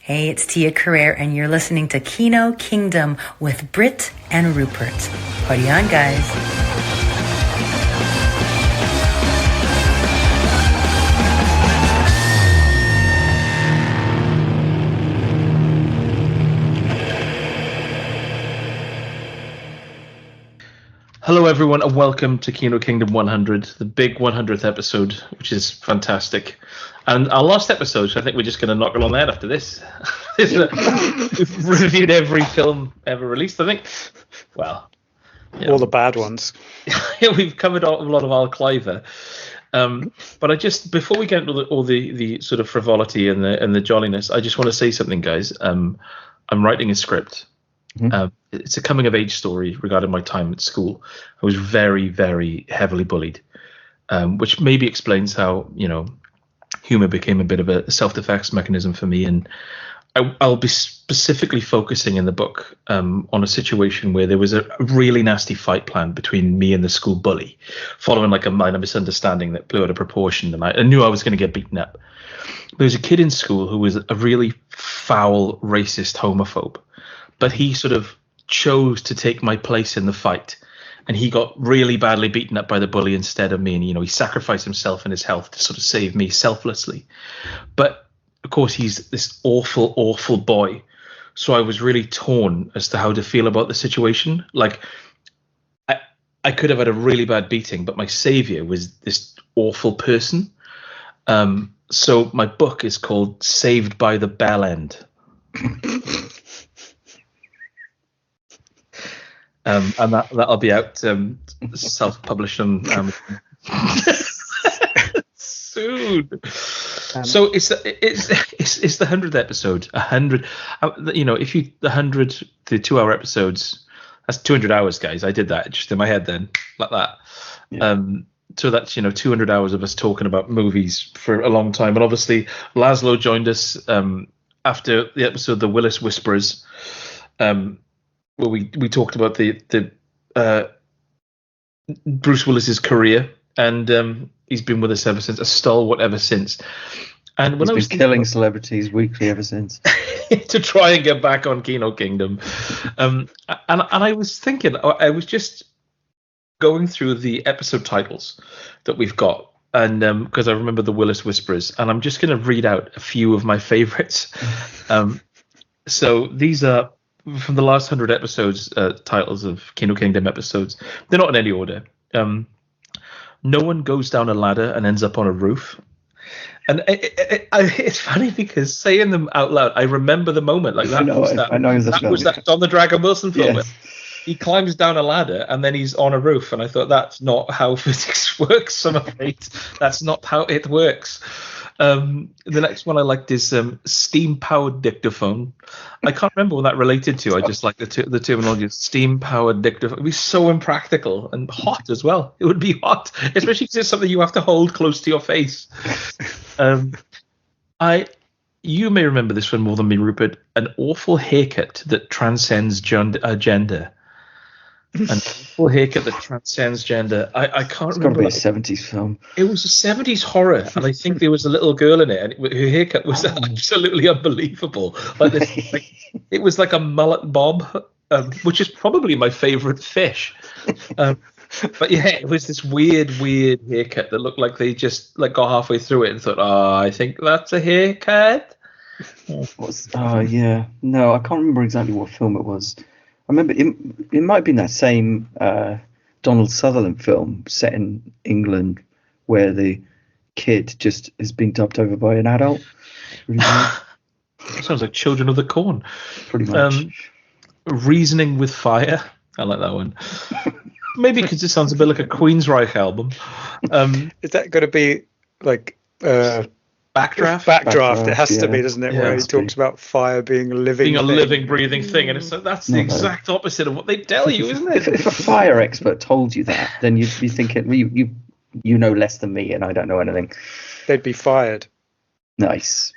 Hey, it's Tia Carrere, and you're listening to Kino Kingdom with Britt and Rupert. Party on, guys. Hello everyone and welcome to Kino Kingdom 100, the big 100th episode, which is fantastic. And our last episode, so I think we're just going to knock it on the head after this. We've reviewed every film ever released, I think. Well, all the bad ones. Yeah, we've covered a lot of Al Cliver. But I just, before we get into all the sort of frivolity and the jolliness, I just want to say something, guys. I'm writing a script. Mm-hmm. It's a coming of age story regarding my time at school. I was very, very heavily bullied, which maybe explains how, humor became a bit of a self-defense mechanism for me. And I'll be specifically focusing in the book on a situation where there was a really nasty fight planned between me and the school bully, following like a minor misunderstanding that blew out of proportion. And I knew I was going to get beaten up. There was a kid in school who was a really foul, racist homophobe. But he sort of chose to take my place in the fight, and he got really badly beaten up by the bully instead of me. And, he sacrificed himself and his health to sort of save me selflessly. But, of course, he's this awful, awful boy. So I was really torn as to how to feel about the situation. Like, I could have had a really bad beating, but my savior was this awful person. So my book is called Saved by the Bell End. And that'll be out self-published on Amazon soon. So it's the 100th episode. 100. If you the 2-hour episodes, that's 200 hours, guys. I did that just in my head then, like that. Yeah. So that's 200 hours of us talking about movies for a long time. And obviously, Lazlo joined us after the episode "The Willis Whisperers." Well, we talked about the Bruce Willis's career, and he's been with us ever since, a stalwart ever since. And when he's been killing celebrities weekly ever since to try and get back on Kino Kingdom. And I was thinking, I was just going through the episode titles that we've got, and because I remember the Willis Whisperers, and I'm just going to read out a few of my favorites. So these are from the last 100 episodes, titles of Kino Kingdom episodes. They're not in any order. No one goes down a ladder and ends up on a roof. And it's funny because saying them out loud, I remember the moment. Like that was that Don the Dragon Wilson film. Yes. He climbs down a ladder and then he's on a roof. And I thought, that's not how physics works, I'm afraid. That's not how it works. The next one I liked is steam-powered dictaphone. I can't remember what that related to. I just like the terminology. Steam-powered dictaphone. It would be so impractical and hot as well. It would be hot, especially because it's something you have to hold close to your face. You may remember this one more than me, Rupert. An awful haircut that transcends gender. An awful haircut that transcends gender. I can't remember. It's got to be a 70s film. It was a 70s horror, and I think there was a little girl in it, and her haircut was absolutely unbelievable. It was like a mullet bob, which is probably my favourite fish. But yeah, it was this weird haircut that looked like they just got halfway through it and thought, I think that's a haircut. Yeah. No, I can't remember exactly what film it was. I remember it might have been that same Donald Sutherland film set in England where the kid just is being dubbed over by an adult. Sounds like Children of the Corn. Pretty much. Reasoning with Fire. I like that one. Maybe because it sounds a bit like a Queensryche album. Is that going to be like... Backdraft. It has to be, doesn't it? Where he talks about fire being a living breathing thing, and it's like that's the exact opposite of what they tell you, isn't it? If a fire expert told you that, then you'd be thinking you know less than me, and I don't know anything. They'd be fired. Nice.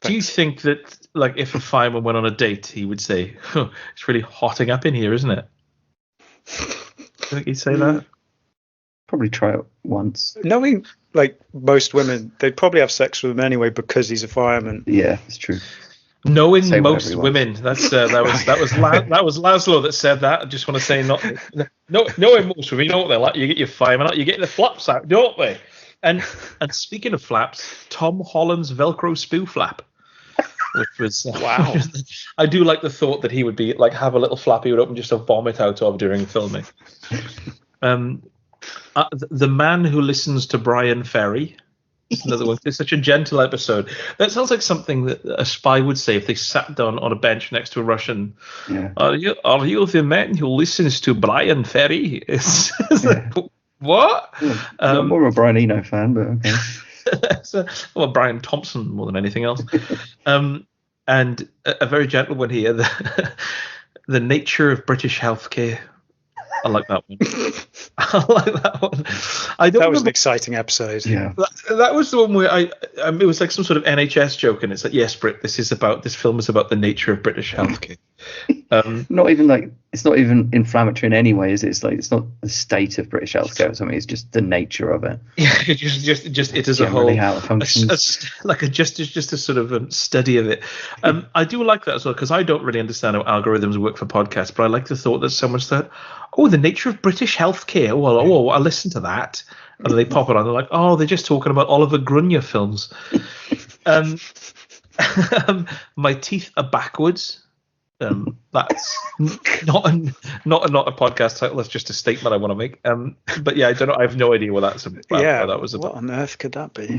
Do you think that, if a fireman went on a date, he would say, "It's really hotting up in here, isn't it?" Do you think he'd say that? Probably try it once. Knowing like most women, they'd probably have sex with him anyway because he's a fireman. Yeah, it's true. Knowing Say whatever most he wants. women, that was Lazlo that said that. I just want to say, knowing most women, you know what they're like. You get your fireman out, you get the flaps out, don't they? And speaking of flaps, Tom Holland's Velcro spoo flap, which was Wow. I do like the thought that he would be like have a little flap he would open just to vomit out of during filming. The man who listens to Brian Ferry. Another one. It's such a gentle episode. That sounds like something that a spy would say if they sat down on a bench next to a Russian. Yeah. Are you the man who listens to Brian Ferry? It's like, what? I'm more of a Brian Eno fan, but okay. Well, Brian Thompson more than anything else. And a very gentle one here. The nature of British healthcare. I like that one. I like that one. That was an exciting episode. Yeah. That was the one where it was like some sort of NHS joke, and it's like, yes, Britt, this film is about the nature of British healthcare. Not even like it's not even inflammatory in any way, is it? It's like it's not the state of British healthcare or something. It's just the nature of it. Yeah, just it as a Generally whole, how it functions. just a sort of study of it. I do like that as well because I don't really understand how algorithms work for podcasts, but I like the thought that someone's thought, oh, the nature of British healthcare. Well, I listen to that, and then they pop it on. They're like, oh, they're just talking about Oliver Grunya films. My teeth are backwards. That's not a podcast title. That's just a statement I want to make. But yeah, I don't know. I have no idea what that's about. Yeah, what that was about. What on earth could that be?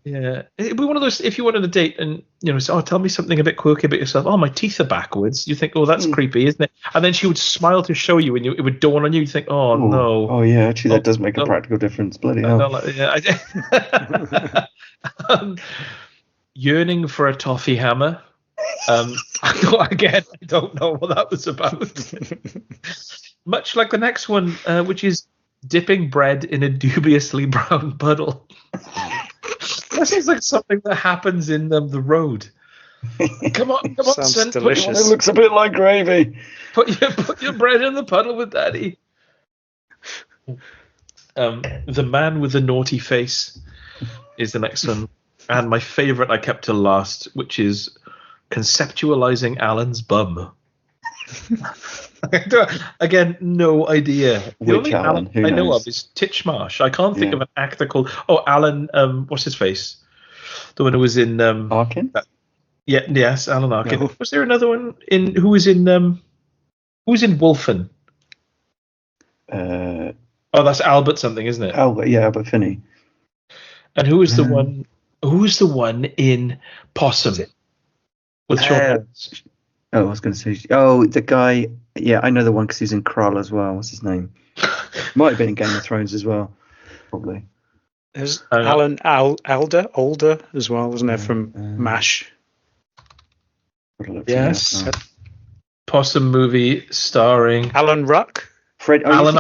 Yeah, it'd be one of those. If you wanted a date and say, "Oh, tell me something a bit quirky about yourself." Oh, my teeth are backwards. You think, "Oh, that's creepy, isn't it?" And then she would smile to show you, and it would dawn on you. You think, "Oh no." Oh yeah, actually, that does make a practical difference. Bloody hell. Yearning for a toffee hammer. Again, I don't know what that was about. Much like the next one, which is dipping bread in a dubiously brown puddle. That sounds like something that happens in the road. Come on, Sounds son. delicious. It looks a bit like gravy. Put your bread in the puddle with Daddy. The man with the naughty face is the next one, and my favourite I kept to last, which is conceptualizing Alan's bum. Again, no idea. The only Alan I know of is Titchmarsh. I can't think of an actor called Alan. What's his face? The one who was in Arkin. Yes, Alan Arkin. No. Was there another one who was in Wolfen? That's Albert something, isn't it? Albert Finney. And who was the one? Who was the one in Possum? With Sean. I was going to say. Oh, the guy. Yeah, I know the one because he's in Krull as well. What's his name? Might have been in Game of Thrones as well. Probably. There's Alan Alda as well, wasn't there, from MASH? Yes. Possum movie starring Alan Ruck. Alan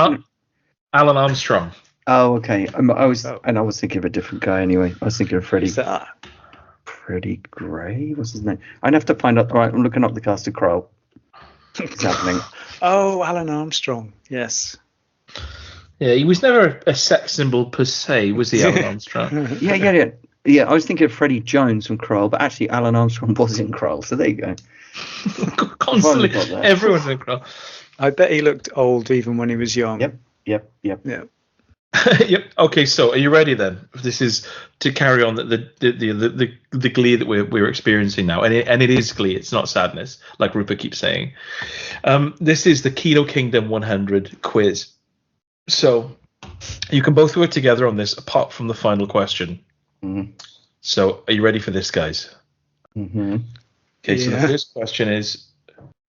Armstrong. Oh, okay. I was thinking of a different guy anyway. I was thinking of Freddie. Freddie Gray? What's his name? I'd have to find out. All right, I'm looking up the cast of Krull. It's happening. Oh, Alan Armstrong. Yes. Yeah, he was never a sex symbol per se, was he, Alan Armstrong? Yeah, I was thinking of Freddie Jones from Krull, but actually Alan Armstrong was in Krull, so there you go. Constantly, everyone's in Krull. I bet he looked old even when he was young. Yep. Yep. Okay, so are you ready then? This is to carry on the glee that we're experiencing now, and it is glee. It's not sadness, like Rupert keeps saying. This is the Kino Kingdom 100 quiz. So you can both work together on this, apart from the final question. Mm-hmm. So are you ready for this, guys? Mm-hmm. Okay. So the first question is: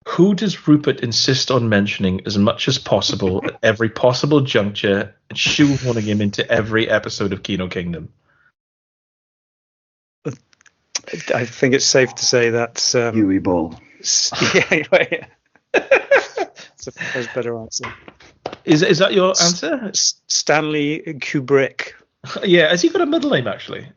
who does Rupert insist on mentioning as much as possible at every possible juncture and shoehorning him into every episode of Kino Kingdom? I think it's safe to say that's Huey Ball. Yeah. That's a better answer. Is that your answer? Stanley Kubrick. Yeah. Has he got a middle name, actually?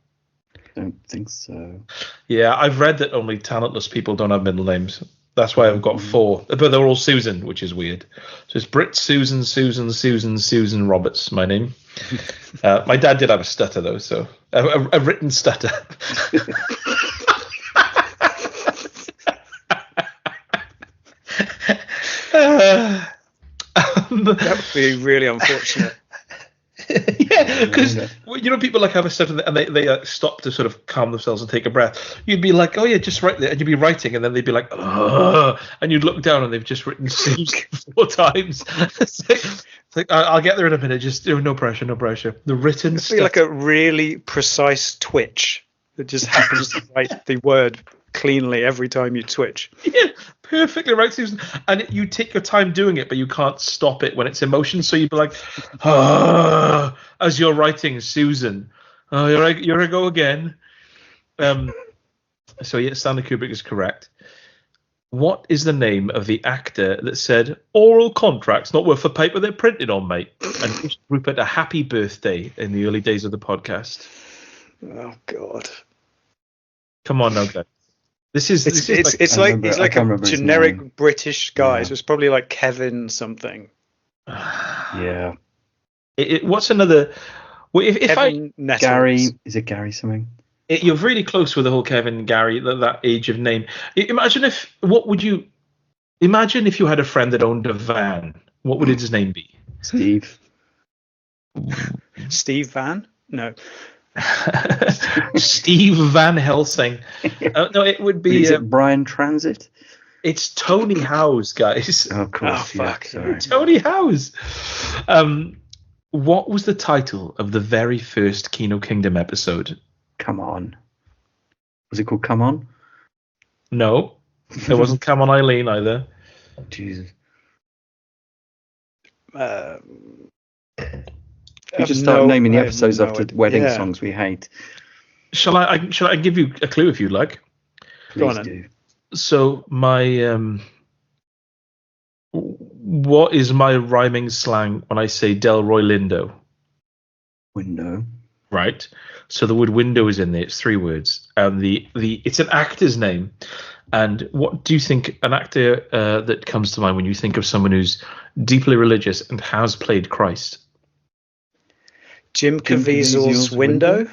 Don't think so. Yeah, I've read that only talentless people don't have middle names. That's why I've got 4, but they're all Susan, which is weird. So it's Britt, Susan Roberts, my name. My dad did have a stutter, though, so a written stutter. That would be really unfortunate. Yeah, because people like have a stuff and they stop to sort of calm themselves and take a breath. You'd be like, oh yeah, just write there, and you'd be writing, and then they'd be like, ugh, and you'd look down and they've just written C's 4 times. It's like I'll get there in a minute. Just no pressure. The written stuff. It'd be like a really precise twitch that just happens to write the word cleanly every time you twitch. Yeah, perfectly right, Susan. And you take your time doing it, but you can't stop it when it's emotion. So you'd be like, as you're writing, Susan. Oh, you're a go again. So yeah, Stanley Kubrick is correct. What is the name of the actor that said oral contracts not worth the paper they're printed on, mate? And wished Rupert a happy birthday in the early days of the podcast. Oh God! Come on now, guys. It's like a generic British guy. Yeah. So it's probably like Kevin something. Yeah. What's another? Well, Gary, is it Gary something? You're really close with the whole Kevin, Gary, that age of name. Imagine if you had a friend that owned a van. What would his name be? Steve. Steve Van? No. Steve Van Helsing. No, it would be. Is it Brian Transit? It's Tony Howes, guys. Oh, of course. Oh, fuck. Yeah, Tony Howes. What was the title of the very first Kino Kingdom episode? Come On. Was it called Come On? No, it wasn't Come On Eileen either. Jesus. We just start naming the episodes after wedding songs we hate. Shall I give you a clue if you'd like? Please do. So my what is my rhyming slang when I say Delroy Lindo? Window. Right. So the word window is in there. It's 3 words, and it's an actor's name. And what do you think an actor that comes to mind when you think of someone who's deeply religious and has played Christ? Jim Caviezel's Window?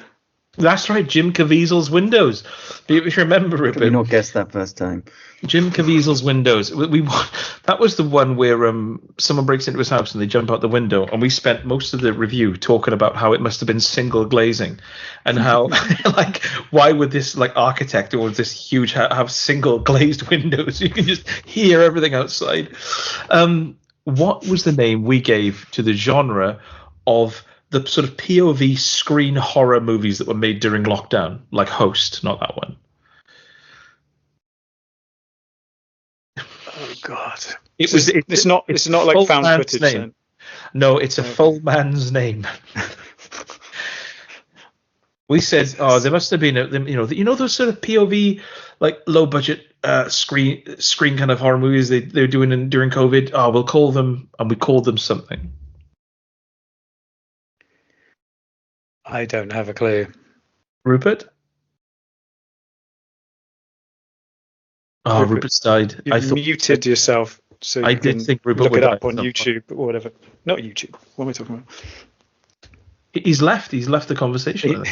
That's right, Jim Caviezel's Windows. If you remember, Rupert. Did we not guess that first time? Jim Caviezel's Windows. That was the one where someone breaks into his house and they jump out the window, and we spent most of the review talking about how it must have been single glazing, and how why would this architect or this huge have single glazed windows? You can just hear everything outside. What was the name we gave to the genre of the sort of POV screen horror movies that were made during lockdown, like Host, not that one? Oh God! It's not like found footage. Then. No, it's a full man's name. We said, there must have been those sort of POV like low budget screen kind of horror movies they're doing during COVID. We'll call them, and we called them something. I don't have a clue. Rupert? Rupert, Rupert's died. You've muted yourself, so you did think Rupert look would it up die on YouTube or whatever. Not YouTube. What am I talking about? He's left the conversation.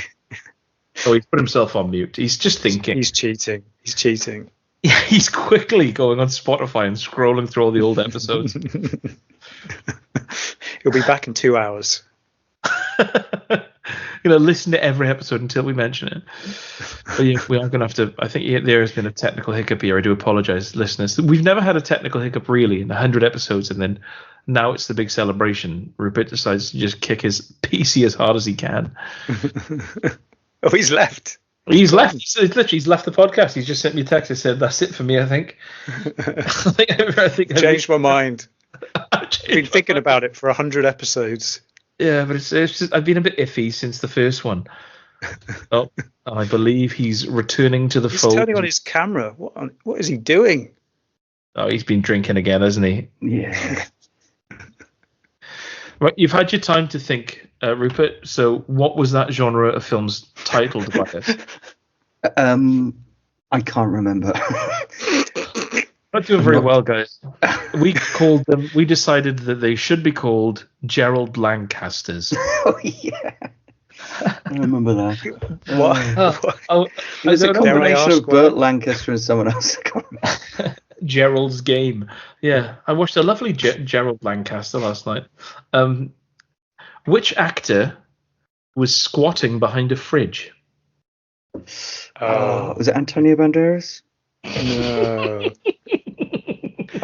He's put himself on mute. He's just thinking. He's cheating. Yeah, he's quickly going on Spotify and scrolling through all the old episodes. He'll be back in 2 hours. Listen to every episode until we mention it. But yeah, we are going to have to. I think there has been a technical hiccup here. I do apologize, listeners. We've never had a technical hiccup really in 100 episodes, and then now it's the big celebration. Rupert decides to just kick his PC as hard as he can. Oh, he's left. He's left. He's left the podcast. He's just sent me a text. He said, "That's it for me." I think. I think changed my mind. I've been thinking about it for 100 episodes. Yeah, but it's just, I've been a bit iffy since the first one. I believe he's returning to the fold. He's turning on his camera. What is he doing? Oh, he's been drinking again, hasn't he? Yeah. Right, you've had your time to think, Rupert. So, what was that genre of films titled by it? I can't remember. Not doing very well, guys. We called them. We decided that they should be called Gerald Lancasters. Oh yeah, I remember that. What? It was a combination of Burt Lancaster and someone else. Gerald's Game. Yeah, I watched a lovely Gerald Lancaster last night. Which actor was squatting behind a fridge? Was it Antonio Banderas? No.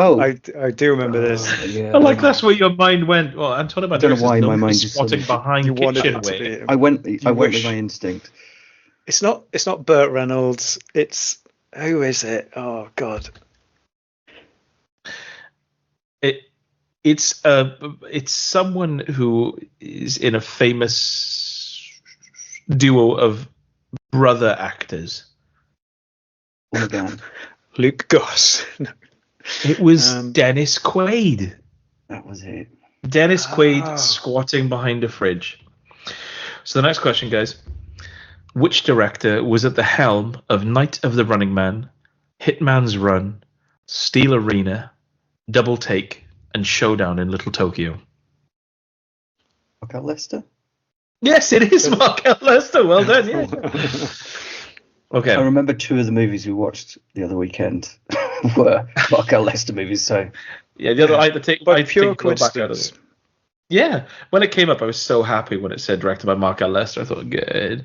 Oh, I do remember this. yeah. I like that's where your mind went. Well, Antonio Banderas don't know why is known my for mind just squatting sort of- behind You wanted kitchenware. it to be him. I went with wish. my instinct. It's not Burt Reynolds. It's who is it? Oh God. It's someone who is in a famous duo of brother actors. Oh my God, Luke Goss. No. It was Dennis Quaid. that was it. Dennis Quaid squatting behind a fridge. So the next question, guys. Which director was at the helm of Night of the Running Man, Hitman's Run, Steel Arena, Double Take, and Showdown in Little Tokyo? Mark out Lester. Yes, it is Mark L. Lester. Well done, yeah. Okay. I remember two of the movies we watched the other weekend were Mark L. Lester movies. So Yeah, the other I had to take. By I had to pure take it back out of coincidence. it. Yeah, when it came up, I was so happy when it said directed by Mark L. Lester. I thought, good.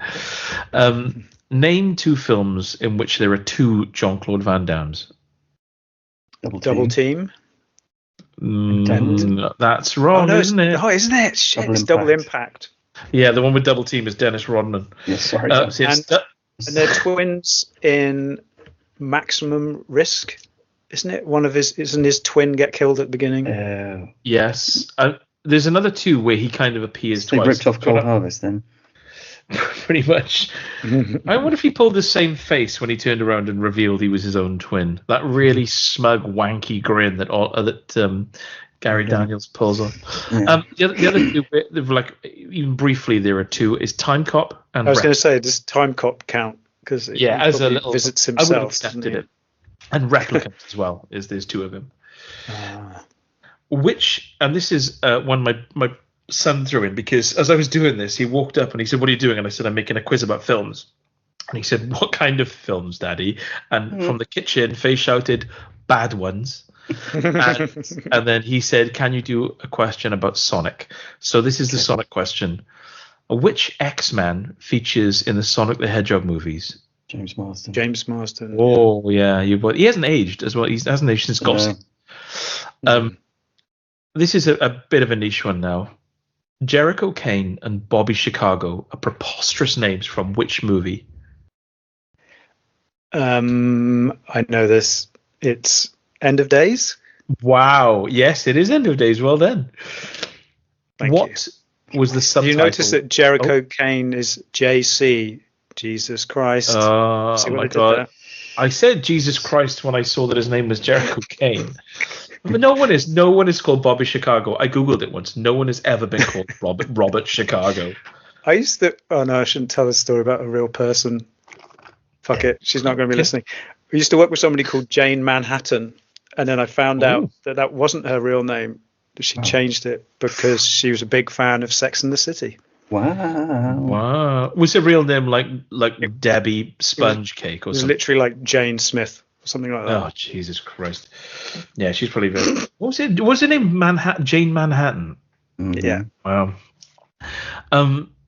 Name two films in which there are two Jean-Claude Van Dammes. Double Team. That's wrong, no, isn't it? Oh, isn't it? Shit, Double it's Double Impact. Impact. Yeah, the one with Double Team is Dennis Rodman. Yes, sorry. So it's And they're twins in Maximum Risk, isn't it? Isn't his twin get killed at the beginning? yes. There's another two where he kind of appears They twice. ripped off Cold Harvest then. Pretty much. I wonder if he pulled the same face when he turned around and revealed he was his own twin. That really smug, wanky grin that Gary Daniels pulls on. Yeah. The other two, like even briefly, there are two. Is Time Cop and I was going to say, does Time Cop count? Because as a little visits I would have himself. accepted it. And Replicant as well. There's two of him. Which, and this is one my son threw in, because as I was doing this, he walked up and he said, "What are you doing?" And I said, "I'm making a quiz about films." And he said, "What kind of films, Daddy?" And from the kitchen, Faye shouted, "Bad ones." and then he said, "Can you do a question about Sonic?" So this is the Sonic question. Which X-Man features in the Sonic the Hedgehog movies? James Marsden. James Marsden. Oh, yeah. He hasn't aged as well. He hasn't aged since Ghost. This is a bit of a niche one now. Jericho Kane and Bobby Chicago are preposterous names from which movie? I know this. It's End of Days. Wow. Yes, it is End of Days. Well done. What was the subtitle? You notice that Jericho Kane is JC, Jesus Christ. Oh, See what my I did God. there? I said Jesus Christ when I saw that his name was Jericho Kane. But no one is called Bobby Chicago. I googled it once. No one has ever been called Robert Chicago. I used to. Oh no, I shouldn't tell this story about a real person. Fuck it, she's not going to be listening. I used to work with somebody called Jane Manhattan, and then I found out that wasn't her real name. She changed it because she was a big fan of Sex and the City. Wow. Was her real name like Debbie Sponge Cake or It was something? literally like Jane Smith or something like that. Oh, Jesus Christ. Yeah, she's probably very... What was her name? Jane Manhattan? Mm-hmm. Yeah. Wow.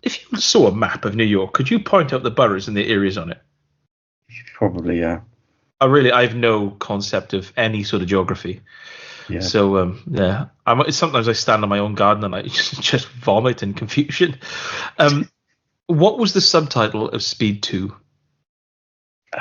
If you saw a map of New York, could you point out the boroughs and the areas on it? Probably, yeah. I have no concept of any sort of geography. Yeah. So, yeah. Sometimes I stand in my own garden and I just vomit in confusion. What was the subtitle of Speed 2?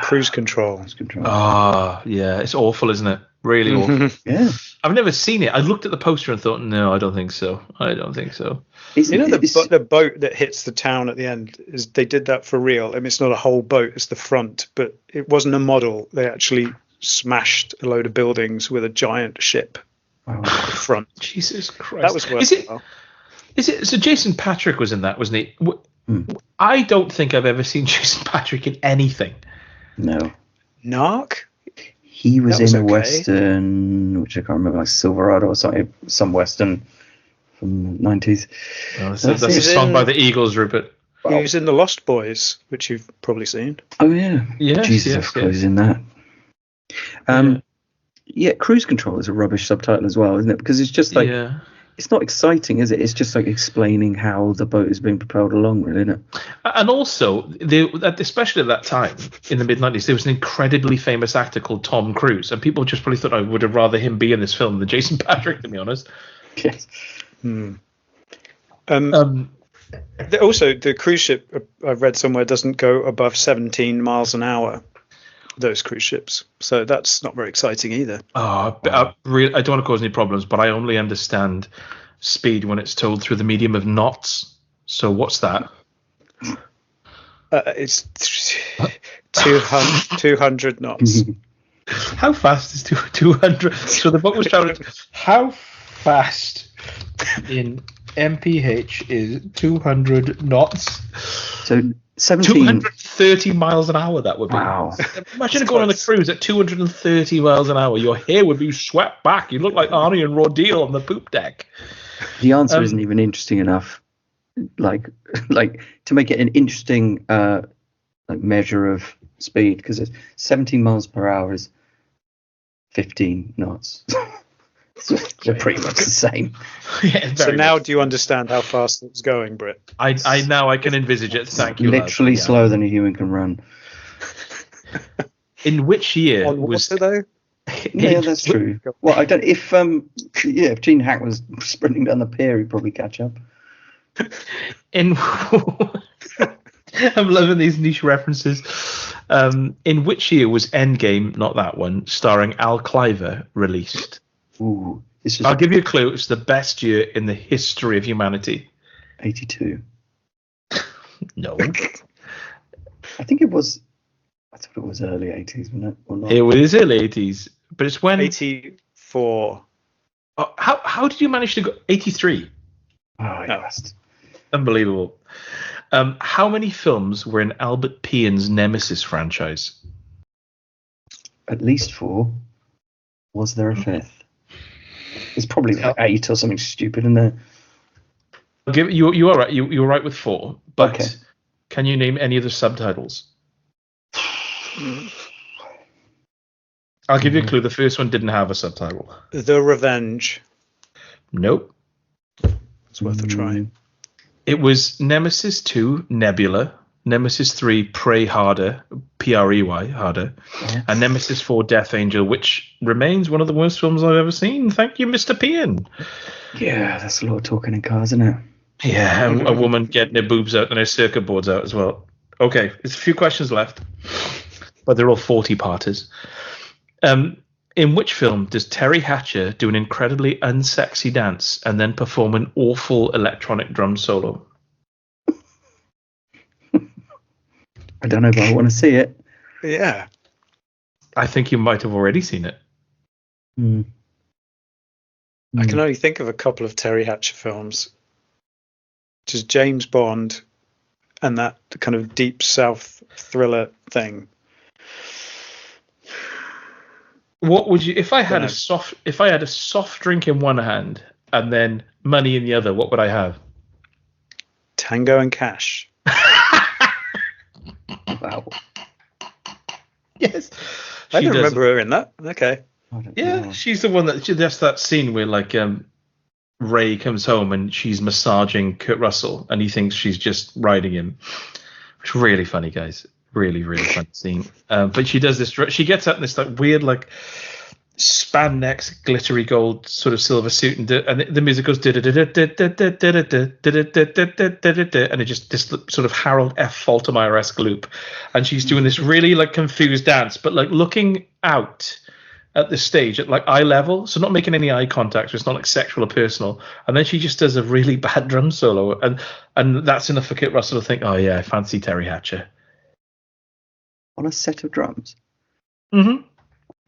Cruise Control. Ah, yeah. It's awful, isn't it? Really awful. Yeah. I've never seen it. I looked at the poster and thought, no, I don't think so. You know the boat that hits the town at the end, is they did that for real. I mean, it's not a whole boat, it's the front, but it wasn't a model. They actually smashed a load of buildings with a giant ship at the front. Jesus Christ. That was worthwhile. Is it so Jason Patrick was in that, wasn't he? I don't think I've ever seen Jason Patrick in anything. No. Narc? He was in a okay. Western, which I can't remember, like Silverado or something, some Western from the 90s. Oh, that's a song by the Eagles, Rupert. He was in The Lost Boys, which you've probably seen. Oh, yeah. Yes, Jesus, yes, I was in that. Yeah, Cruise Control is a rubbish subtitle as well, isn't it? Because it's just like, it's not exciting, is it? It's just like explaining how the boat is being propelled along, really, isn't it? And also, especially at that time, in the mid-90s, there was an incredibly famous actor called Tom Cruise, and people just probably thought I would have rather him be in this film than Jason Patrick, to be honest. Yes. Also, the cruise ship, I've read somewhere, doesn't go above 17 miles an hour, those cruise ships. So that's not very exciting either. I don't want to cause any problems, but I only understand speed when it's told through the medium of knots. So what's that? It's 200 knots. How fast is 200? So the boat was traveling. How fast in mph is 200 knots? So 17... 230 miles an hour, that would be. Wow. Imagine going on a cruise at 230 miles an hour. Your hair would be swept back. You'd look like Arnie and Rodil on the poop deck. The answer isn't even interesting enough, like to make it an interesting measure of speed, because it's 17 miles per hour is 15 knots. So they're pretty much the same. Yeah, so now do you understand how fast it's going, Britt? I can envisage it. Thank you. Literally slower than a human can run. In which year on water, though? Yeah, that's true. Well, I don't. If Gene Hack was sprinting down the pier, he'd probably catch up. I'm loving these niche references. In which year was Endgame, not that one, starring Al Cliver, released? Ooh, I'll give you a clue. It's the best year in the history of humanity. 82. No. I think it was. I thought it was early 80s, wasn't it? Or not? It was early 80s, but it's when 84. Oh, how did you manage to go 83? Oh, yes. Unbelievable. How many films were in Albert Pian's Nemesis franchise? At least 4. Was there a 5th? It's probably like 8 or something stupid in there. You are right. You were right with 4. But okay. Can you name any of the subtitles? I'll give you a clue. The first one didn't have a subtitle. The Revenge. Nope. It's worth a try. It was Nemesis 2, Nebula. Nemesis 3, Pray Harder, P-R-E-Y, Harder, and Nemesis 4, Death Angel, which remains one of the worst films I've ever seen. Thank you, Mr. Pian. Yeah, that's a lot of talking in cars, isn't it? Yeah, a woman getting her boobs out and her circuit boards out as well. Okay, there's a few questions left, but they're all 40-parters. In which film does Terry Hatcher do an incredibly unsexy dance and then perform an awful electronic drum solo? I don't know, but I want to see it. Yeah. I think you might have already seen it. I can only think of a couple of Terry Hatcher films, which is James Bond and that kind of deep South thriller thing. What would you, if I had a soft drink in one hand and then money in the other, what would I have? Tango and Cash. Wow. Yes. I don't remember her in that. Okay. Yeah, she's the one that's that scene where like Ray comes home and she's massaging Kurt Russell and he thinks she's just riding him. It's really funny, guys. Really, really fun scene. But she does this. She gets out in this like weird, like spandex, glittery gold sort of silver suit, and the music goes and it just this sort of Harold F. Faltermeyer-esque loop, and she's doing this really like confused dance, but like looking out at the stage at like eye level, so not making any eye contact, so it's not like sexual or personal. And then she just does a really bad drum solo, and that's enough for Kurt Russell to think, oh yeah, I fancy Terry Hatcher. On a set of drums. Mm-hmm.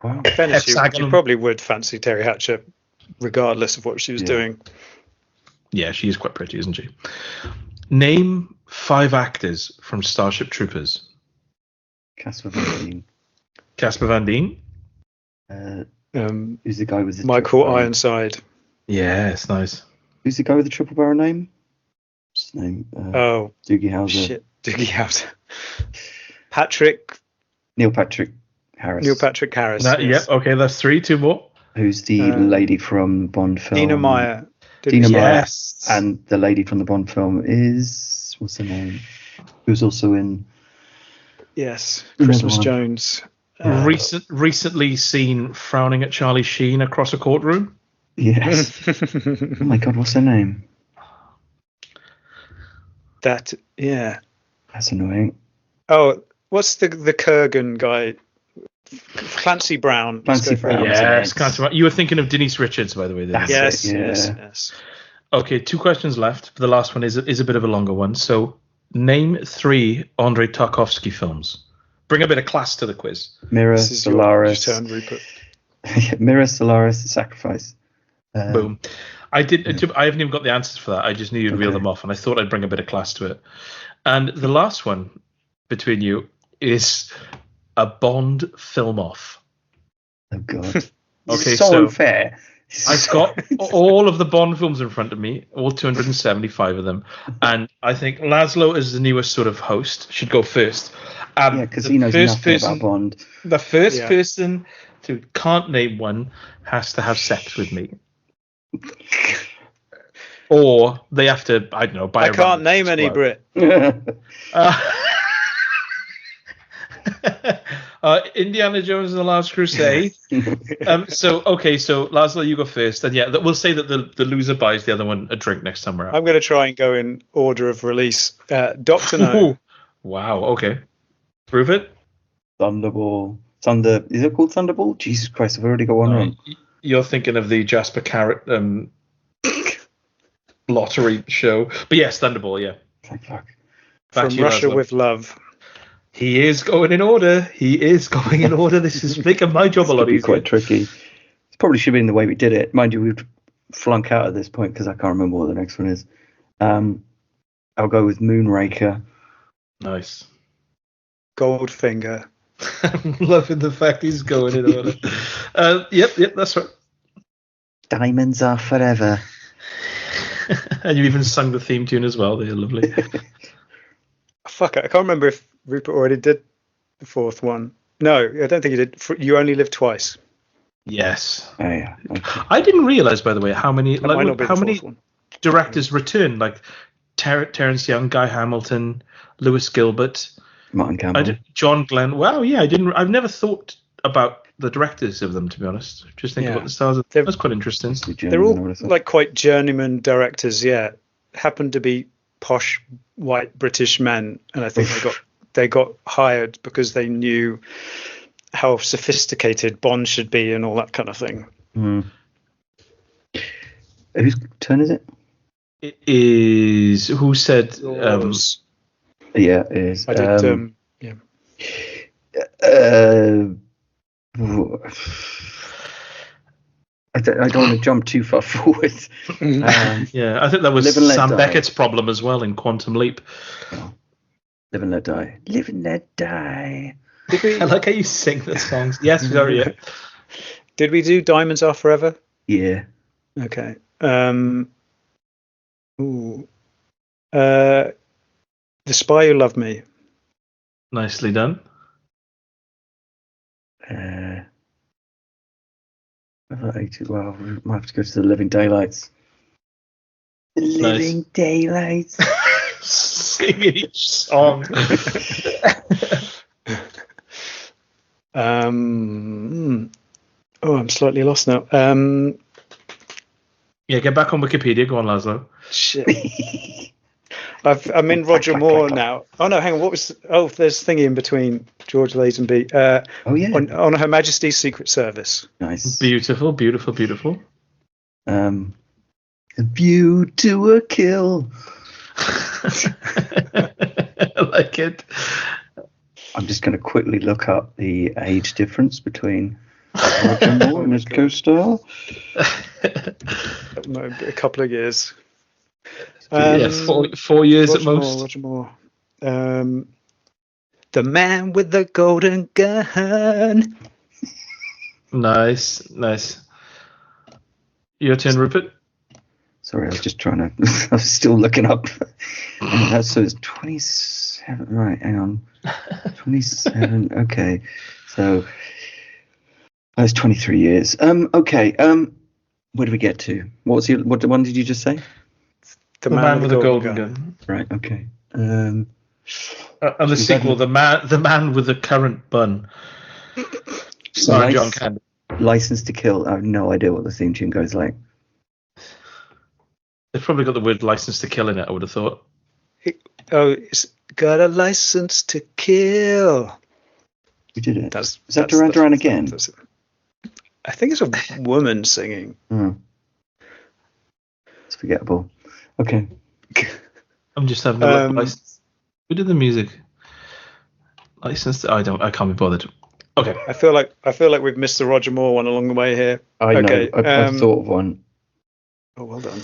Wow. Fairness, you probably would fancy Terry Hatcher, regardless of what she was doing. Yeah, she is quite pretty, isn't she? Name 5 actors from Starship Troopers. Casper Van Dien. Casper Van Dien. Who's the guy with the Michael Ironside? Yeah, it's nice. Who's the guy with the triple barrel name? What's his name? Doogie Howser. Shit, Doogie Howser. Neil Patrick Harris. Neil Patrick Harris. Yep. Yes. Okay, that's 3. 2 more. Who's the lady from Bond film? Dina Meyer. Dina Meyer. Yes. And the lady from the Bond film is, what's her name? Who's also in... Yes, Another Christmas one. Jones. Recently seen frowning at Charlie Sheen across a courtroom. Yes. Oh my God, what's her name? That, yeah. That's annoying. Oh, what's the Kurgan guy? Clancy Brown. Let's Clancy go for Brown. him. Yes, can't you were thinking of Denise Richards, by the way. There. That's Yes, it, yeah. yes. Okay, 2 questions left. The last one is a bit of a longer one. So, name 3 Andrei Tarkovsky films. Bring a bit of class to the quiz. Mirror, This is Solaris. your turn, Rupert. Mirror, Solaris, The Sacrifice. Boom. I haven't even got the answers for that. I just knew you'd reel Okay. them off, and I thought I'd bring a bit of class to it. And the last one between you is a Bond film off. Oh God. Okay, so so unfair. I've got all of the Bond films in front of me, all 275 of them, and I think Lazlo, as the newest sort of host, should go first. Yeah, because he knows nothing about Bond. The first Yeah. person who can't name one has to have sex with me. Or they have to, I don't know, buy I a can't round name any, squad. Brit. Indiana Jones and the Last Crusade. So Lazlo, you go first, and yeah, we'll say that the loser buys the other one a drink next time we're out. I'm going to try and go in order of release. Dr. No. Ooh. Wow. Okay. Rupert? Thunderball. Is it called Thunderball? Jesus Christ, I've already got one wrong. You're thinking of the Jasper Carrot lottery show, but yes, Thunderball. Yeah. Fuck. Back From to you, Russia Lazlo. with Love. He is going in order. This is making my job a lot Could be easier. quite tricky. It probably should be in the way we did it. Mind you, we've flunk out at this point because I can't remember what the next one is. I'll go with Moonraker. Nice. Goldfinger. I'm loving the fact he's going in order. Yep, that's right. Diamonds Are Forever. And you even sung the theme tune as well. They're lovely. Fuck it. I can't remember if Rupert already did the 4th one. No, I don't think he did. You Only Live Twice. Yes. Oh, yeah. Okay. I didn't realize, by the way, how many That might not be how the many 4th one. directors returned, like Terrence Young, Guy Hamilton, Lewis Gilbert, Martin Campbell. John Glenn. Wow, yeah, I've never thought about the directors of them, to be honest. Just think Yeah. about the stars. They're- That's quite interesting. They're all like quite journeyman directors, yeah. Happen to be posh white British men, and I think they got hired because they knew how sophisticated Bond should be and all that kind of thing. Whose turn is it? It is who said Yours. Yeah, it is. I did. Yeah. I don't want to jump too far forward. yeah, I think that was Live and Let Sam Die. Beckett's problem as well in Quantum Leap. Live and Let Die. Live and Let Die. Did we? I like how you sing the songs. Yes, sorry. Yeah. Did we do Diamonds Are Forever? Yeah. Okay. The Spy Who Loved Me. Nicely done. Well, we might have to go to the Living Daylights. The Living Daylights. Singing each song. I'm slightly lost now. Yeah, get back on Wikipedia. Go on, Lazlo. Shit. I'm in Roger Moore now. Oh no, hang on. What was? Oh, there's thingy in between George Lazenby. Oh yeah. On Her Majesty's Secret Service. Nice. Beautiful, beautiful, beautiful. A View to a Kill. I like it. I'm just going to quickly look up the age difference between Roger Moore and his co-star. No, a couple of years. Yeah, 4 years Roger at most. Roger Moore. The Man with the Golden Gun. Nice, nice. Your turn, Rupert. Sorry, I was just trying to. I was still looking up. So it's 27. Right, hang on. 27. Okay. So that's 23 years. Okay. Where do we get to? What one did you just say? The Man with the Golden Gun. Right. Okay. And the sequel, the man with the current bun. Starring John Candy. License to Kill. I have no idea what the theme tune goes like. They've probably got the word "license to kill" in it, I would have thought. It's got a license to kill. We did it. Is that Duran Duran again? I think it's a woman singing. It's forgettable. Okay. I'm just having a look. Who did the music? License to, I can't be bothered. Okay. I feel like we've missed the Roger Moore one along the way here. I know. I've thought of one. Oh, well done.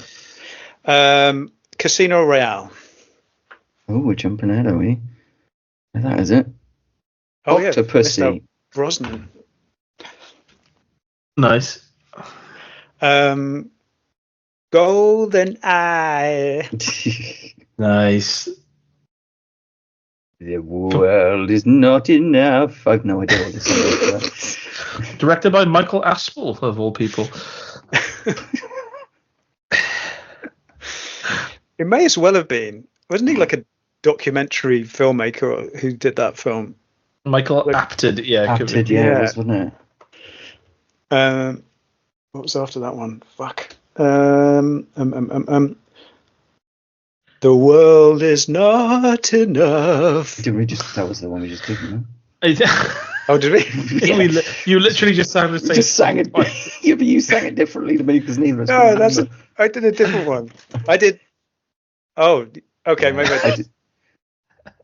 Casino Royale. Oh, we're jumping ahead, are we? That is it. Oh, Octopussy. Yeah. Brosnan. Nice. Golden Eye. Nice. The world is not enough. I've no idea what this is. Directed by Michael Aspel, of all people. It may as well have been. Wasn't he like a documentary filmmaker who did that film? Michael Apted, yeah. Apted, yeah, it was, wasn't it? What was after that one? Fuck. The world is not enough. That was the one we just did, didn't Oh, did we? Yeah. You literally just sang the same. Just sang it. Yeah, but you sang it differently to me because neither of us. No, I did a different one. I did. Oh, okay. Maybe I did.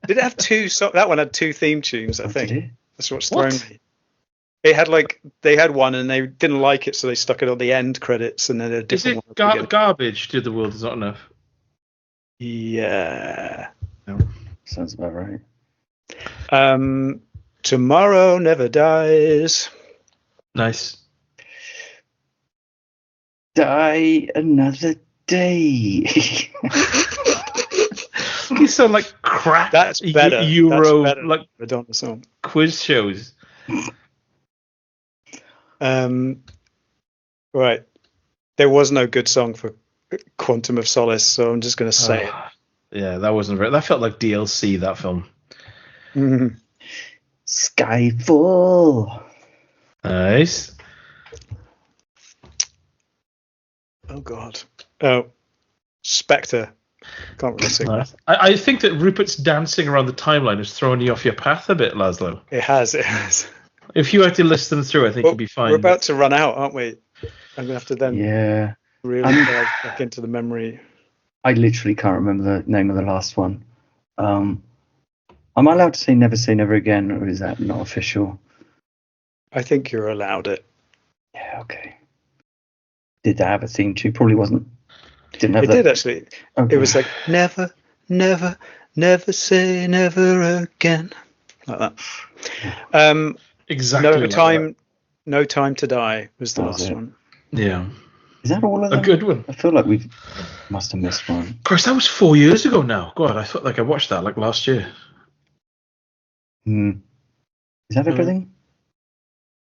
Did it have two? That one had two theme tunes. I think that's what's thrown me. It had they had one and they didn't like it, so they stuck it on the end credits, and then a different one. Is it garbage? Did the world is not enough? Yeah. No. Sounds about right. Tomorrow Never Dies. Nice. Die Another Day. You sound like crap. That's better. Euro That's better like Madonna song. Quiz shows. Right. There was no good song for Quantum of Solace, so I'm just going to say it. Yeah, that wasn't very. That felt like DLC. That film. Mm-hmm. Skyfall. Nice. Oh God. Oh, Spectre. Can't really sing that. I think that Rupert's dancing around the timeline is throwing you off your path a bit, Lazlo. It has. If you had to list them through, I think you'd be fine. We're about to run out, aren't we? I'm going to have to then really dive back into the memory. I literally can't remember the name of the last one. Am I allowed to say Never Again, or is that not official? I think you're allowed it. Yeah, okay. Did that have a theme too? Probably wasn't. Didn't have it did actually. Okay. It was like never, never, never say never again, like that. Exactly. No Time to Die was the last one. Yeah. Is that all of them? A good one. I feel like we must have missed one. Of course, that was 4 years ago now. God, I thought I watched that last year. Is that everything?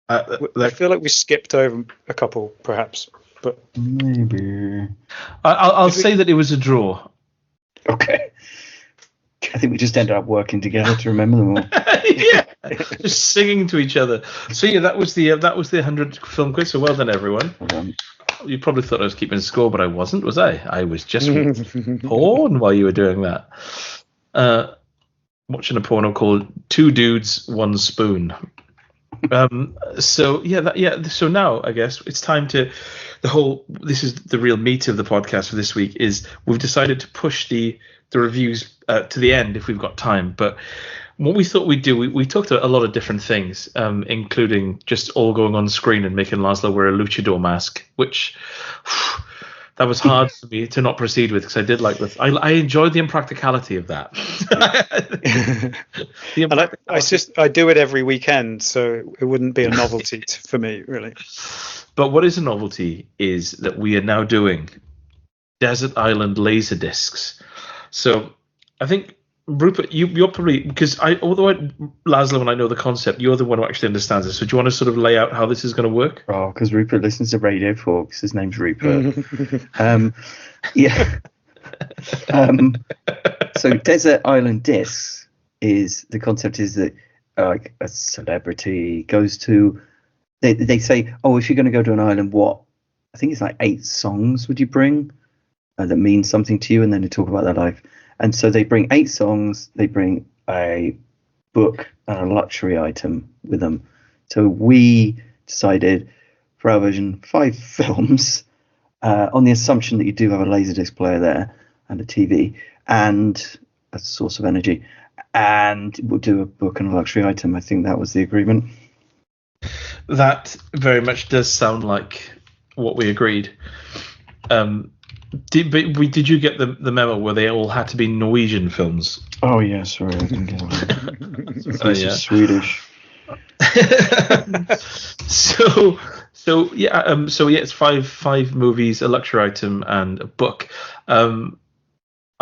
I feel like we skipped over a couple, perhaps. But maybe I'll say that it was a draw. Okay. I think we just ended up working together to remember them all. Yeah, just singing to each other. So yeah, that was the 100 film quiz. So well done, everyone. You probably thought I was keeping score, but I wasn't, was I? I was just porn while you were doing that. Watching a porno called Two Dudes, One Spoon. So now I guess it's time to this is the real meat of the podcast for this week. Is we've decided to push the reviews to the end if we've got time. But what we thought we'd do, we talked about a lot of different things, including just all going on screen and making Lazlo wear a luchador mask, which that was hard for me to not proceed with because I did like this. I enjoyed the impracticality of that. I do it every weekend, so it wouldn't be a novelty for me, really. But what is a novelty is that we are now doing Desert Island Laserdiscs. So I think Rupert, you're probably, because although Lazlo and I know the concept, you're the one who actually understands it. So do you want to sort of lay out how this is going to work? Oh, because Rupert listens to Radio 4 because his name's Rupert. Yeah. So Desert Island Discs the concept is that like a celebrity goes to, they say, oh, if you're going to go to an island, what? I think it's like 8 songs would you bring that mean something to you, and then they talk about their life. And so they bring 8 songs, they bring a book and a luxury item with them. So we decided for our version 5 films, on the assumption that you do have a Laserdisc player there and a TV and a source of energy, and we'll do a book and a luxury item. I think that was the agreement. That very much does sound like what we agreed. Did you get the memo where they all had to be Norwegian films? Oh yeah, sorry, I didn't get it. This is Swedish. So it's five movies, a luxury item, and a book.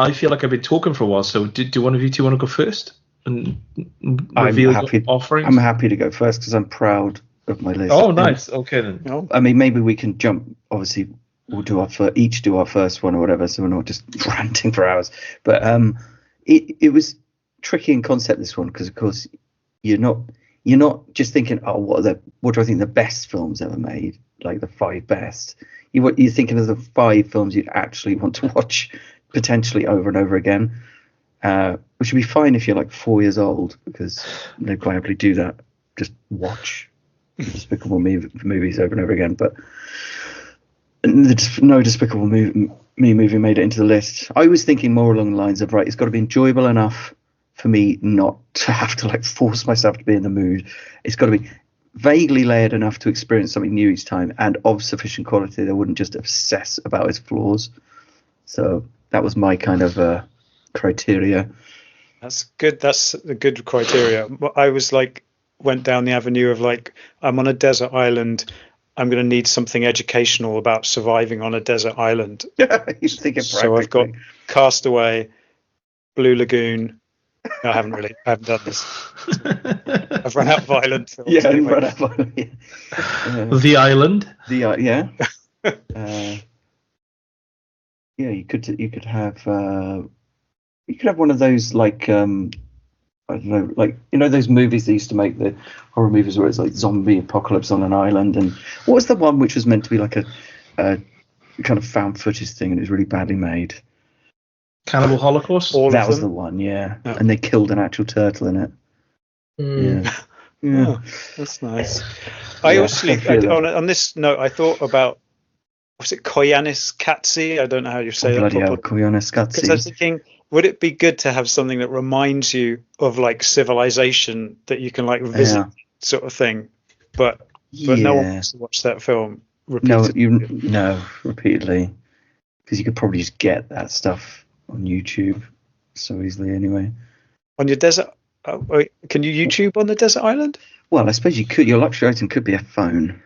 I feel like I've been talking for a while. So do one of you two want to go first and reveal your offerings? I'm happy to go first because I'm proud of my list. Oh, nice. Okay then. No. I mean, maybe we can jump. Obviously, we'll do each do our first one or whatever, so we're not just ranting for hours. But it was tricky in concept, this one, because of course you're not just thinking, oh, what do I think the best films ever made, like the 5 best. You're thinking of the 5 films you'd actually want to watch potentially over and over again, which would be fine if you're like 4 years old, because they quite happily do that. Just watch Despicable Me movies over and over again. But no Despicable Me movie made it into the list. I was thinking more along the lines of, right, it's got to be enjoyable enough for me not to have to like force myself to be in the mood. It's got to be vaguely layered enough to experience something new each time, and of sufficient quality that I wouldn't just obsess about its flaws. So that was my kind of criteria. That's good. That's a good criteria. I was like, went down the avenue of like, I'm on a desert island. I'm going to need something educational about surviving on a desert island. You should think it so I've got Castaway, Blue Lagoon. No, I haven't done this. I've run out of island films. Yeah, anyway. run out of island. The Island. Yeah. Yeah, you could have one of those like I don't know, like, you know, those movies they used to make, the horror movies where it's like zombie apocalypse on an island. And what was the one which was meant to be like a kind of found footage thing, and it was really badly made? Cannibal Holocaust? That was the one, yeah. Oh. And they killed an actual turtle in it. Yeah. Oh, that's nice. On this note, I thought about, was it Koyanis Katsi? I don't know how you say that. Bloody hell, Koyanis Katsi. Because I was thinking, would it be good to have something that reminds you of like civilization that you can like visit, sort of thing? But no one wants to watch that film repeatedly. No, repeatedly, because you could probably just get that stuff on YouTube so easily anyway. On your desert, can you YouTube on the desert island? Well, I suppose you could. Your luxury item could be a phone.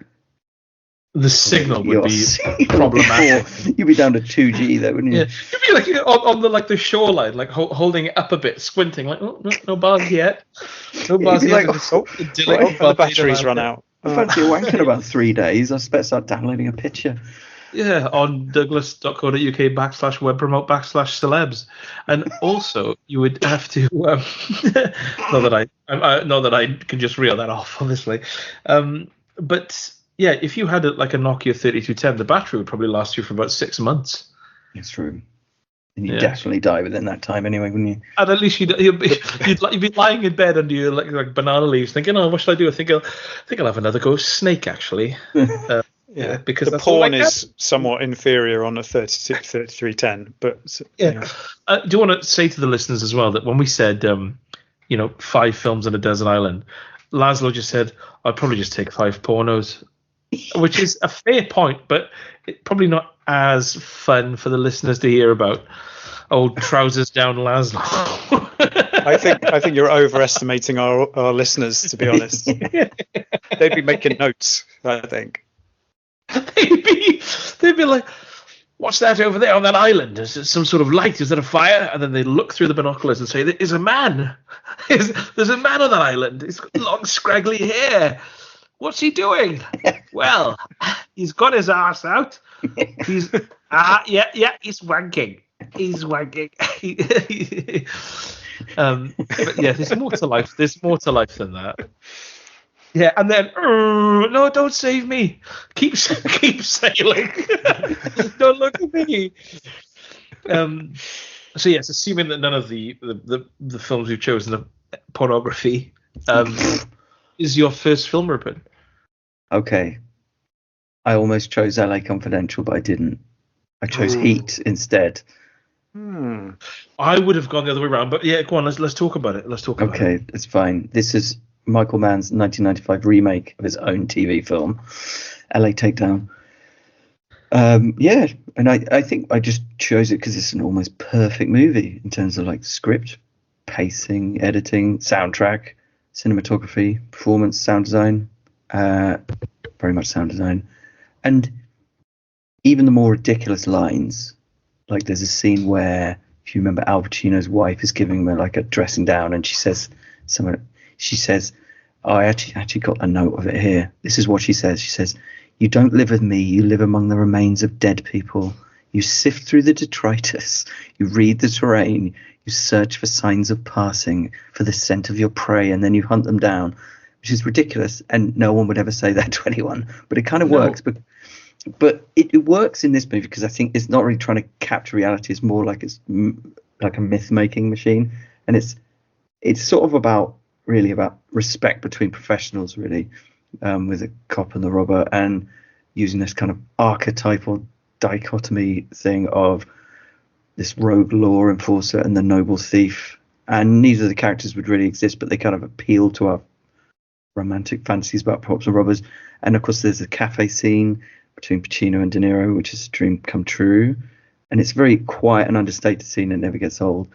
The signal would be problematic. You'd be down to 2G there, wouldn't you? Yeah. You'd be like on the shoreline, like holding it up a bit, squinting, like, oh, no bars yet. No bars yet. Like, the batteries run out. I fancy a wank in about 3 days. I better start downloading a picture. Yeah, on douglas.co.uk/webpromote/celebs. And also, you would have to, not that I can just reel that off, obviously. But yeah, if you had a Nokia 3210, the battery would probably last you for about 6 months. It's true. And you'd definitely die within that time anyway, wouldn't you? And at least you'd be lying in bed under your like banana leaves thinking, oh, what should I do? I think I'll have another go. Snake, actually. Yeah, because the porn is somewhat inferior on a 3310, but do you want to say to the listeners as well that when we said 5 films on a desert island, Lazlo just said, I'd probably just take 5 pornos, which is a fair point, but probably not as fun for the listeners to hear about. Old trousers down Lazlo. I think you're overestimating our listeners, to be honest. They'd be making notes, I think. They'd be like, what's that over there on that island? Is it some sort of light? Is that a fire? And then they look through the binoculars and say, there's a man. There's a man on that island. He's got long, scraggly hair. What's he doing? Well, he's got his ass out. He's he's wanking. He's wanking. But yeah, there's more to life. There's more to life than that. Yeah, and then no, don't save me. Keep sailing. Don't look at me. So yes, assuming that none of the films we've chosen are pornography, is your first film, Rupert? Okay. I almost chose LA Confidential, but I didn't. I chose Heat instead. I would have gone the other way around, but yeah, go on. Let's talk about it. Okay, it's fine. This is Michael Mann's 1995 remake of his own TV film, LA Takedown. Yeah, and I think I just chose it because it's an almost perfect movie in terms of like script, pacing, editing, soundtrack, cinematography, performance, sound design, very much sound design, and even the more ridiculous lines. Like there's a scene where, if you remember, Al Pacino's wife is giving him like a dressing down, and she says, oh, I actually got a note of it here. This is what she says. She says, "You don't live with me. You live among the remains of dead people. You sift through the detritus. You read the terrain. You search for signs of passing, for the scent of your prey, and then you hunt them down," which is ridiculous. And no one would ever say that to anyone. But it kind of works. But it works in this movie because I think it's not really trying to capture reality. It's more like it's like a myth-making machine. And it's sort of about respect between professionals, really, with the cop and the robber, and using this kind of archetypal dichotomy thing of this rogue law enforcer and the noble thief. And neither of the characters would really exist, but they kind of appeal to our romantic fantasies about props and robbers. And of course, there's a cafe scene between Pacino and De Niro, which is a dream come true. And it's a very quiet and understated scene that never gets old.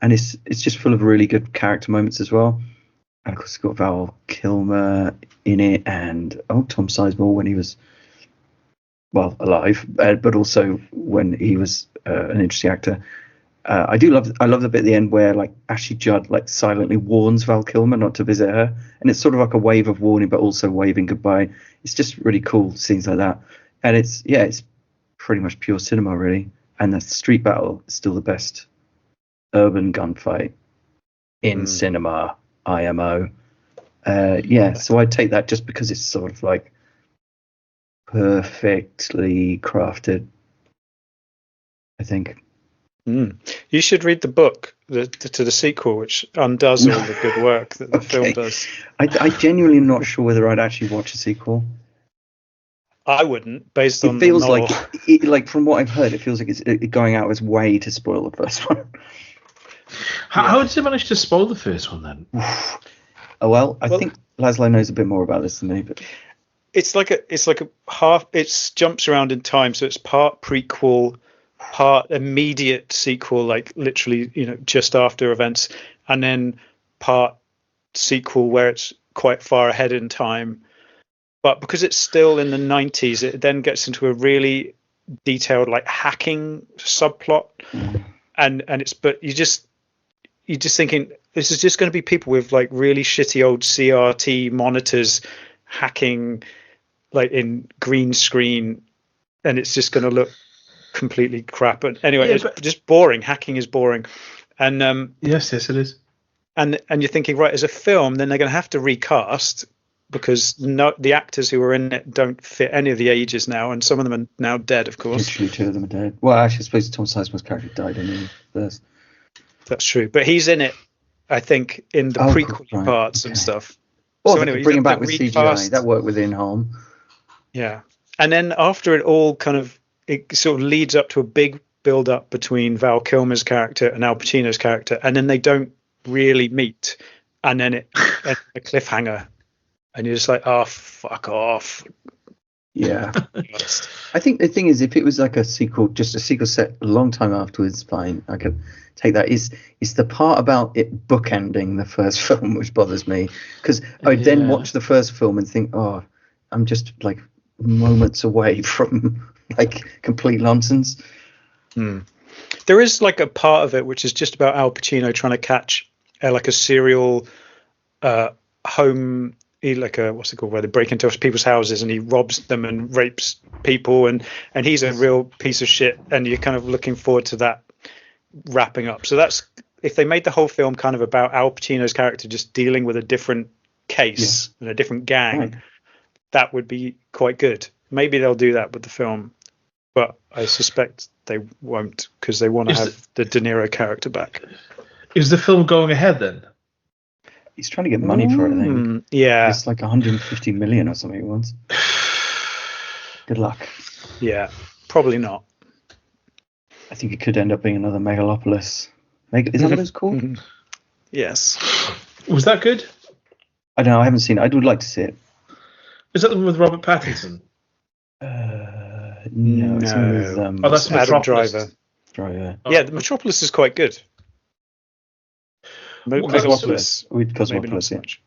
And it's just full of really good character moments as well. And of course, it's got Val Kilmer in it, and Tom Sizemore when he was, well, alive, but also when he was an interesting actor. I love the bit at the end where like Ashley Judd like silently warns Val Kilmer not to visit her, and it's sort of like a wave of warning, but also waving goodbye. It's just really cool scenes like that, and it's pretty much pure cinema really. And the street battle is still the best urban gunfight in cinema. IMO. So I'd take that just because it's sort of like perfectly crafted, I think. You should read the book to the sequel, which undoes all the good work that the film does. I genuinely am not sure whether I'd actually watch a sequel. I wouldn't, based on it feels the novel. like from what I've heard, it feels like it's going out of its way to spoil the first one. How did it manage to spoil the first one then? Well, I think Lazlo knows a bit more about this than me, but it's like a half. It jumps around in time, so it's part prequel, part immediate sequel, like literally, just after events, and then part sequel where it's quite far ahead in time. But because it's still in the 90s, it then gets into a really detailed like hacking subplot, and you're just thinking this is just going to be people with like really shitty old CRT monitors hacking like in green screen, and it's just going to look completely crap. But anyway, it's just boring. Hacking is boring, and yes, it is. And you're thinking, right, as a film, then they're going to have to recast because the actors who are in it don't fit any of the ages now, and some of them are now dead, of course. Literally, two of them are dead. Well, actually, I suppose Tom Sizemore's character died in the first. That's true, but he's in it, I think, in the prequel parts and stuff. Well, so anyway, bring him back with CGI. That worked within Holm. Yeah, and then after it all, it sort of leads up to a big build-up between Val Kilmer's character and Al Pacino's character, and then they don't really meet, and then a cliffhanger, and you're just like, oh, fuck off. Yeah. I think the thing is, if it was like a sequel set a long time afterwards, fine, I could take that. It's the part about it bookending the first film which bothers me, because I then watch the first film and think, oh, I'm just like moments away from like complete nonsense. There is like a part of it which is just about Al Pacino trying to catch like a serial home, like a, what's it called, where they break into people's houses and he robs them and rapes people, and he's a real piece of shit, and you're kind of looking forward to that wrapping up. So that's, if they made the whole film kind of about Al Pacino's character just dealing with a different case and a different gang, that would be quite good. Maybe they'll do that with the film, but I suspect they won't, because they want to have the De Niro character back. Is the film going ahead then? He's trying to get money for it, I think. Yeah. It's like 150 million or something he wants. Good luck. Yeah, probably not. I think it could end up being another Megalopolis. Is that what it's called? Yes. Was that good? I don't know. I haven't seen it. I would like to see it. Is that the one with Robert Pattinson? No. It's with, that's Adam Metropolis. Driver. Yeah, the Metropolis is quite good. Cosmopolis. Maybe not so yeah. much.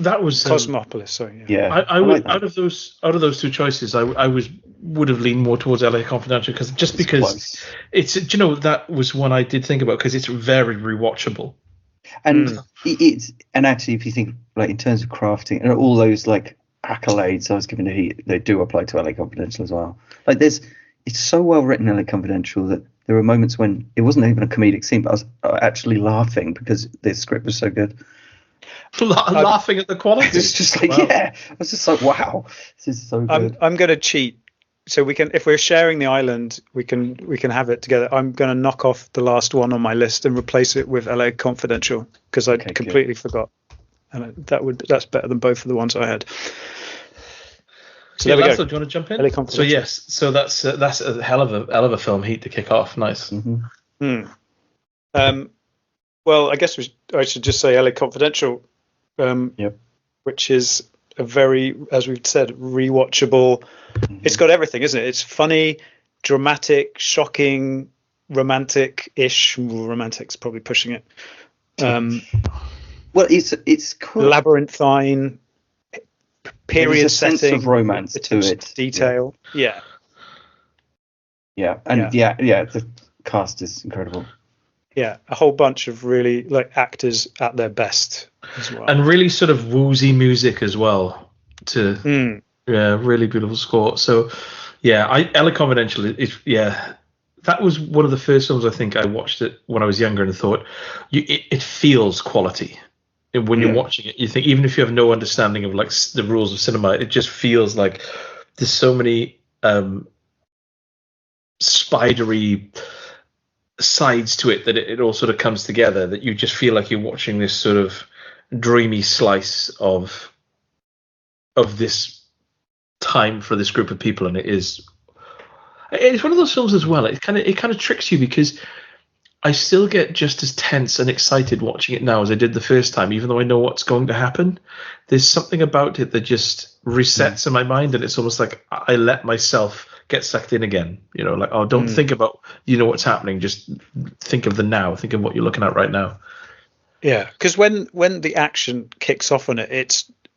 That was Cosmopolis. Sorry. Yeah. I would, like out of those two choices, I would have leaned more towards LA Confidential because it's that was one I did think about because it's very rewatchable. And it's, and actually, if you think like in terms of crafting and all those like accolades I was given to Heat, they do apply to LA Confidential as well. Like it's so well written, LA Confidential, that there were moments when it wasn't even a comedic scene, but I was actually laughing because the script was so good. Laughing at the quality. It's just like, I was just like, wow, this is so good. I'm going to cheat. So we can, if we're sharing the island, we can have it together. I'm going to knock off the last one on my list and replace it with LA Confidential because I completely forgot, and that's better than both of the ones I had. So there we Lazlo, go. do you want to jump in? So yes, so that's a hell of a film, Heat, to kick off. Nice. Well, I guess I should just say LA Confidential, which is a very, as we've said, rewatchable. It's got everything, isn't it? It's funny, dramatic, shocking, romantic-ish. Romantic's probably pushing it. Well, it's cool. Labyrinthine, period setting, sense of romance to it, detail. Yeah, and the cast is incredible. Yeah, a whole bunch of really like actors at their best as well, and really sort of woozy music as well. Really beautiful score. So LA Confidential is that was one of the first films I think I watched it when I was younger and thought it feels quality. And when you're watching it, you think, even if you have no understanding of like the rules of cinema, it just feels like there's so many spidery sides to it that it all sort of comes together, that you just feel like you're watching this sort of dreamy slice of this time for this group of people. And it's one of those films as well. It kind of tricks you, because I still get just as tense and excited watching it now as I did the first time, even though I know what's going to happen. There's something about it that just resets in my mind, and it's almost like I let myself get sucked in again. Like, oh, don't think about what's happening. Just think of the now. Think of what you're looking at right now. Yeah, because when the action kicks off on it,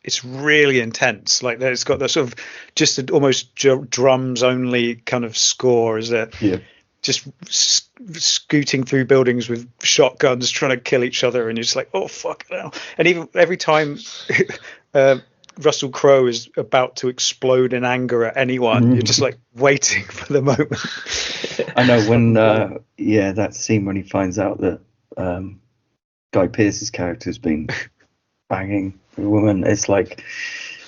it's really intense. Like, it's got the sort of just an almost drums only kind of score, is it? Yeah. Just scooting through buildings with shotguns, trying to kill each other, and you're just like, oh fuck no! And even every time Russell Crowe is about to explode in anger at anyone, you're just like waiting for the moment. I know when that scene when he finds out that Guy Pearce's character has been banging a woman, it's like,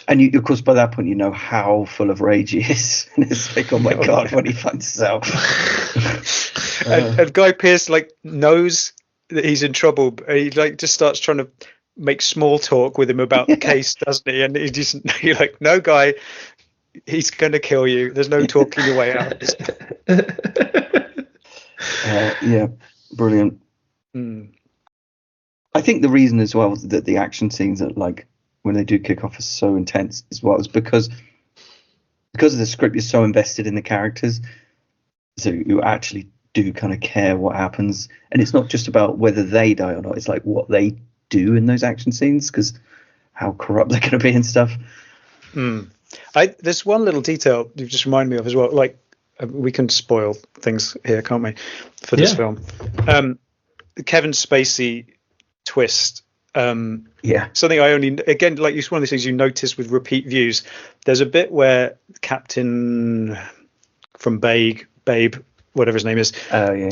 and you, of course, by that point, you know how full of rage he is. And it's like, oh my God, when he finds out. And Guy Pearce, like, knows that he's in trouble. But he, like, just starts trying to make small talk with him about the case, doesn't he? And you're like, no, Guy, he's going to kill you. There's no talking your way out. Brilliant. I think the reason as well that the action scenes are like, when they do kick off, are so intense as well, is because of the script, you're so invested in the characters, so you actually do kind of care what happens. And it's not just about whether they die or not, it's like what they do in those action scenes, because how corrupt they're going to be and stuff. There's one little detail you've just reminded me of as well. Like, we can spoil things here, can't we, for this film? The Kevin Spacey twist. Something I only, again, like it's one of these things you notice with repeat views. There's a bit where Captain from Babe, whatever his name is,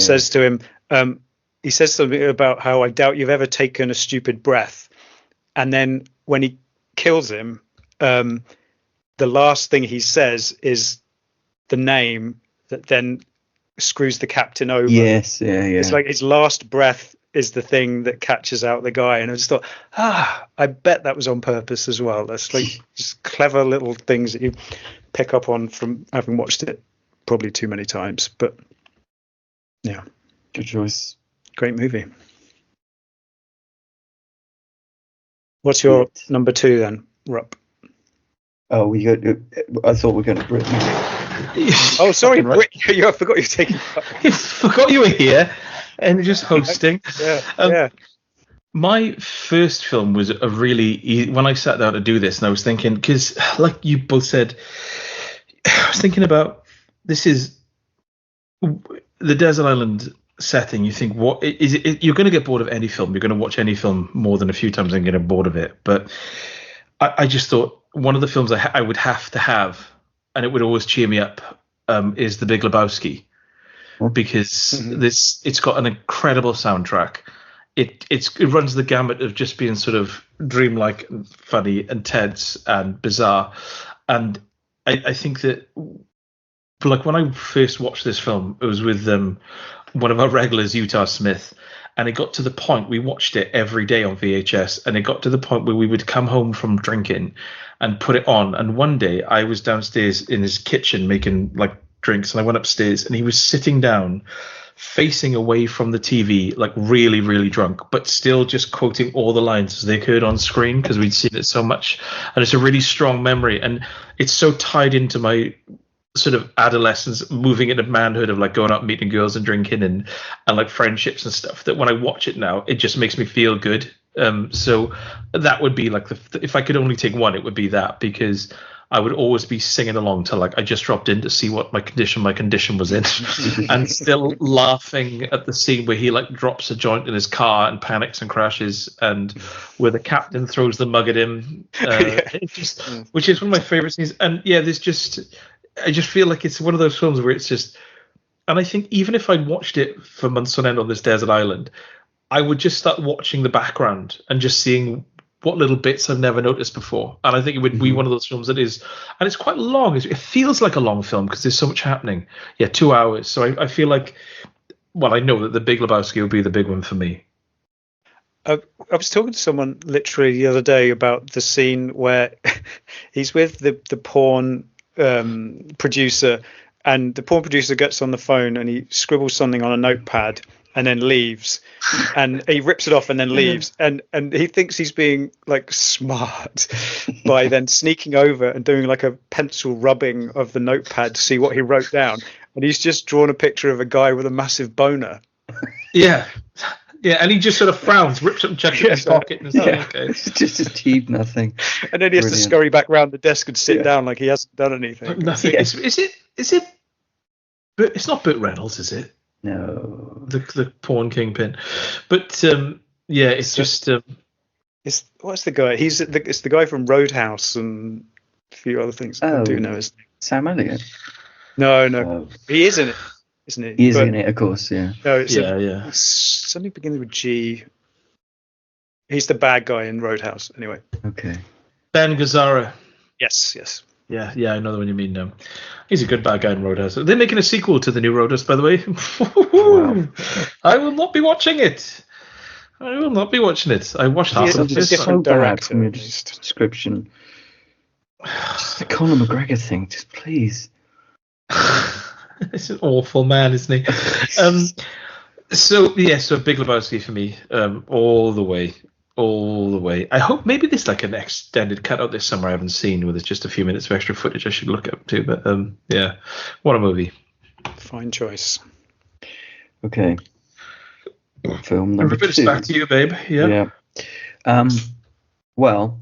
says to him, he says something about how I doubt you've ever taken a stupid breath. And then when he kills him, the last thing he says is the name that then screws the captain over. Yes, yeah. It's like his last breath is the thing that catches out the guy. And I just thought, I bet that was on purpose as well. That's like just clever little things that you pick up on from having watched it probably too many times. But yeah. Good choice. Great movie. What's your number 2 then, Rup? Oh, I thought we were going to Britt. Oh, sorry, Britt. I forgot you were taking. I forgot you were here and just hosting. Yeah. My first film was a really when I sat down to do this, and I was thinking, because like you both said, I was thinking about this is the desert island setting. You think, what is it? You're going to get bored of any film. You're going to watch any film more than a few times and get bored of it. But I just thought one of the films I would have to have, and it would always cheer me up, is The Big Lebowski, because it's got an incredible soundtrack. It runs the gamut of just being sort of dreamlike, and funny, and tense and bizarre. And I think that, like, when I first watched this film, it was with one of our regulars, Utah Smith, and it got to the point we watched it every day on VHS, and it got to the point where we would come home from drinking and put it on. And one day I was downstairs in his kitchen making like drinks, and I went upstairs and he was sitting down facing away from the TV, like really, really drunk, but still just quoting all the lines as they occurred on screen because we'd seen it so much. And it's a really strong memory, and it's so tied into my sort of adolescence, moving into manhood, of like going out meeting girls and drinking and like friendships and stuff, that when I watch it now, it just makes me feel good. So that would be like if I could only take one, it would be that, because I would always be singing along to like I just dropped in to see what my condition was in, and still laughing at the scene where he like drops a joint in his car and panics and crashes, and where the captain throws the mug at him, which is one of my favorite scenes. And yeah, I just feel like it's one of those films where it's just, and I think even if I'd watched it for months on end on this desert island, I would just start watching the background and just seeing what little bits I've never noticed before. And I think it would be one of those films that is, and it's quite long. It feels like a long film because there's so much happening. Yeah, 2 hours. So I feel like, well, I know that The Big Lebowski will be the big one for me. I was talking to someone literally the other day about the scene where he's with the porn producer, and the porn producer gets on the phone and he scribbles something on a notepad and then leaves, and he rips it off and then leaves, and he thinks he's being like smart by then sneaking over and doing like a pencil rubbing of the notepad to see what he wrote down, and he's just drawn a picture of a guy with a massive boner. Yeah, and he just sort of frowns, rips it and chucks it in his pocket, and okay. Just achieved nothing. And then he has to scurry back round the desk and sit down like he hasn't done anything. Nothing. Yeah. Is it? But it's not Burt Reynolds, is it? No. The porn kingpin. But it's just. What's the guy? It's the guy from Roadhouse and a few other things. I do know his name. Sam Elliott. No. He is in it. Isn't it? He is in it, of course, yeah. No, it's something beginning with G. He's the bad guy in Roadhouse, anyway. Okay. Ben Gazzara. Yes. Yeah, I know the one you mean now. He's a good bad guy in Roadhouse. They're making a sequel to the new Roadhouse, by the way. Wow. I will not be watching it. I watched half of this. So bad from your description. Just the Conor McGregor thing, just please. It's an awful man, isn't he? So Big Lebowski for me, all the way. I hope maybe there's like an extended cutout this summer I haven't seen, where there's just a few minutes of extra footage I should look up to. But what a movie! Fine choice. Okay. Film number 2. It's back to you, babe. Yeah. Well,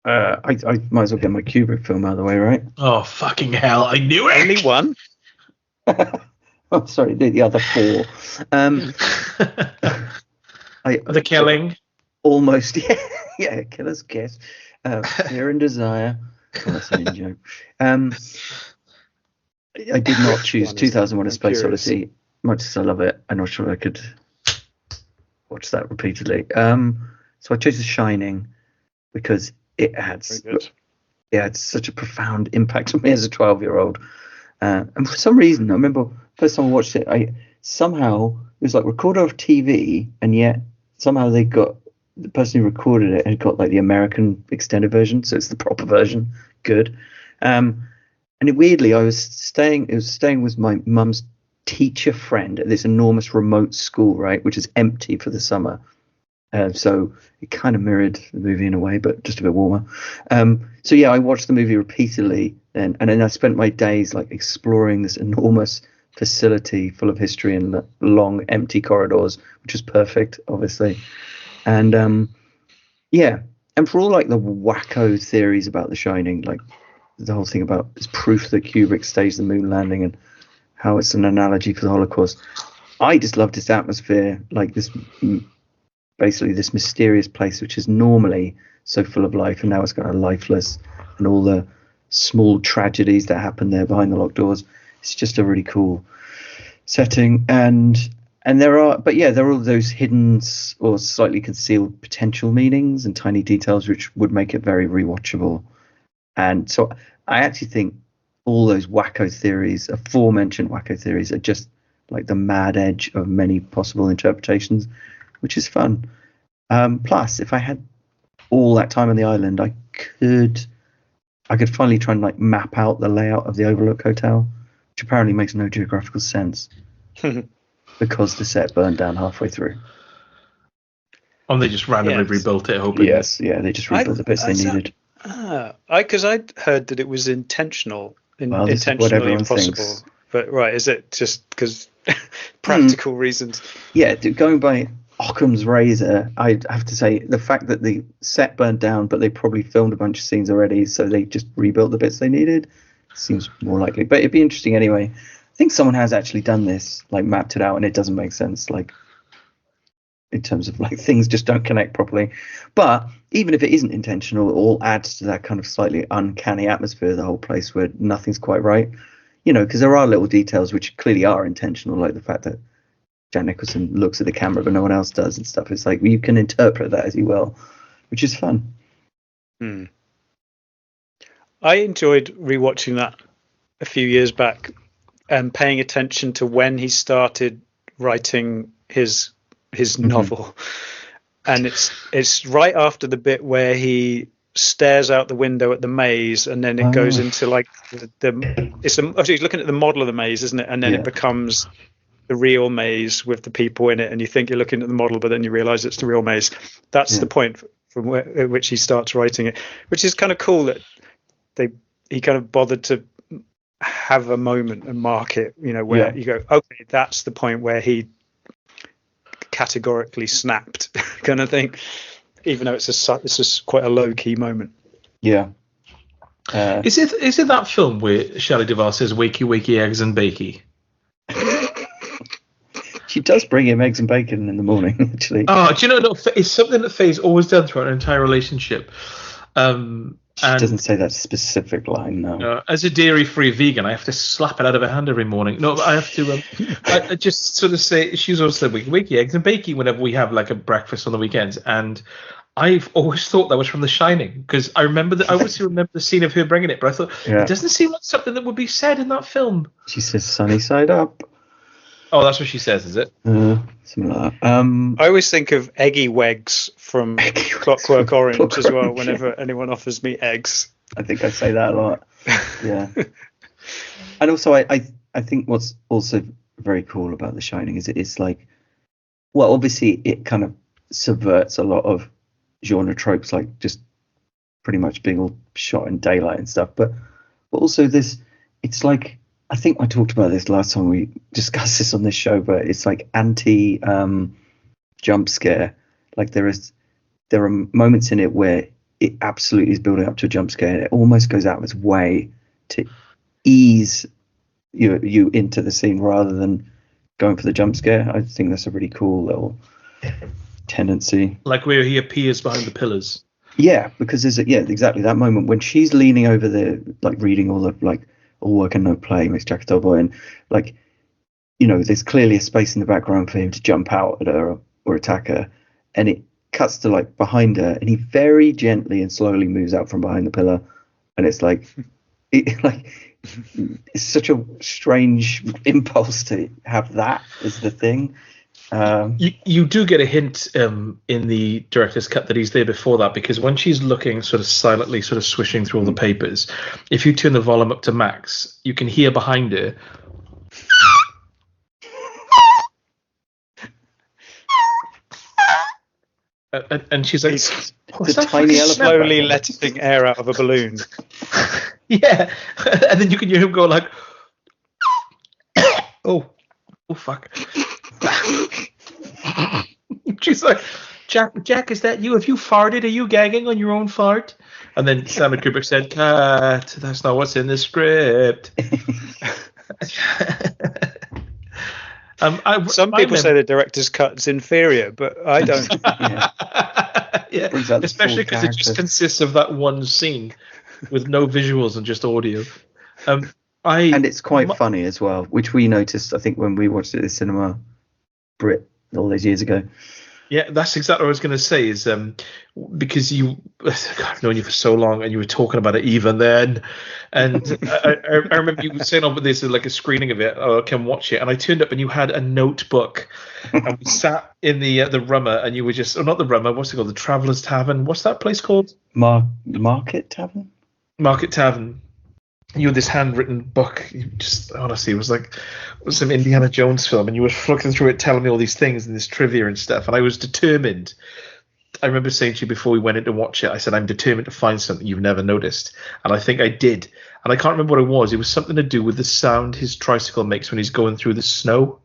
I might as well get my Kubrick film out of the way, right? Oh, fucking hell. I knew it. Only one? Oh, sorry, the other four. The Killing. Almost, yeah, Killer's Kiss. Fear and Desire. Oh, that's an in-joke. I did not choose 2001: A Space Odyssey. Much as I love it, I'm not sure I could watch that repeatedly. So I chose The Shining because it had such a profound impact on me as a 12-year-old. And for some reason, I remember first time I watched it, it was like recorded off TV, and yet somehow they got the person who recorded it had got like the American extended version, so it's the proper version. Good. And weirdly, I was staying with my mum's teacher friend at this enormous remote school, right, which is empty for the summer. So it kind of mirrored the movie in a way, but just a bit warmer. So yeah, I watched the movie repeatedly, and then I spent my days like exploring this enormous facility full of history and long empty corridors, which was perfect, obviously. And yeah, and for all like the wacko theories about The Shining, like the whole thing about it's proof that Kubrick staged the moon landing and how it's an analogy for the Holocaust, I just loved its atmosphere, like this. Basically this mysterious place which is normally so full of life, and now it's kind of lifeless, and all the small tragedies that happen there behind the locked doors. It's just a really cool setting, and there are all those hidden or slightly concealed potential meanings and tiny details which would make it very rewatchable. And so I actually think all those aforementioned wacko theories are just like the mad edge of many possible interpretations, which is fun. Plus, if I had all that time on the island, I could finally try and like map out the layout of the Overlook Hotel, which apparently makes no geographical sense because the set burned down halfway through. And they just randomly rebuilt it, hoping. Yes, yeah, they just rebuilt the bits they needed. Because I'd heard that it was intentionally impossible. Thinks. But right, is it just because practical reasons? Yeah, going by Occam's razor, I'd have to say the fact that the set burned down, but they probably filmed a bunch of scenes already, so they just rebuilt the bits they needed, seems more likely. But it'd be interesting anyway. I think someone has actually done this, like mapped it out, and it doesn't make sense, like in terms of like things just don't connect properly. But even if it isn't intentional, it all adds to that kind of slightly uncanny atmosphere of the whole place where nothing's quite right. You know, because there are little details which clearly are intentional, like the fact that Jack Nicholson looks at the camera but no one else does and stuff. It's like you can interpret that as you will, which is fun. I enjoyed rewatching that a few years back and paying attention to when he started writing his novel. And it's right after the bit where he stares out the window at the maze, and then it goes into like he's looking at the model of the maze, isn't it? And then it becomes the real maze with the people in it, and you think you're looking at the model, but then you realize it's the real maze. That's the point from at which he starts writing it, which is kind of cool that he kind of bothered to have a moment and mark it, you know, where you go, okay, that's the point where he categorically snapped, kind of thing, even though it's quite a low key moment. Is it that film where Shelley Duvall says wakey wakey eggs and bakey? She does bring him eggs and bacon in the morning, actually. Oh, do you know, it's something that Faye's always done throughout her entire relationship. She doesn't say that specific line, no. As a dairy-free vegan, I have to slap it out of her hand every morning. No, I have to. I just sort of say, she's always said wakey eggs and bakey whenever we have like a breakfast on the weekends, and I've always thought that was from The Shining, because I obviously remember the scene of her bringing it, but I thought it doesn't seem like something that would be said in that film. She says sunny side up. Oh, that's what she says, is it? Something like that. I always think of Eggy Wegs from Clockwork Orange as well, whenever anyone offers me eggs. I think I say that a lot. Yeah. And also, I think what's also very cool about The Shining is it's like, well, obviously it kind of subverts a lot of genre tropes, like just pretty much being all shot in daylight and stuff. But also it's like, I think I talked about this last time we discussed this on this show, but it's like anti jump scare. Like there are moments in it where it absolutely is building up to a jump scare. It almost goes out of its way to ease you into the scene rather than going for the jump scare. I think that's a really cool little tendency. Like where he appears behind the pillars. Yeah, because there's exactly that moment when she's leaning over reading all the all work and no play, Miss Jack Boy, and there's clearly a space in the background for him to jump out at her or attack her, and it cuts to behind her, and he very gently and slowly moves out from behind the pillar, and it's it's such a strange impulse to have that as the thing. You do get a hint in the director's cut that he's there before that, because when she's looking sort of silently, sort of swishing through all the papers, if you turn the volume up to max, you can hear behind her. And she's like, the tiny elephant slowly letting air out of a balloon. Yeah, and then you can hear him go like, oh fuck. She's like, Jack, is that you? Have you farted? Are you gagging on your own fart? And then Stanley Kubrick said, cut, that's not what's in the script. Some people say the director's cut's inferior, but I don't. Yeah, especially because it just consists of that one scene with no visuals and just audio. And it's quite funny as well, which we noticed, I think, when we watched it at the cinema, Britt, all those years ago. Yeah, that's exactly what I was going to say, is because I've known you for so long and you were talking about it even then. And I remember you saying, oh, but there's like a screening of it. Oh, I can watch it. And I turned up and you had a notebook. And we sat in the Rummer, and you were just, not the Rummer, what's it called? The Traveller's Tavern. What's that place called? Market Tavern? Market Tavern. You had this handwritten book. You just, honestly, it was like some Indiana Jones film, and you were flicking through it, telling me all these things and this trivia and stuff. And I was determined. I remember saying to you before we went in to watch it, I said, I'm determined to find something you've never noticed. And I think I did. And I can't remember what it was. It was something to do with the sound his tricycle makes when he's going through the snow.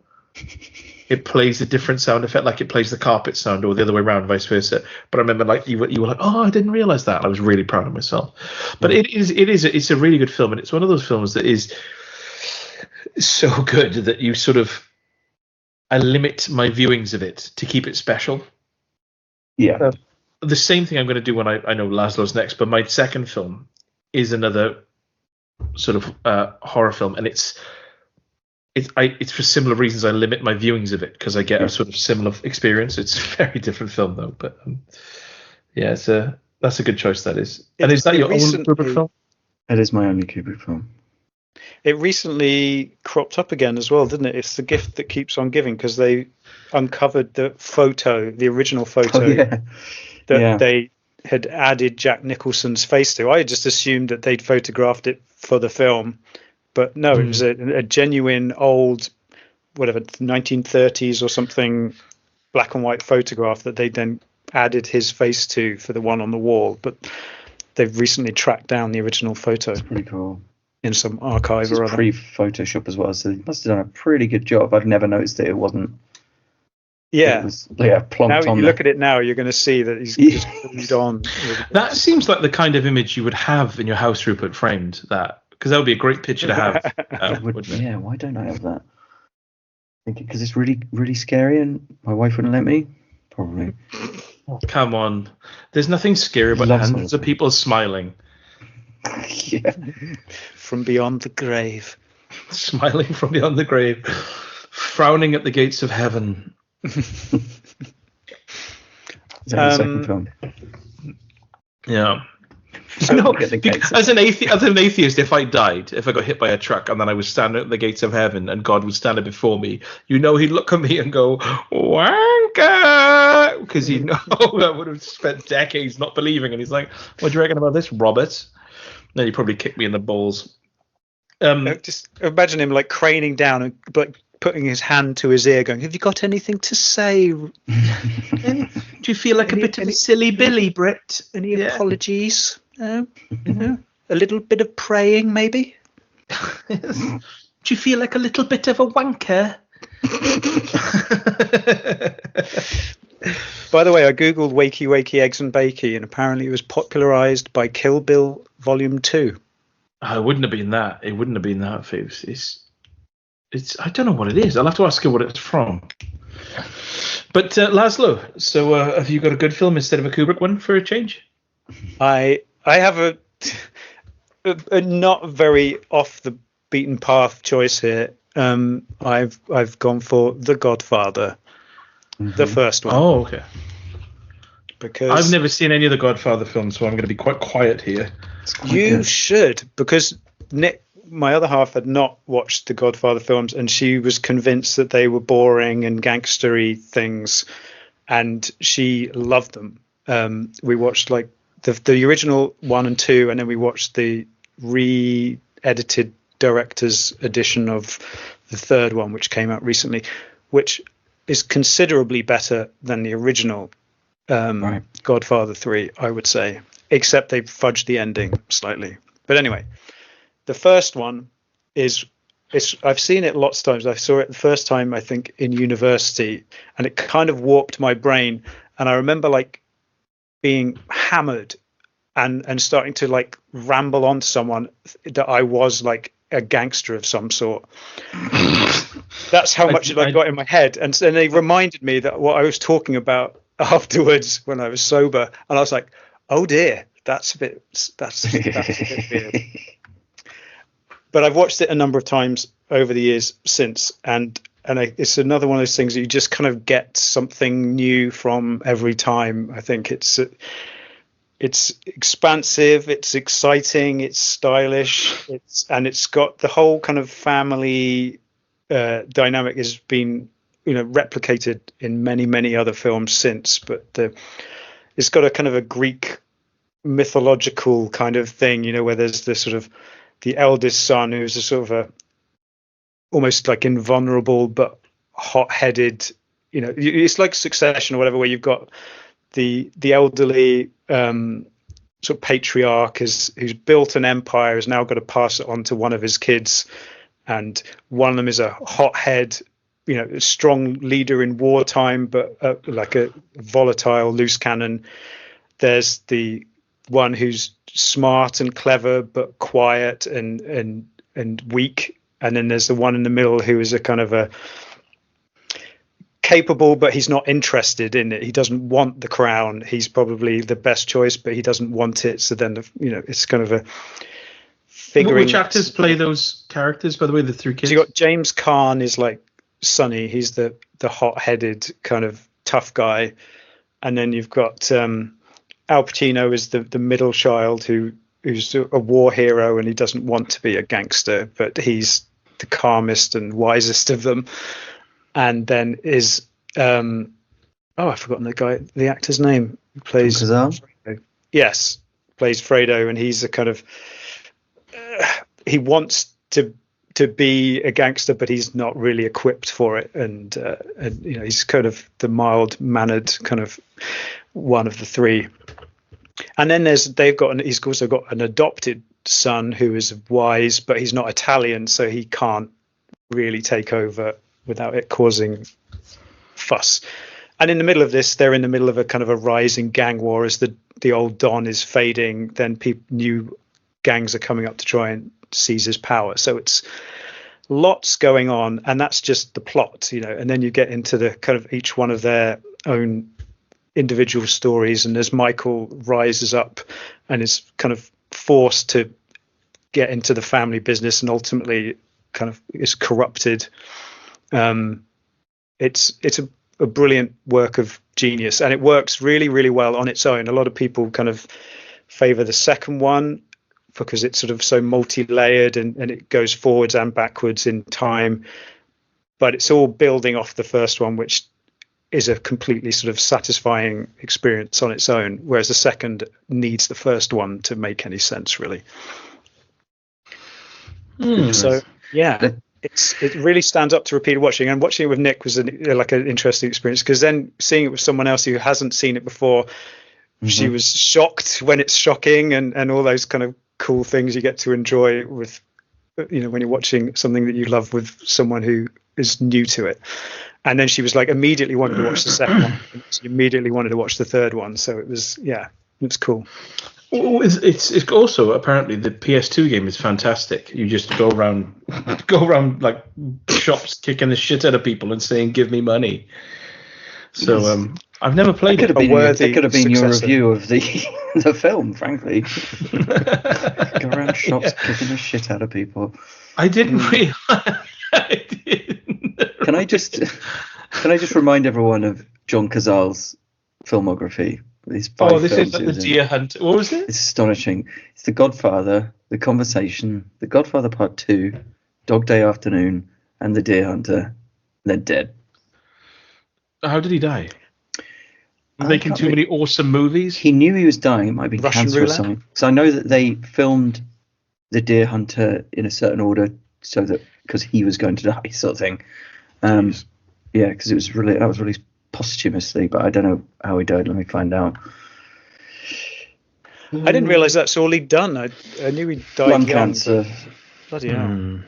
It plays a different sound effect, like it plays the carpet sound, or the other way around, vice versa. But I remember, like, you were like, oh, I didn't realize that. And I was really proud of myself. But it's a really good film, and it's one of those films that is so good that you sort of, I limit my viewings of it to keep it special. Yeah. The same thing I'm going to do when I know Lazlo's next, but my second film is another sort of horror film, and it's for similar reasons I limit my viewings of it, because I get a sort of similar experience. It's a very different film though, but that's a good choice. That is. And is that your only Kubrick film? It is my only Kubrick film. It recently cropped up again as well, didn't it? It's the gift that keeps on giving, because they uncovered the original photo that they had added Jack Nicholson's face to. I had just assumed that they'd photographed it for the film. But no, it was a genuine old, 1930s or something, black and white photograph that they then added his face to for the one on the wall. But they've recently tracked down the original photo. That's pretty cool. In some archive or other. Pre-Photoshop as well, so they must have done a pretty good job. I've never noticed that it wasn't. Yeah. It was, plonked now on you there. look at it now, you're going to see that he's just glued on. That seems like the kind of image you would have in your house, Rupert, framed. Because that would be a great picture to have. Why don't I have that? Because it's really, really scary, and my wife wouldn't let me. Probably. Oh, come on. There's nothing scary about hundreds of people smiling. Yeah. From beyond the grave. Smiling from beyond the grave. Frowning at the gates of heaven. Is that the second film? Yeah. So, no, as an atheist, if I got hit by a truck and then I was standing at the gates of heaven and God was standing before me, he'd look at me and go, wanker, because I would have spent decades not believing. And he's like, what do you reckon about this, Robert? Then he'd probably kick me in the balls. Just imagine him like craning down and like putting his hand to his ear going, have you got anything to say? Do you feel like a bit of a silly Billy, Britt? Any apologies? A little bit of praying, maybe? Do you feel like a little bit of a wanker? By the way, I googled Wakey Wakey Eggs and Bakey, and apparently it was popularized by Kill Bill Volume 2. It wouldn't have been that. It wouldn't have been that, Phoebes. It's. I don't know what it is. I'll have to ask her what it's from. But Lazlo, so have you got a good film instead of a Kubrick one for a change? I have a not very off the beaten path choice here. I've gone for The Godfather, the first one. Oh, okay. Because I've never seen any of the Godfather films, so I'm going to be quite quiet here. You should, because Nick, my other half, had not watched the Godfather films, and she was convinced that they were boring and gangstery things, and she loved them. We watched like the original 1 and 2, and then we watched the re-edited director's edition of the third one, which came out recently, which is considerably better than the original Godfather 3, I would say, except they fudged the ending slightly. But anyway, the first one I've seen it lots of times. I saw it the first time, I think, in university, and it kind of warped my brain. And I remember like being hammered and starting to like ramble on to someone that I was like a gangster of some sort. That's how much I got in my head. And they reminded me that what I was talking about afterwards when I was sober, and I was like, oh dear, that's a bit weird. But I've watched it a number of times over the years since, and it's another one of those things that you just kind of get something new from every time. I think it's expansive, it's exciting, it's stylish, it's got the whole kind of family dynamic has been replicated in many other films since, but it's got a kind of a Greek mythological kind of thing, where there's this sort of the eldest son who's a sort of a almost like invulnerable but hot-headed, it's like Succession or whatever, where you've got the elderly sort of patriarch who's built an empire, has now got to pass it on to one of his kids, and one of them is a hothead, a strong leader in wartime, but like a volatile loose cannon. There's the one who's smart and clever but quiet and weak, and then there's the one in the middle who is a kind of a capable, but he's not interested in it. He doesn't want the crown. He's probably the best choice, but he doesn't want it. So then it's kind of a figuring. Which actors play those characters, by the way, the three kids? So you got James Caan is like Sonny. He's the hot-headed kind of tough guy, and then you've got Al Pacino is the middle child who's a war hero, and he doesn't want to be a gangster, but he's the calmest and wisest of them. And then is I've forgotten the actor's name who plays Fredo. Yes, plays Fredo, and he's a kind of he wants to be a gangster, but he's not really equipped for it, and he's kind of the mild mannered kind of one of the three. And then he's also got an adopted son who is wise, but he's not Italian, so he can't really take over without it causing fuss. And in the middle of this, they're in the middle of a kind of a rising gang war as the old Don is fading. Then new gangs are coming up to try and seize his power. So it's lots going on, and that's just the plot, And then you get into the kind of each one of their own individual stories, and as Michael rises up and is kind of forced to get into the family business and ultimately kind of is corrupted. It's a brilliant work of genius, and it works really, really well on its own. A lot of people kind of favor the second one because it's sort of so multi-layered and it goes forwards and backwards in time, but it's all building off the first one, which is a completely sort of satisfying experience on its own, whereas the second needs the first one to make any sense, really. So yeah, it really stands up to repeated watching, and watching it with Nick was an interesting experience, because then seeing it with someone else who hasn't seen it before, she was shocked when it's shocking, and all those kind of cool things you get to enjoy with when you're watching something that you love with someone who is new to it. And then she was like immediately wanted to watch the second one. She immediately wanted to watch the third one. So it was cool. Well, it's also apparently the PS2 game is fantastic. You just go around like shops kicking the shit out of people and saying "Give me money." So I've never played it. It could have been your review of the the film, frankly. Go around shops kicking the shit out of people. I didn't realize. I didn't. Can I just remind everyone of John Cazale's filmography? These 5 this films is like the Deer Hunt. What was it? It's astonishing. It's The Godfather, The Conversation, The Godfather Part 2, Dog Day Afternoon, and The Deer Hunter. They're dead. How did he die? Making too many awesome movies? He knew he was dying. It might be Russian cancer roulette? or something. So I know that they filmed The Deer Hunter in a certain order so that because he was going to die, sort of thing. Yeah, because that was released posthumously, but I don't know how he died. Let me find out. I didn't realise that's all he'd done. I knew he died Lung young. cancer. Bloody hell.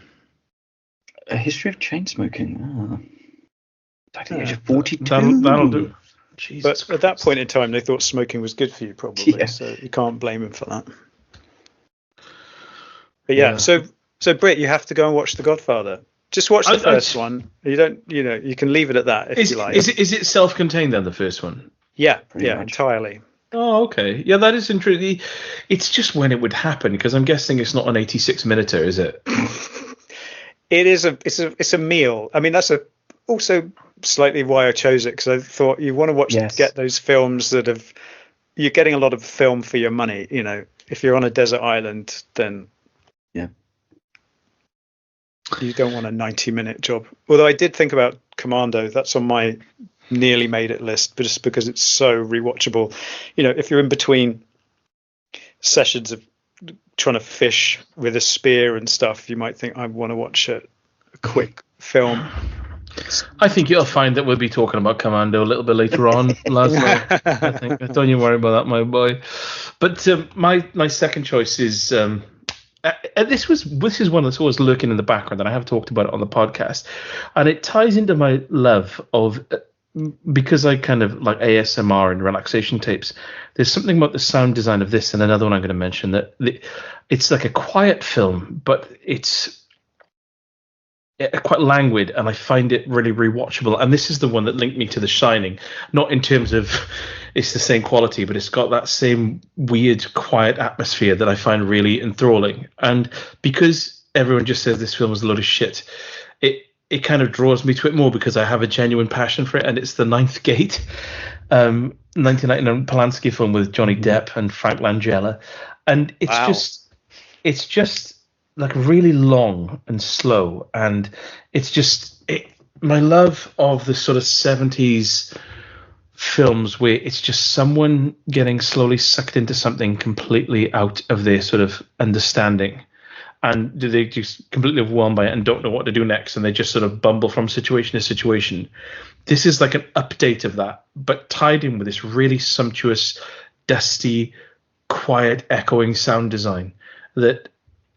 A history of chain smoking. Died at the age of 42. That'll do. Jesus But at that point in time, they thought smoking was good for you, probably. Yeah. So you can't blame him for that. But yeah, so Britt, you have to go and watch The Godfather. Just watch the first one. You don't, you can leave it at that if you like. Is it self-contained then, the first one? Yeah, Pretty much. entirely. Oh, okay. Yeah, that is intriguing. It's just when it would happen, because I'm guessing it's not an 86-minuter, is it? It is it's a meal. I mean, that's also slightly why I chose it, because I thought you want to get those films that you're getting a lot of film for your money. If you're on a desert island, then you don't want a 90-minute job. Although I did think about Commando. That's on my nearly made it list, but just because it's so rewatchable. If you're in between sessions of trying to fish with a spear and stuff, you might think I want to watch a quick film. I think you'll find that we'll be talking about Commando a little bit later on, Lazlo. I think. Don't you worry about that, my boy. But my second choice is this is one that's always lurking in the background, and I have talked about it on the podcast, and it ties into my love of because I kind of like ASMR and relaxation tapes. There's something about the sound design of this and another one I'm going to mention that it's like a quiet film, but it's quite languid, and I find it really rewatchable. And this is the one that linked me to The Shining, not in terms of it's the same quality, but it's got that same weird, quiet atmosphere that I find really enthralling. And because everyone just says this film is a load of shit, it kind of draws me to it more because I have a genuine passion for it. And it's The Ninth Gate, 1999 Polanski film with Johnny Depp and Frank Langella, and it's just like really long and slow, and it's just my love of the sort of 70s films where it's just someone getting slowly sucked into something completely out of their sort of understanding, and they just completely overwhelmed by it and don't know what to do next, and they just sort of bumble from situation to situation. This is like an update of that, but tied in with this really sumptuous, dusty, quiet, echoing sound design that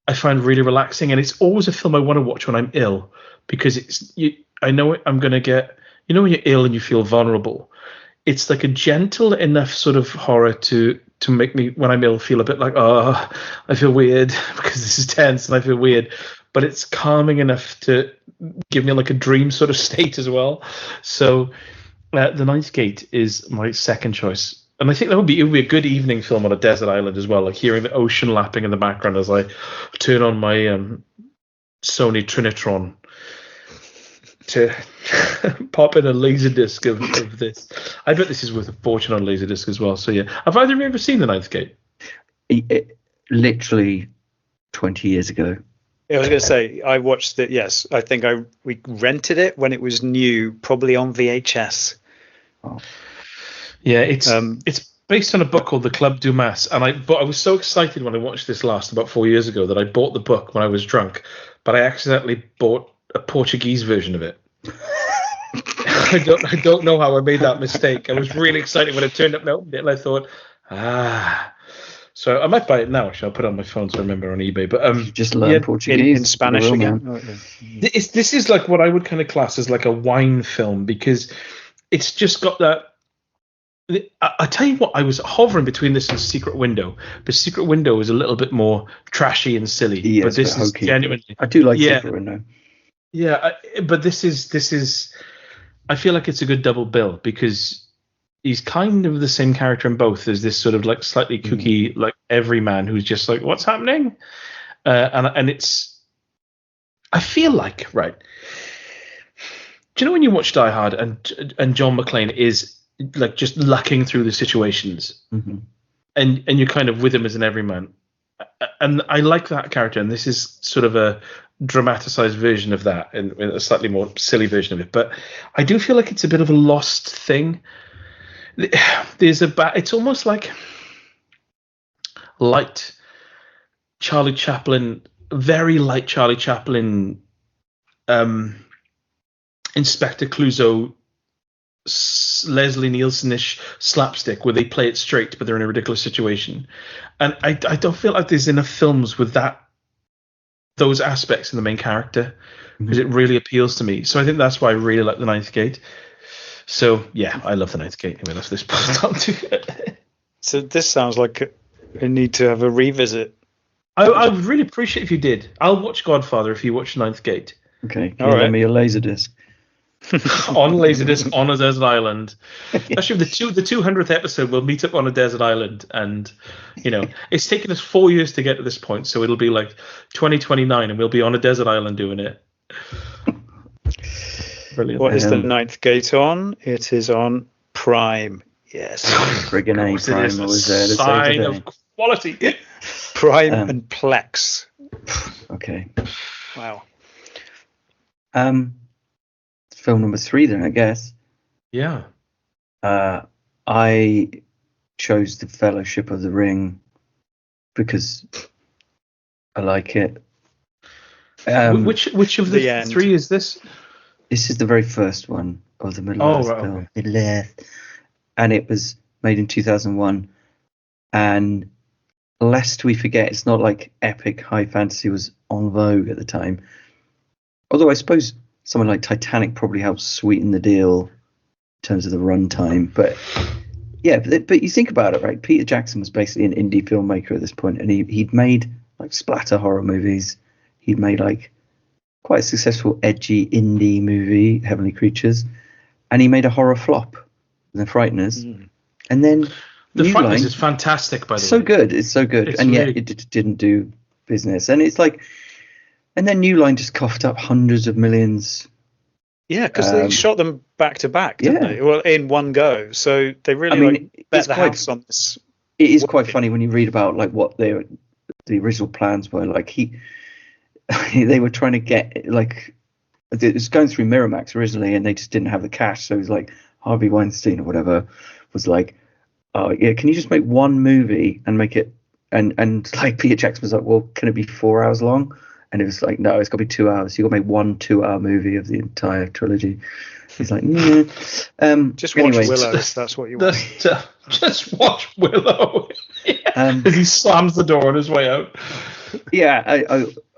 I find really relaxing. And it's always a film I want to watch when I'm ill, because I know I'm going to get, when you're ill and you feel vulnerable, it's like a gentle enough sort of horror to make me, when I'm ill, feel a bit like, oh, I feel weird because this is tense and I feel weird, but it's calming enough to give me like a dream sort of state as well. So The Ninth Gate is my second choice. And I think it would be a good evening film on a desert island as well, like hearing the ocean lapping in the background as I turn on my Sony Trinitron to pop in a Laserdisc of this. I bet this is worth a fortune on Laserdisc as well. So yeah, have either of you ever seen The Ninth Gate? Literally 20 years ago. Yeah, I was going to say I watched it. Yes, I think we rented it when it was new, probably on VHS. Oh. Yeah, it's based on a book called The Club du Mas, and I was so excited when I watched this last about 4 years ago that I bought the book when I was drunk, but I accidentally bought a Portuguese version of it. I don't know how I made that mistake. I was really excited when I turned up and opened it, and I thought, So I might buy it now. Actually, I'll put it on my phone so I remember on eBay. But You just learn Portuguese in Spanish again. Oh, yeah. This is like what I would kind of class as like a wine film, because it's just got that. I tell you what, I was hovering between this and Secret Window. The Secret Window is a little bit more trashy and silly, Yeah, but this is genuinely. I do like Secret Window. Yeah, but this is. I feel like it's a good double bill, because he's kind of the same character in both. There's this sort of like slightly kooky, like everyman who's just like, what's happening? And it's. I feel like, right. Do you know when you watch Die Hard and John McClane is like just lucking through the situations, and you're kind of with him as an everyman, and I like that character, and this is sort of a dramatized version of that, and a slightly more silly version of it. But I do feel like it's a bit of a lost thing. It's almost like light Charlie Chaplin, very light Charlie Chaplin, Inspector Clouseau, Leslie Nielsen-ish slapstick, where they play it straight but they're in a ridiculous situation. And I don't feel like there's enough films with those aspects in the main character, because it really appeals to me. So I think that's why I really like The Ninth Gate. So yeah, I love The Ninth Gate. Anyway, that's this post on to. So this sounds like a need to have a revisit. I would really appreciate if you did. I'll watch Godfather if you watch Ninth Gate. Okay, can you lend me a Laserdisc? On Laserdisc on a desert island. Actually, the 200th episode, we'll meet up on a desert island, and it's taken us 4 years to get to this point, so it'll be like 2029 and we'll be on a desert island doing it. Brilliant. What is the Ninth Gate on? It is on Prime. Yes. Friggin' A, Prime was there. Sign of quality. Prime and Plex. Okay. Wow. Film number 3 then, I guess. Yeah. I chose The Fellowship of the Ring because I like it. Which of the 3 is this? This is the very first one of the Middle-earth film. Okay. Middle-earth. And it was made in 2001. And lest we forget, it's not like epic high fantasy was en vogue at the time. Although I suppose someone like Titanic probably helps sweeten the deal in terms of the runtime. But yeah, but you think about it, right? Peter Jackson was basically an indie filmmaker at this point, and he'd made like splatter horror movies. He'd made like quite a successful edgy indie movie, Heavenly Creatures, and he made a horror flop, The Frighteners. And then The Frighteners is fantastic, by the way. So good, it's so good, and yet it didn't do business. And it's like, and then New Line just coughed up hundreds of millions. Yeah, because they shot them back to back, didn't they? Well, in one go. So they really bet the house on this. It is quite funny when you read about like what the original plans were. Like they were trying to get like it was going through Miramax originally, and they just didn't have the cash. So it was like Harvey Weinstein or whatever was like, "Oh yeah, can you just make one movie and make it?" And like Peter Jackson was like, "Well, can it be 4 hours long?" And it was like, "No, it's got to be 2 hours. You got to make 1 2-hour movie of the entire trilogy." He's like, just watch Willow. That's what you want. Just watch Willow. As he slams the door on his way out. Yeah,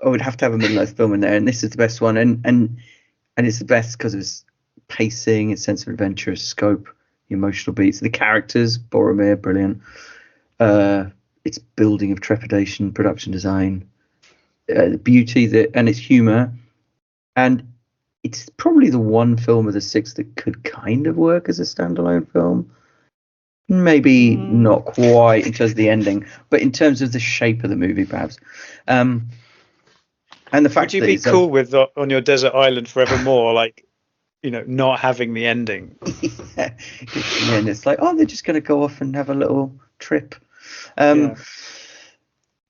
I would have to have a Middle-earth film in there, and this is the best one, and it's the best because of its pacing, its sense of adventure, its scope, the emotional beats, the characters. Boromir, brilliant. Its building of trepidation, production design. The beauty and its humor, and it's probably the one film of the 6 that could kind of work as a standalone film. Maybe not quite in terms of the ending, but in terms of the shape of the movie, perhaps. And the fact would you be cool with on your desert island forevermore, like not having the ending? Yeah. And it's like, they're just going to go off and have a little trip.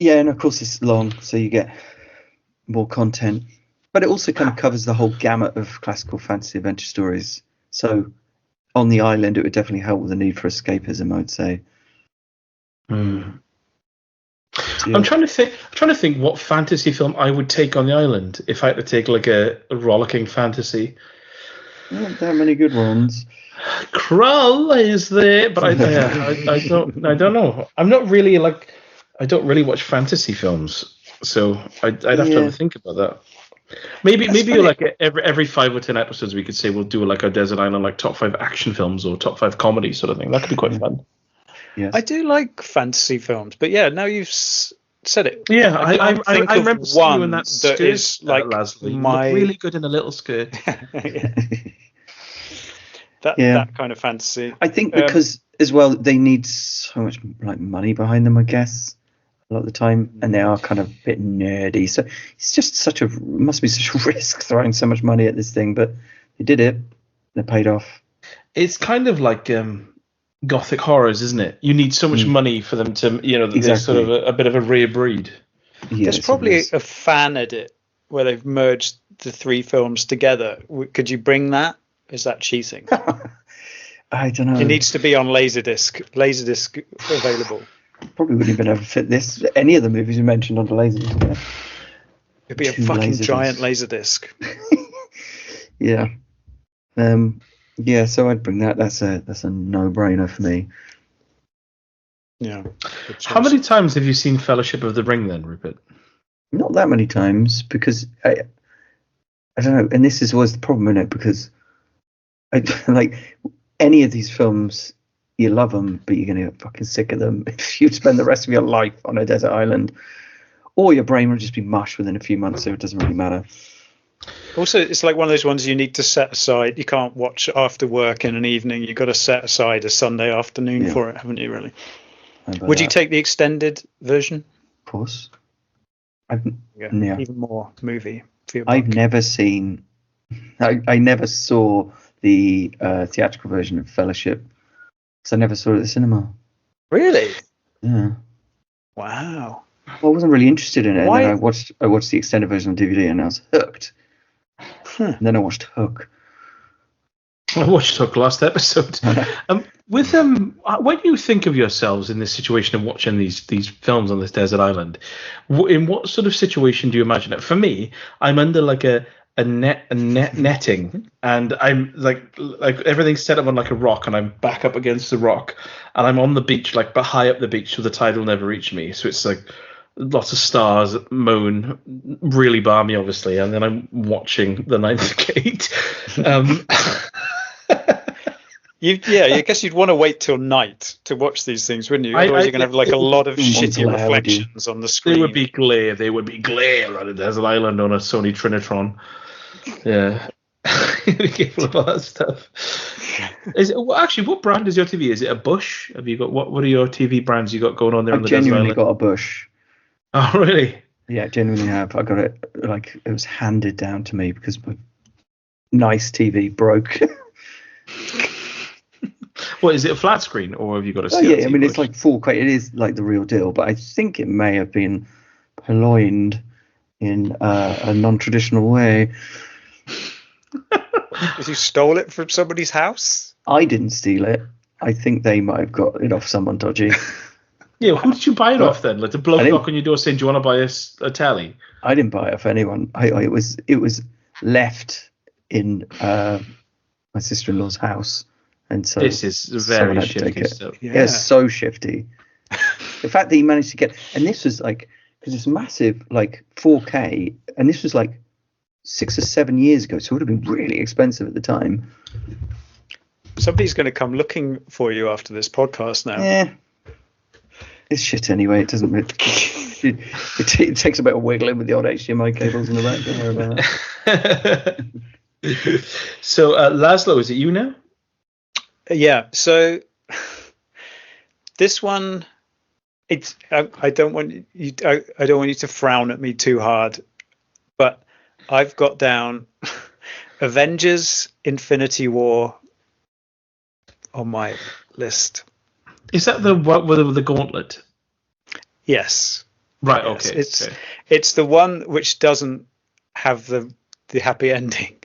Yeah, and of course it's long, so you get more content. But it also kind of covers the whole gamut of classical fantasy adventure stories. So on the island, it would definitely help with the need for escapism, I'd say. I'm trying to think what fantasy film I would take on the island if I had to take like a rollicking fantasy. Not that many good ones. Krull is there, but I don't know. I'm not really like I don't really watch fantasy films, so I'd have to have a think about that. Maybe like every 5 or 10 episodes we could say we'll do like a Desert Island like top 5 action films or top 5 comedy sort of thing. That could be quite fun. Yes. I do like fantasy films, but yeah, now you've said it. Yeah, I remember seeing one you in that skirt, is like Lazlo. You my look really good in a little skirt. that kind of fantasy. I think because as well they need so much like money behind them, I guess, a lot of the time, and they are kind of a bit nerdy. So it's just must be such a risk throwing so much money at this thing, but they did it. They paid off. It's kind of like gothic horrors, isn't it? You need so much money for them to, they're sort of a bit of a rare breed. Yeah, There's probably a fan edit where they've merged the 3 films together. Could you bring that? Is that cheating? I don't know. It needs to be on Laserdisc. Laserdisc available. Probably wouldn't even ever fit any of the movies you mentioned on the Laserdisc. Yeah. It'd be a fucking giant Laserdisc. Yeah. Yeah, so I'd bring that. That's a no-brainer for me. Yeah. How many times have you seen Fellowship of the Ring then, Rupert? Not that many times, because I don't know, and this was the problem in it, because I like any of these films, you love them, but you're gonna get fucking sick of them if you spend the rest of your life on a desert island, or your brain will just be mush within a few months, so it doesn't really matter. Also, it's like one of those ones you need to set aside. You can't watch after work in an evening. You've got to set aside a Sunday afternoon for it, haven't you, really? Would you take the extended version? Of course. Even more movie for your I've buck. never seen... I never saw the theatrical version of Fellowship, because I never saw it at the cinema. Really? Yeah. Wow. Well, I wasn't really interested in it. Why? And then I watched the extended version on DVD, and I was hooked. And then I watched Hook. I watched Hook last episode. When you think of yourselves in this situation of watching these films on this desert island, in what sort of situation do you imagine it? For me, I'm under like a netting, and I'm like everything's set up on like a rock, and I'm back up against the rock, and I'm on the beach, like but high up the beach, so the tide will never reach me. So it's like lots of stars, moon, really balmy, obviously, and then I'm watching The Ninth Gate. I guess you'd want to wait till night to watch these things, wouldn't you? Otherwise, you're going to have like a lot of shitty reflections on the screen. They would be glare on a desert island on a Sony Trinitron. Yeah. Be careful about that stuff. What brand is your TV? Is it a Bush? Have you got what are your TV brands you got going on there on the desert island? I've genuinely got a Bush. Oh, really? Yeah, genuinely have. I got it, like, it was handed down to me because my nice TV broke. What, is it a flat screen, or have you got a CRT? Oh, yeah, I mean, Bush? it's like 4K. It is like the real deal, but I think it may have been purloined in a non-traditional way. Because you stole it from somebody's house? I didn't steal it. I think they might have got it off someone dodgy. Yeah, who did you buy it off then? Like a bloke knock on your door saying, "Do you want to buy a telly?" I didn't buy it off anyone. It was left in my sister-in-law's house, and so this is very shifty stuff. Yeah, it's so shifty. The fact that he managed to get, and this was like, because it's massive, like 4K, and this was like 6 or 7 years ago, so it would have been really expensive at the time. Somebody's going to come looking for you after this podcast now. Yeah. It's shit anyway. It doesn't. It takes a bit of wiggling with the old HDMI cables in the back. Don't worry about that. So, Lazlo, is it you now? Yeah. So this one, it's. I don't want you. I don't want you to frown at me too hard, but I've got down Avengers: Infinity War on my list. Is that the with the gauntlet? Yes. Right. Yes. Okay. It's the one which doesn't have the happy ending.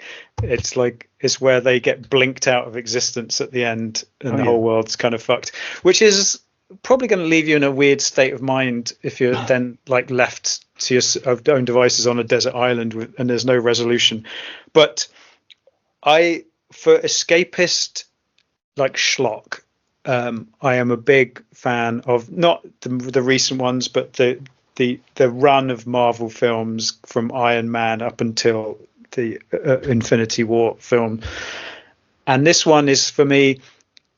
It's where they get blinked out of existence at the end, and the whole world's kind of fucked. Which is probably going to leave you in a weird state of mind if you're then like left to your own devices on a desert island and there's no resolution. But for escapist like schlock, I am a big fan of not the recent ones, but the run of Marvel films from Iron Man up until the Infinity War film. And this one is, for me,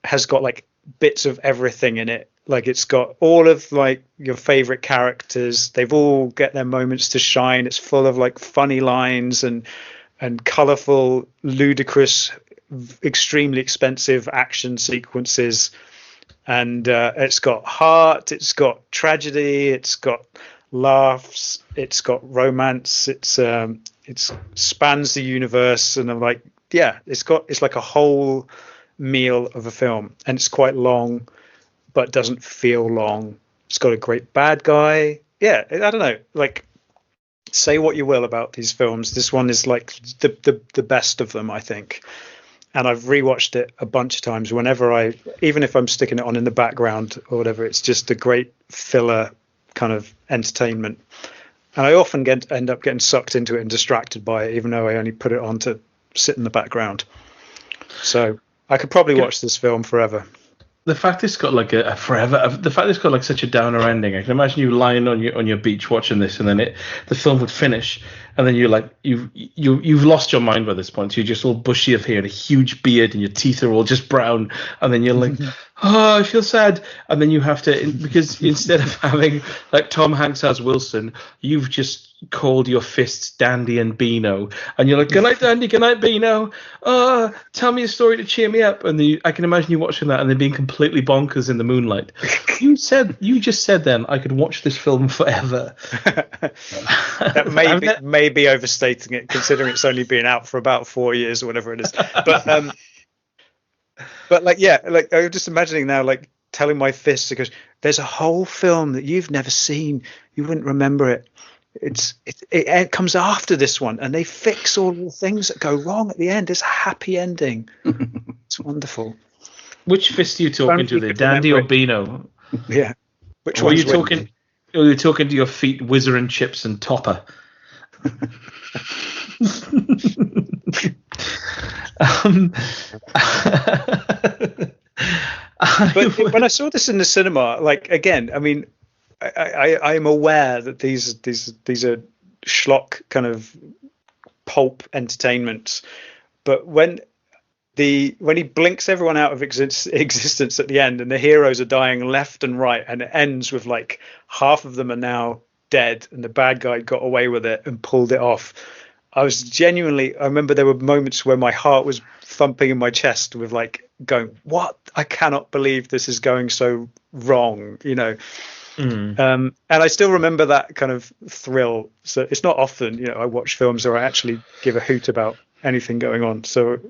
has got like bits of everything in it. Like, it's got all of like your favorite characters. They've all get their moments to shine. It's full of like funny lines and colorful, ludicrous, extremely expensive action sequences. And it's got heart, it's got tragedy, it's got laughs, it's got romance, it spans the universe, and I'm like, yeah, it's like a whole meal of a film, and it's quite long, but doesn't feel long. It's got a great bad guy. Yeah, I don't know. Like, say what you will about these films, this one is like the best of them, I think. And I've rewatched it a bunch of times. Even if I'm sticking it on in the background or whatever, it's just a great filler kind of entertainment. And I often end up getting sucked into it and distracted by it, even though I only put it on to sit in the background. So I could probably watch this film forever. The fact it's got like a forever, the fact it's got like such a downer ending. I can imagine you lying on your beach watching this, and then the film would finish, and then you're like, you've lost your mind by this point. So you're just all bushy of hair and a huge beard, and your teeth are all just brown, and then you're like, oh, I feel sad, and then you have to, because instead of having like Tom Hanks as Wilson, you've just called your fists Dandy and Beano, and you're like, good night Dandy, good night Beano, tell me a story to cheer me up. And I can imagine you watching that and then being completely bonkers in the moonlight. You just said then I could watch this film forever. That may be overstating it, considering it's only been out for about 4 years or whatever it is, but like, yeah, like I'm just imagining now, like telling my fists, because there's a whole film that you've never seen, you wouldn't remember it. It comes after this one, and they fix all the things that go wrong at the end. It's a happy ending. It's wonderful. Which fist are you talking to there, Dandy or Beano? Yeah. Which one are you talking? Are you talking to your feet, Whizzer and Chips and Topper? But when I saw this in the cinema, like, again, I mean, I am aware that these are schlock kind of pulp entertainments, but when he blinks everyone out of existence at the end, and the heroes are dying left and right, and it ends with like half of them are now dead, and the bad guy got away with it and pulled it off. I remember there were moments where my heart was thumping in my chest with like going, what? I cannot believe this is going so wrong, you know. And I still remember that kind of thrill. So it's not often, I watch films where I actually give a hoot about anything going on. So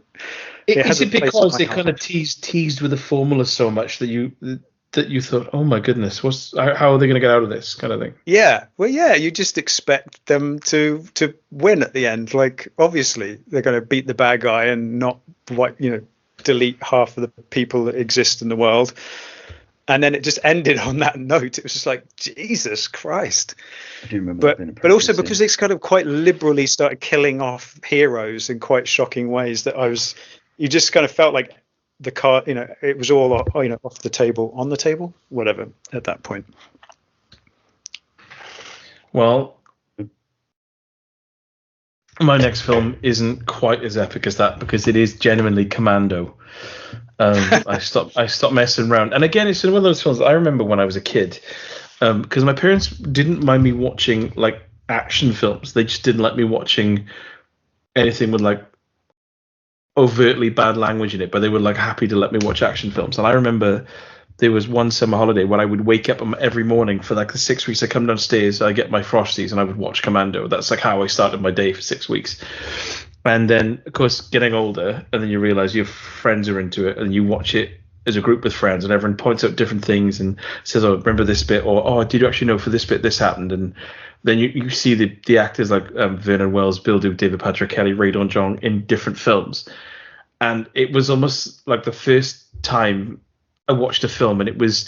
is it because they kind of teased with the formula so much that you thought, oh my goodness, how are they going to get out of this kind of thing? Yeah, well, yeah, you just expect them to win at the end. Like, obviously they're going to beat the bad guy and not delete half of the people that exist in the world. And then it just ended on that note. It was just like, Jesus Christ. I do remember but also because it's kind of quite liberally started killing off heroes in quite shocking ways that you just kind of felt like the car, it was all, off the table, on the table, whatever, at that point. Well, my next film isn't quite as epic as that, because it is genuinely Commando. I stopped messing around, and again, it's one of those films that I remember when I was a kid, because my parents didn't mind me watching like action films. They just didn't let me watching anything with like overtly bad language in it, but they were like happy to let me watch action films. And I remember there was one summer holiday when I would wake up every morning for like the 6 weeks. I come downstairs, I get my Frosties, and I would watch Commando. That's like how I started my day for 6 weeks. And then, of course, getting older, and then you realize your friends are into it, and you watch it as a group with friends, and everyone points out different things and says, oh, remember this bit, or, oh, did you actually know for this bit this happened? And then you see the actors like Vernon Wells, Bill Duke, David Patrick Kelly, Ray Don Jong in different films. And it was almost like the first time I watched a film, and it was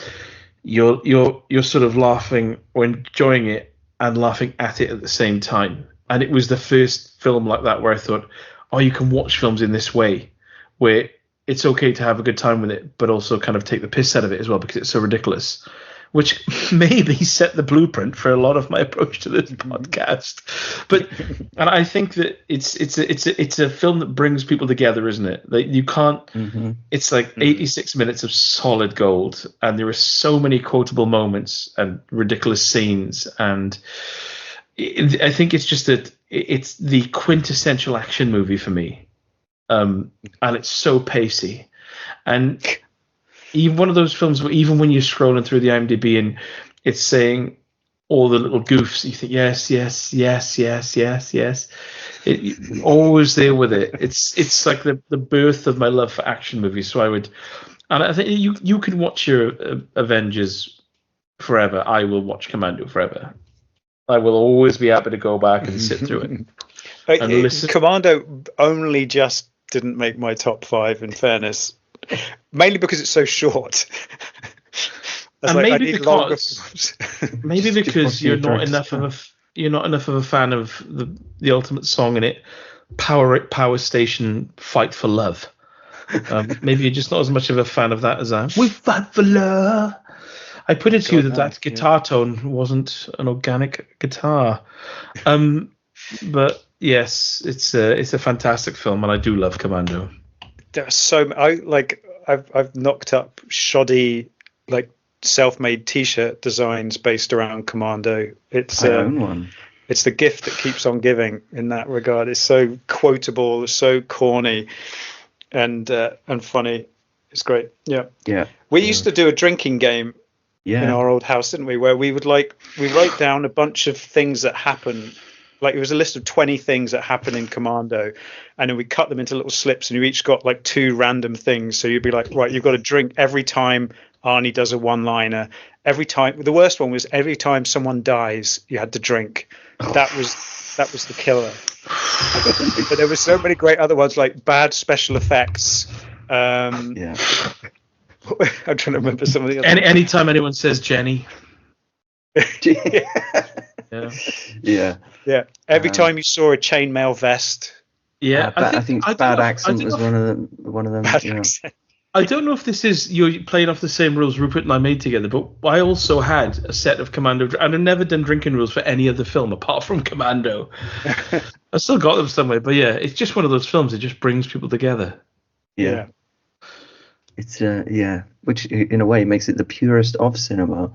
you're sort of laughing or enjoying it and laughing at it at the same time. And it was the first film like that where I thought, oh, you can watch films in this way, where it's okay to have a good time with it, but also kind of take the piss out of it as well because it's so ridiculous, which maybe set the blueprint for a lot of my approach to this podcast. But and I think that it's a film that brings people together, isn't it? Like you can't. It's like 86 minutes of solid gold, and there are so many quotable moments and ridiculous scenes, and I think it's just that it's the quintessential action movie for me, and it's so pacey, and even one of those films where even when you're scrolling through the IMDb and it's saying all the little goofs, you think yes, it, always there with it. It's like the birth of my love for action movies. So I think you can watch your Avengers forever. I will watch Commando forever. I will always be happy to go back and sit through it. And listen. Commando only just didn't make my top 5, in fairness, mainly because it's so short. And maybe because you're not enough of a fan of the ultimate song in it, Power Station, Fight for Love. Maybe you're just not as much of a fan of that as I am. We fight for love. I put it to you that guitar tone wasn't an organic guitar. But yes, it's a fantastic film, and I do love Commando. There are so I've knocked up shoddy self-made T-shirt designs based around Commando. It's I own one. It's the gift that keeps on giving in that regard. It's so quotable, it's so corny, and funny. It's great. Yeah. We used to do a drinking game in our old house, didn't we? Where we would we write down a bunch of things that happen. Like it was a list of 20 things that happen in Commando, and then we cut them into little slips, and you each got 2 random things. So you'd be like, right, you've got to drink every time Arnie does a one-liner. Every time, the worst one was every time someone dies, you had to drink. That was the killer. But there were so many great other ones, like bad special effects. I'm trying to remember some of the other. Anytime anyone says Jenny. Yeah. Every time you saw a chainmail vest. Yeah, I think bad accent was one of them. I don't know if this is you're playing off the same rules Rupert and I made together, but I also had a set of Commando, and I've never done drinking rules for any other film apart from Commando. I still got them somewhere, but yeah, it's just one of those films that just brings people together. Yeah. It's which in a way makes it the purest of cinema.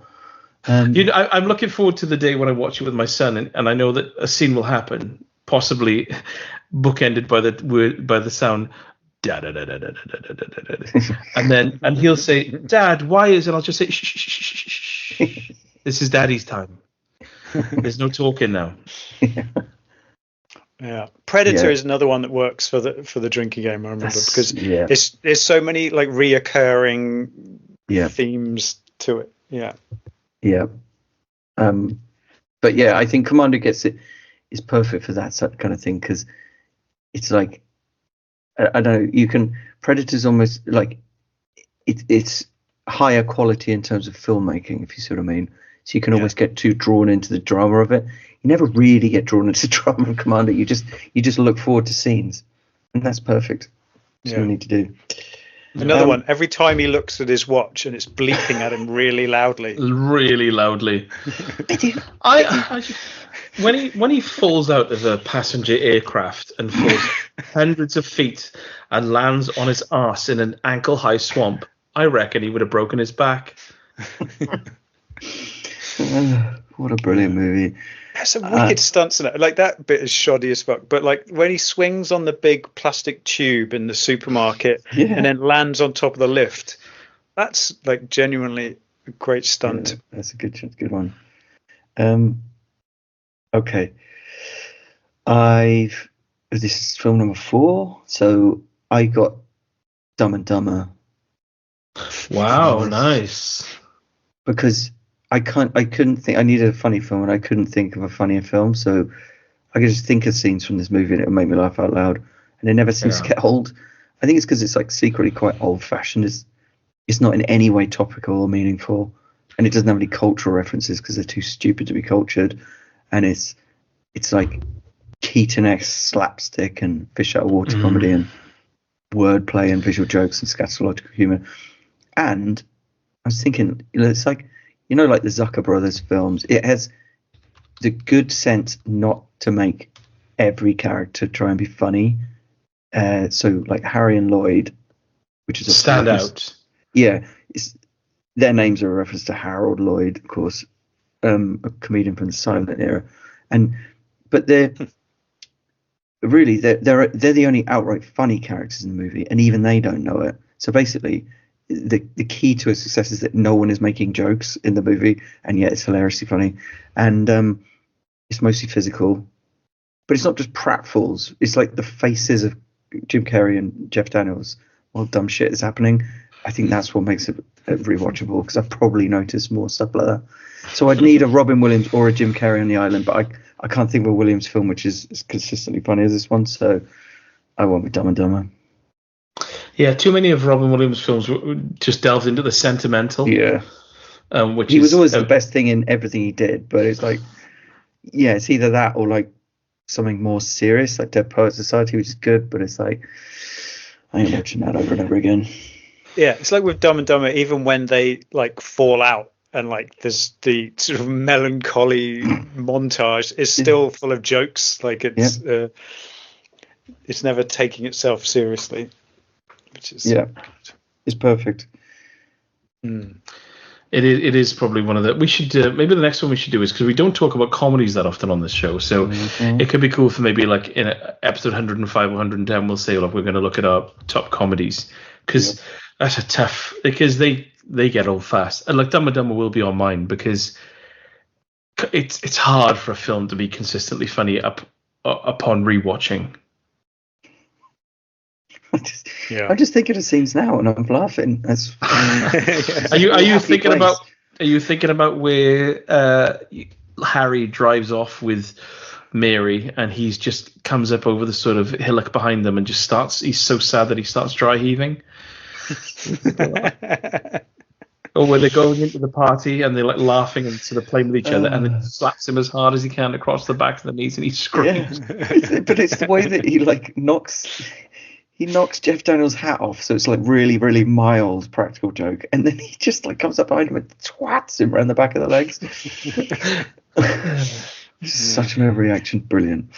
I'm looking forward to the day when I watch it with my son, and I know that a scene will happen, possibly bookended by the sound, da da da da da da da da da, and he'll say, "Dad, why is it?" I'll just say, "Shh, shh, shh, shh, shh. This is Daddy's time. There's no talking now." Yeah, Predator is another one that works for the drinking game. I remember because there's so many reoccurring themes to it. Yeah. But I think Commando is perfect for that kind of thing because it's like I don't know. Predator's almost like it's higher quality in terms of filmmaking, if you see what I mean. So you can almost get too drawn into the drama of it. You never really get drawn into the drama of Commando. You just look forward to scenes, and that's perfect. That's what we need to do. Another one. Every time he looks at his watch, and it's bleeping at him really loudly. Really loudly. When he falls out of a passenger aircraft and falls hundreds of feet and lands on his arse in an ankle-high swamp, I reckon he would have broken his back. What a brilliant movie. There's some wicked stunts in it. Like that bit is shoddy as fuck. But when he swings on the big plastic tube in the supermarket and then lands on top of the lift, that's genuinely a great stunt. Yeah, that's a good one. Okay. This is film number 4. So I got Dumb and Dumber. Wow, nice. Because I couldn't think. I needed a funny film, and I couldn't think of a funnier film. So I could just think of scenes from this movie, and it would make me laugh out loud. And it never seems to get old. I think it's because it's secretly quite old-fashioned. It's not in any way topical or meaningful, and it doesn't have any cultural references because they're too stupid to be cultured. And it's like Keaton-esque slapstick and fish out of water comedy, and wordplay and visual jokes and scatological humor. And I was thinking, it's like, like the Zucker brothers films, it has the good sense not to make every character try and be funny. So like Harry and Lloyd, which is a stand out. Yeah, their names are a reference to Harold Lloyd, of course, a comedian from the silent era, but they're really they're the only outright funny characters in the movie, and even they don't know it. So basically, the key to a success is that no one is making jokes in the movie, and yet it's hilariously funny, and it's mostly physical, but it's not just pratfalls. It's like the faces of Jim Carrey and Jeff Daniels while dumb shit is happening. I think that's what makes it rewatchable, because I've probably noticed more stuff like that. So I'd need a Robin Williams or a Jim Carrey on the island, but I can't think of a Williams film which is as consistently funny as this one, so I won't be Dumb and Dumber. Yeah, too many of Robin Williams' films just delved into the sentimental. Yeah. Which he was always the best thing in everything he did, but it's like, yeah, it's either that or like something more serious, like Dead Poets Society, which is good, but it's like, I ain't watching that over and over again. Yeah, it's like with Dumb and Dumber, even when they like fall out and like there's the sort of melancholy montage is still full of jokes. Like it's never taking itself seriously, which is it's perfect. It is probably one of the. We should maybe the next one we should do is, because we don't talk about comedies that often on this show, so it could be cool for maybe like in episode 105 or 110 we'll say, look, we're going to look at our top comedies, because that's a tough, because they get old fast, and like Dumb and Dumber will be on mine, because it's hard for a film to be consistently funny upon rewatching. I'm just thinking of scenes now and I'm laughing. That's Are you thinking about where Harry drives off with Mary and he's just comes up over the sort of hillock behind them and just he's so sad that he starts dry heaving? Or where they're going into the party and they're like laughing and sort of playing with each other, and then slaps him as hard as he can across the back of the knees and he screams. Yeah. But it's the way that he like knocks Jeff Daniels' hat off, so it's like really, really mild practical joke, and then he just like comes up behind him and twats him around the back of the legs. Such an overreaction, brilliant.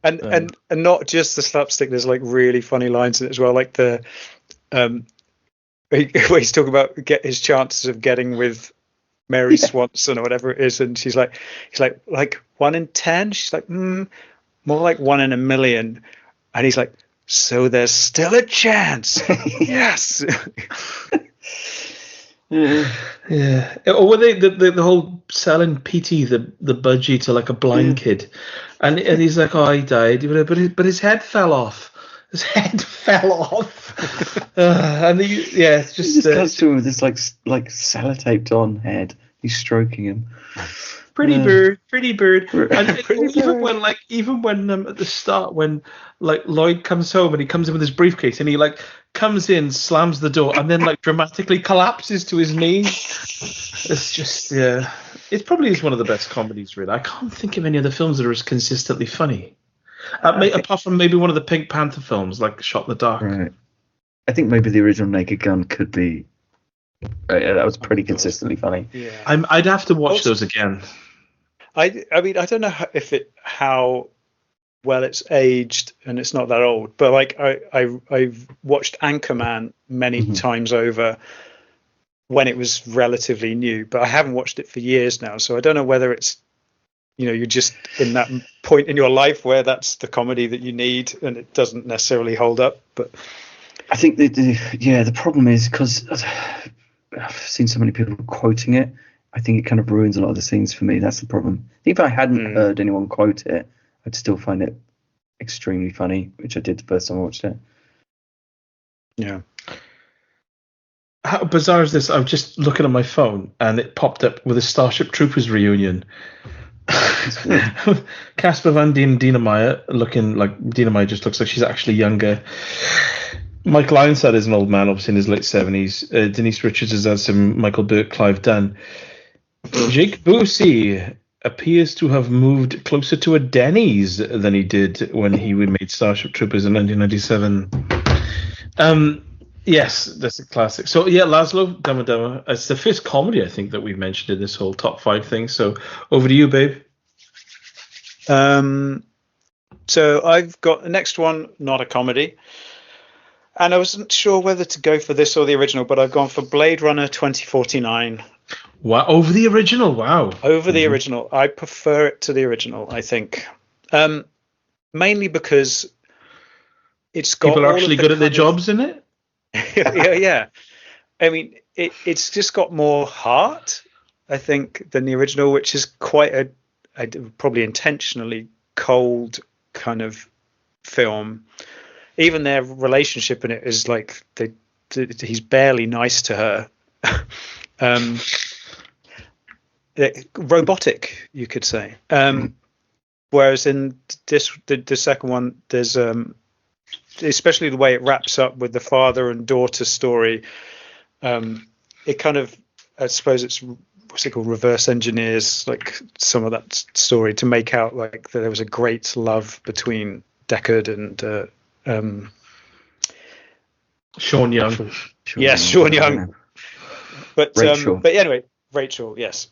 And not just the slapstick. There's like really funny lines in it as well, like the where he's talking about his chances of getting with Mary Swanson or whatever it is, and he's like 1 in 10. She's like more like 1 in a million, and he's like, so there's still a chance. Yes. Yeah. Or were they the whole selling PT the budgie to like a blind kid, and he's like, oh, he died, but his head fell off. His head fell off. And it's just he just comes to him with this like sellotaped on head. He's stroking him. Pretty bird. And even when at the start, when like Lloyd comes home and he comes in with his briefcase and he like comes in, slams the door, and then like dramatically collapses to his knees. It's just it probably is one of the best comedies, really. I can't think of any other films that are as consistently funny. Apart from maybe one of the Pink Panther films, like Shot in the Dark. Right. I think maybe the original Naked Gun could be. That was pretty consistently funny. Yeah. I'd have to watch those again. I mean, I don't know how well it's aged, and it's not that old, but like I've watched Anchorman many times over when it was relatively new, but I haven't watched it for years now, so I don't know whether it's, you're just in that point in your life where that's the comedy that you need and it doesn't necessarily hold up. But I think the problem is because I've seen so many people quoting it, I think it kind of ruins a lot of the scenes for me. That's the problem. If I hadn't heard anyone quote it, I'd still find it extremely funny, which I did the first time I watched it. Yeah. How bizarre is this? I'm just looking at my phone and it popped up with a Starship Troopers reunion. Casper Van Dien, Dina Meyer, looking like Dina Meyer just looks like she's actually younger. Michael Ironside is an old man, obviously in his late 70s. Denise Richards is handsome. Michael Burke, Clive Dunn. Jake Busey appears to have moved closer to a Denny's than he did when he made Starship Troopers in 1997. Yes, that's a classic. So yeah, Lazlo, Dumb and Dumber. It's the first comedy I think that we've mentioned in this whole top 5 thing. So over to you, babe. So I've got the next one, not a comedy. And I wasn't sure whether to go for this or the original, but I've gone for Blade Runner 2049. Wow, over the original. Wow. Over the original. I prefer it to the original, I think. Mainly because it's got people are all actually of the good at their kind jobs in it. yeah. I mean, it's just got more heart, I think, than the original, which is quite a probably intentionally cold kind of film. Even their relationship in it is like he's barely nice to her. Robotic, you could say. Whereas in the second one, there's especially the way it wraps up with the father and daughter story. It kind of, I suppose it's what's it called, reverse engineers like some of that story to make out like that there was a great love between Deckard and Sean Young. Yes, Sean Young. But anyway, Rachel, yes.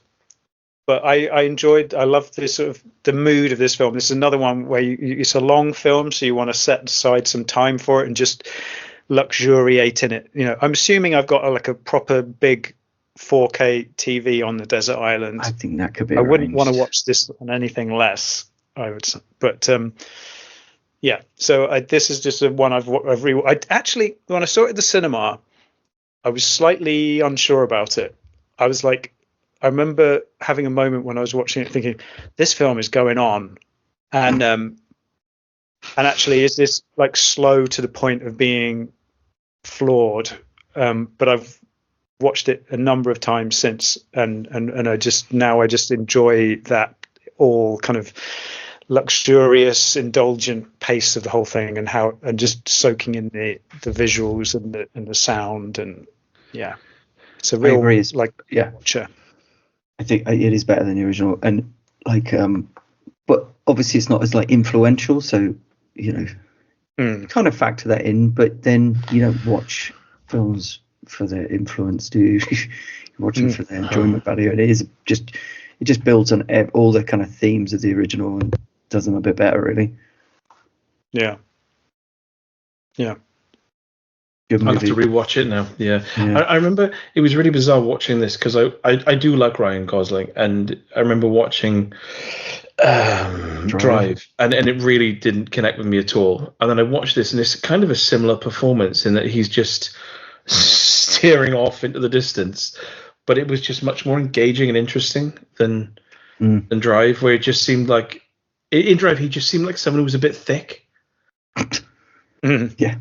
But I love this sort of the mood of this film. This is another one where it's a long film, so you want to set aside some time for it and just luxuriate in it. You know, I'm assuming I've got a proper big 4K TV on the desert island. I think that could be. I wouldn't want to watch this on anything less, I would say. But yeah. So this is just one I actually, when I saw it at the cinema, I was slightly unsure about it. I remember having a moment when I was watching it thinking, this film is going on. And actually is this like slow to the point of being flawed? But I've watched it a number of times since and I just enjoy that all kind of luxurious, indulgent pace of the whole thing and just soaking in the visuals and the sound and yeah. It's a real watcher. I think it is better than the original, and but obviously it's not as influential. So kind of factor that in. But then you don't watch films for their influence, do you? You watch them for their enjoyment value, and it just builds on all the kind of themes of the original and does them a bit better, really. Yeah. I'll have to rewatch it now. Yeah. I remember it was really bizarre watching this because I do like Ryan Gosling, and I remember watching Drive and it really didn't connect with me at all. And then I watched this, and it's kind of a similar performance in that he's just staring off into the distance, but it was just much more engaging and interesting than Drive, where it just seemed like in Drive he just seemed like someone who was a bit thick. Yeah.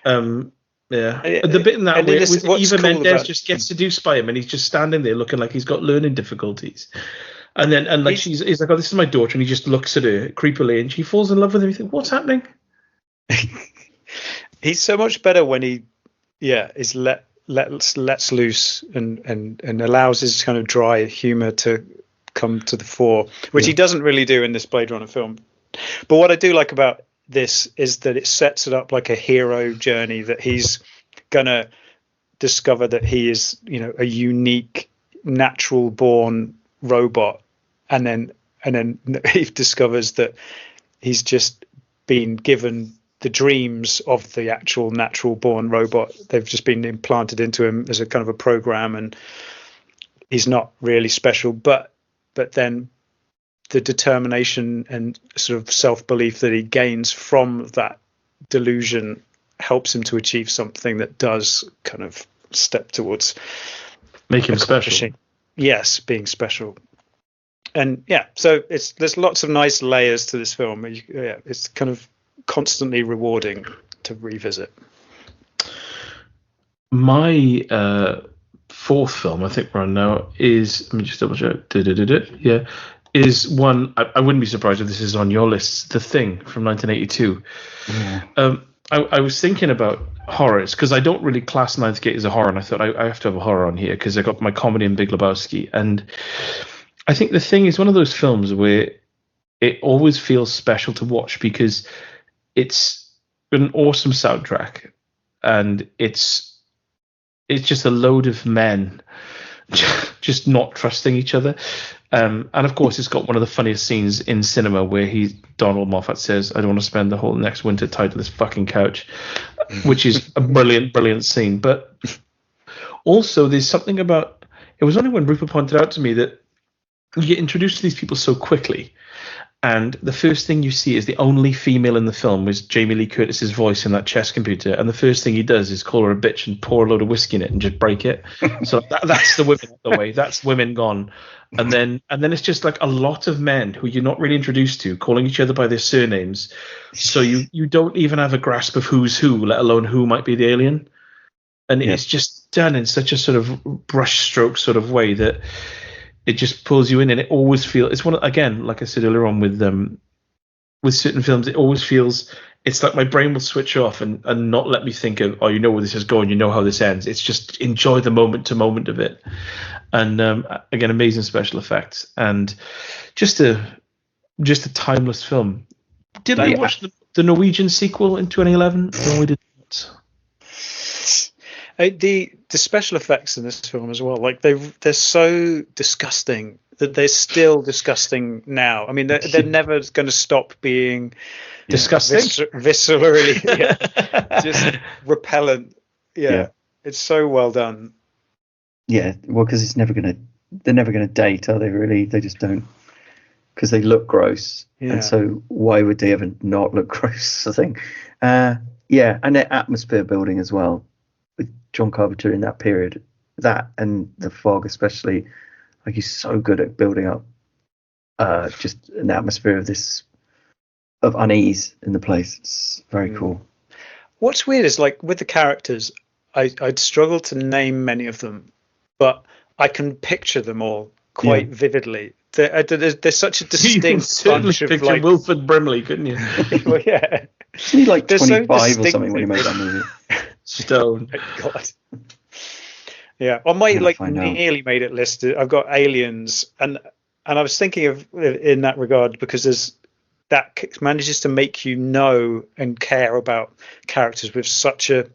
The bit in that where Eva Mendes just gets seduced by him, and he's just standing there looking like he's got learning difficulties, and he's like, oh, this is my daughter, and he just looks at her creepily, and she falls in love with him. You think, what's happening? He's so much better when he is lets loose and allows his kind of dry humor to come to the fore, which he doesn't really do in this Blade Runner film. But what I do like about this is that it sets it up like a hero journey, that he's gonna discover that he is a unique natural born robot, and then he discovers that he's just been given the dreams of the actual natural born robot. They've just been implanted into him as a kind of a program, and he's not really special, but then the determination and sort of self-belief that he gains from that delusion helps him to achieve something that does kind of step towards make him special. Yes, being special. And so there's lots of nice layers to this film. It's kind of constantly rewarding to revisit. My fourth film, I think we're on now, is, let me just double check. Is one I wouldn't be surprised if this is on your list, The Thing from 1982. I was thinking about horrors because I don't really class Ninth Gate as a horror, and I thought I have to have a horror on here because I got my comedy in Big Lebowski, and I think The Thing is one of those films where it always feels special to watch because it's an awesome soundtrack, and it's just a load of men just not trusting each other. And of course, it's got one of the funniest scenes in cinema where Donald Moffat says, "I don't want to spend the whole next winter tied to this fucking couch," which is a brilliant scene. But also, there's something about it was only when Rupert pointed out to me that you get introduced to these people so quickly. And the first thing you see is the only female in the film was Jamie Lee Curtis's voice in that chess computer. And the first thing he does is call her a bitch and pour a load of whiskey in it and just break it. So that's the women out the way. That's women gone. And then it's just like a lot of men who you're not really introduced to calling each other by their surnames. So you don't even have a grasp of who's who, let alone who might be the alien. And it's just done in such a sort of brushstroke sort of way that it just pulls you in, and it always feels. It's one of, again, like I said earlier on with certain films, it always feels. It's like my brain will switch off and not let me think of, you know where this is going, you know how this ends. It's just enjoy the moment to moment of it, and again, amazing special effects and just a timeless film. Did I watch the Norwegian sequel in 2011? No, we did not. The special effects in this film as well, like they're so disgusting that they're still disgusting now. I mean, they're never going to stop being disgusting, viscerally, just repellent. Yeah, it's so well done. Yeah, well, because they're never gonna date, are they? Really, they just don't, because they look gross. Yeah. And so why would they ever not look gross? I think. And their atmosphere building as well. With John Carpenter in that period, that and The Fog especially, like he's so good at building up just an atmosphere of unease in the place. It's very cool. What's weird is, like, with the characters, I'd struggle to name many of them, but I can picture them all quite vividly. There's such a distinct bunch of, like, Wilford Brimley, couldn't you? Well, yeah. Isn't he like 25 or something when he made that movie? Stone. Oh, God. Yeah, on my nearly made it list, I've got Aliens, and I was thinking of in that regard because that manages to make you know and care about characters with such a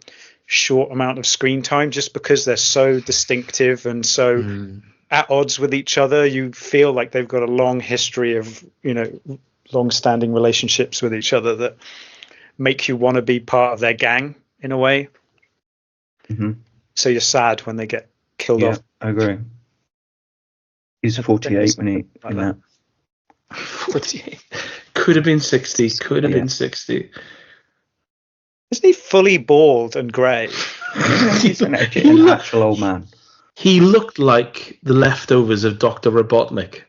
short amount of screen time, just because they're so distinctive and so at odds with each other. You feel like they've got a long history of, long-standing relationships with each other that make you want to be part of their gang in a way. Mm-hmm. So you're sad when they get killed off. I agree. He's 48 when he in that. 48. Could have been 60. Could have been 60. Isn't he fully bald and grey? He's an actual old man. He looked like the leftovers of Dr. Robotnik.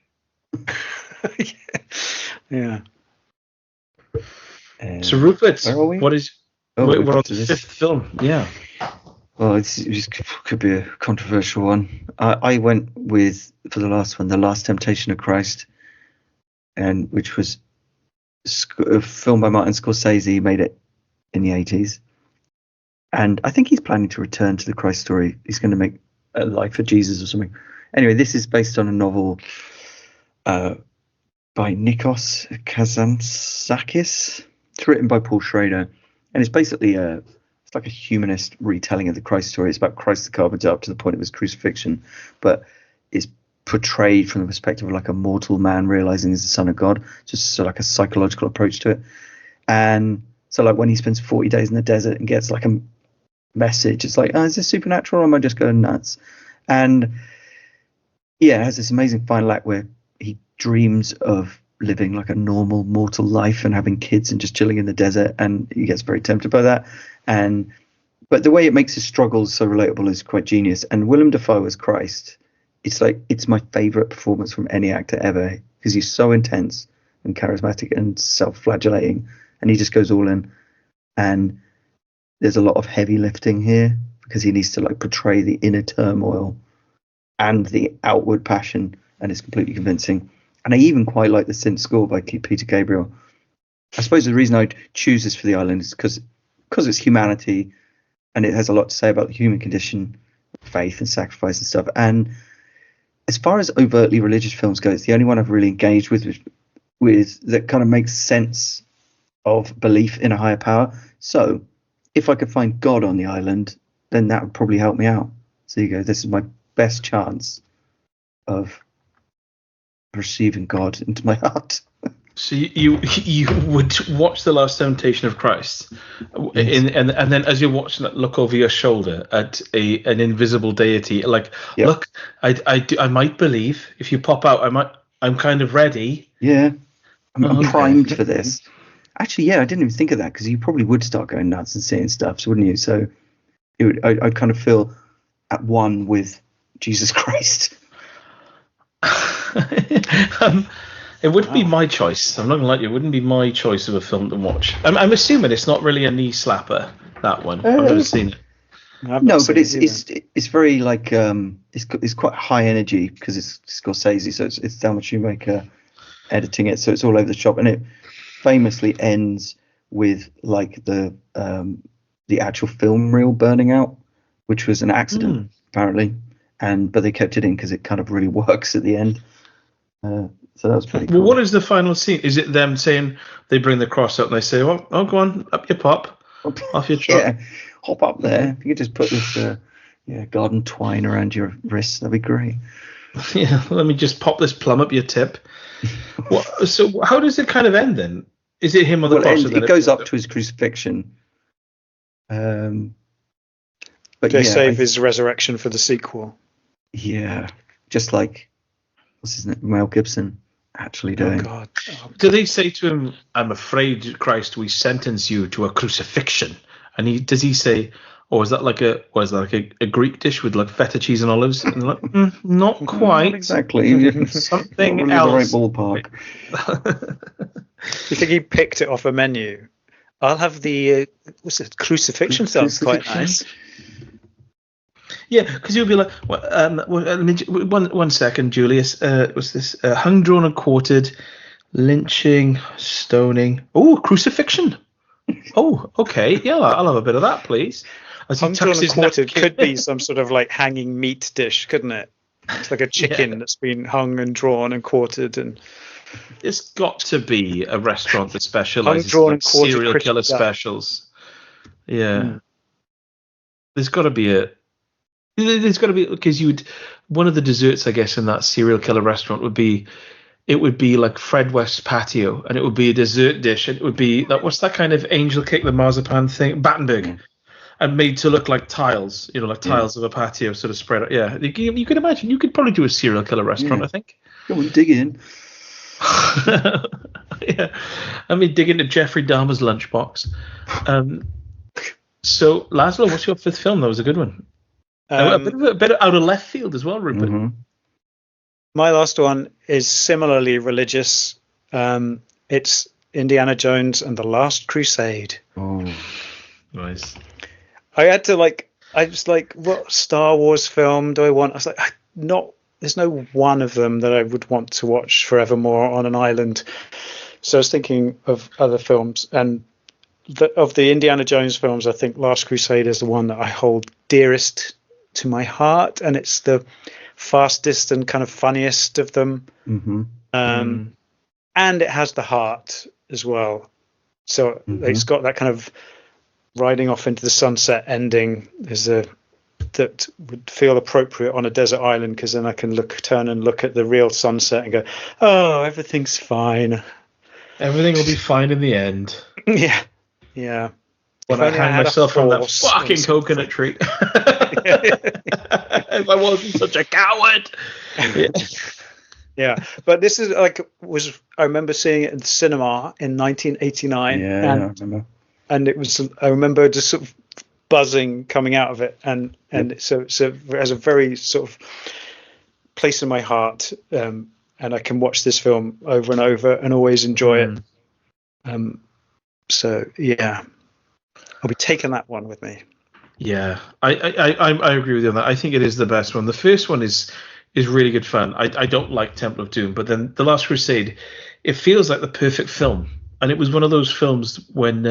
Yeah. So Rupert, what is? We're on the fifth film. Yeah. Well, it could be a controversial one. I went with, for the last one, The Last Temptation of Christ, and which was a film by Martin Scorsese. He made it in the 80s, and I think he's planning to return to the Christ story. He's going to make a Life of Jesus or something. Anyway, this is based on a novel by Nikos Kazantzakis. It's written by Paul Schrader, and it's basically it's like a humanist retelling of the Christ story. It's about Christ the carpenter up to the point of his crucifixion, but it's portrayed from the perspective of like a mortal man realizing he's the son of God, just sort of like a psychological approach to it. And so like when he spends 40 days in the desert and gets like a message, it's like, is this supernatural or am I just going nuts? And yeah, it has this amazing final act where he dreams of living like a normal mortal life and having kids and just chilling in the desert, and he gets very tempted by that. But the way it makes his struggles so relatable is quite genius. And Willem Dafoe as Christ, it's my favorite performance from any actor ever, because he's so intense and charismatic and self-flagellating, and he just goes all in. And there's a lot of heavy lifting here because he needs to like portray the inner turmoil and the outward passion, and it's completely convincing. And I even quite like the synth score by Peter Gabriel. I suppose the reason I'd choose this for The Island is because it's humanity, and it has a lot to say about the human condition, faith and sacrifice and stuff. And as far as overtly religious films go, it's the only one I've really engaged with that kind of makes sense of belief in a higher power. So if I could find God on the island, then that would probably help me out. So you go, this is my best chance of receiving God into my heart. So you would watch The Last Temptation of Christ, Yes. and then as you're watching it, look over your shoulder at an invisible deity, like, Yep. look, I might believe. If you pop out, I'm kind of ready. Yeah, I'm Okay. primed for this. Actually, yeah, I didn't even think of that, because you probably would start going nuts and seeing stuff, wouldn't you? So I'd kind of feel at one with Jesus Christ. It wouldn't be my choice. I'm not gonna lie to you. It wouldn't be my choice of a film to watch. I'm assuming it's not really a knee slapper. That one. I've never seen it. No, but it's very like it's quite high energy because it's Scorsese, so it's Thelma Shoemaker editing it, so it's all over the shop, and it famously ends with like the actual film reel burning out, which was an accident apparently, but they kept it in because it kind of really works at the end. So that was pretty cool. Well, what is the final scene? Is it them saying they bring the cross up and they say, "Oh, go on, up you pop, off your truck." Yeah, hop up there. If you could just put this garden twine around your wrist, that'd be great. Yeah, let me just pop this plum up your tip. So how does it kind of end then? Is it him on the cross? It goes up to his crucifixion. But they save his resurrection for the sequel. Yeah, just like what's his name, Mel Gibson actually doing. Oh God! Do they say to him, "I'm afraid, Christ, we sentence you to a crucifixion"? And does he say, or is that like a Greek dish with like feta cheese and olives? And they're like, not quite. Not exactly. Something really else. The right ballpark. You think he picked it off a menu? I'll have the what's it? Crucifixion. Sounds quite nice. Yeah, because you'll be like, one second, Julius. What's this? Hung, drawn, and quartered, lynching, stoning. Oh, crucifixion. Oh, okay. Yeah, I'll have a bit of that, please. Hung, drawn, and quartered could be some sort of like hanging meat dish, couldn't it? It's like a chicken that's been hung and drawn and quartered, and it's got to be a restaurant that specializes drawn, in and quartered serial killer Christian specials. Yeah, there's got to be because one of the desserts, I guess, in that serial killer restaurant would be like Fred West's patio, and it would be a dessert dish, and it would be that what's that kind of angel cake, the marzipan thing, Battenberg, and made to look like tiles, like tiles of a patio sort of spread out. Yeah, you could imagine. You could probably do a serial killer restaurant, I think. Go and dig in. Yeah, I mean, dig into Jeffrey Dahmer's lunchbox. So, Lazlo, what's your fifth film? That was a good one. A bit out of left field as well, Rupert. Mm-hmm. My last one is similarly religious. It's Indiana Jones and the Last Crusade. Oh, nice. I was like, what Star Wars film do I want? I was like, there's no one of them that I would want to watch forevermore on an island. So I was thinking of other films, and of the Indiana Jones films, I think Last Crusade is the one that I hold dearest to my heart, and it's the fastest and kind of funniest of them. Mm-hmm. And it has the heart as well. So it's got that kind of riding off into the sunset ending that would feel appropriate on a desert island, because then I can turn and look at the real sunset and go, oh, everything's fine. Everything will be fine in the end. Yeah. When I hang myself from that fucking coconut tree. If I wasn't such a coward. Yeah, but this is I remember seeing it in the cinema in 1989. Yeah, I remember. And I remember just sort of buzzing coming out of it, and so it has a very sort of place in my heart, and I can watch this film over and over and always enjoy it. So yeah, I'll be taking that one with me. Yeah, I agree with you on that. I think it is the best one. The first one is really good fun. I don't like Temple of Doom, but then The Last Crusade, it feels like the perfect film. And it was one of those films when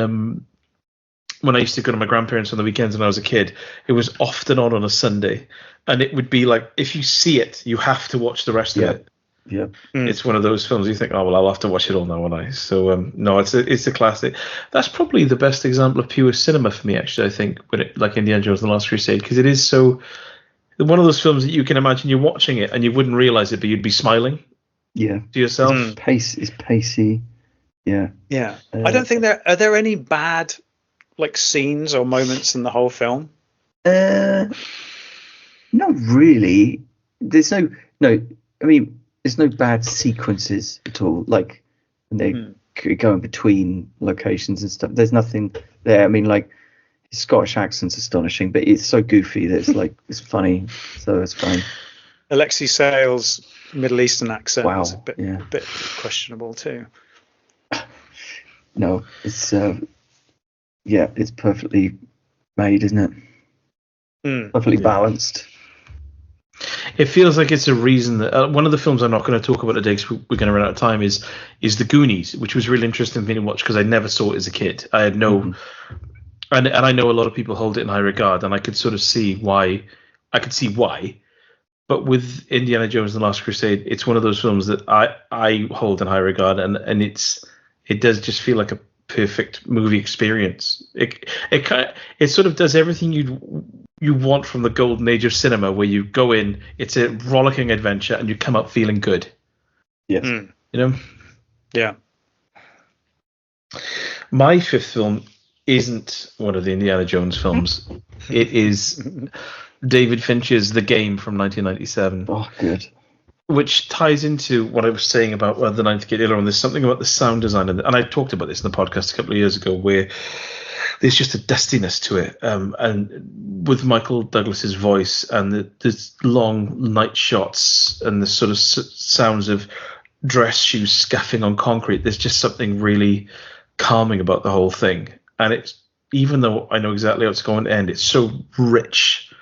I used to go to my grandparents on the weekends when I was a kid, it was often on a Sunday, and it would be like, if you see it, you have to watch the rest of it. Yeah. It's one of those films you think, oh well, I'll have to watch it all now, won't I? So no, it's a classic. That's probably the best example of pure cinema for me, actually. I think like Indiana Jones and the Last Crusade, because it is so one of those films that you can imagine you're watching it and you wouldn't realize it, but you'd be smiling. Yeah. To yourself. It's pacey. Yeah. Yeah. I don't think are there any bad like scenes or moments in the whole film? Not really. There's no. I mean, there's no bad sequences at all. Like when they go in between locations and stuff. There's nothing there. I mean, like his Scottish accent's astonishing, but it's so goofy that it's like it's funny, so it's fine. Alexei Sayle's Middle Eastern accent is a bit questionable too. No, it's it's perfectly made, isn't it? Perfectly balanced. It feels like it's a reason that one of the films I'm not going to talk about today because we're going to run out of time is The Goonies, which was really interesting for me to watch because I never saw it as a kid. I had no, and I know a lot of people hold it in high regard, and I could sort of see why. I could see why, but with Indiana Jones and the Last Crusade, it's one of those films that I hold in high regard, and it does just feel like a perfect movie experience. It sort of does everything you want from the golden age of cinema, where you go in, it's a rollicking adventure, and you come out feeling good. Yes. You know? Yeah. My fifth film isn't one of the Indiana Jones films. It is David Fincher's The Game from 1997. Oh, good. Which ties into what I was saying about The Ninth Gate earlier on. There's something about the sound design, and I talked about this in the podcast a couple of years ago, where there's just a dustiness to it. And with Michael Douglas's voice and the long night shots and the sort of sounds of dress shoes scuffing on concrete, there's just something really calming about the whole thing. And it's, even though I know exactly how it's going to end, it's so rich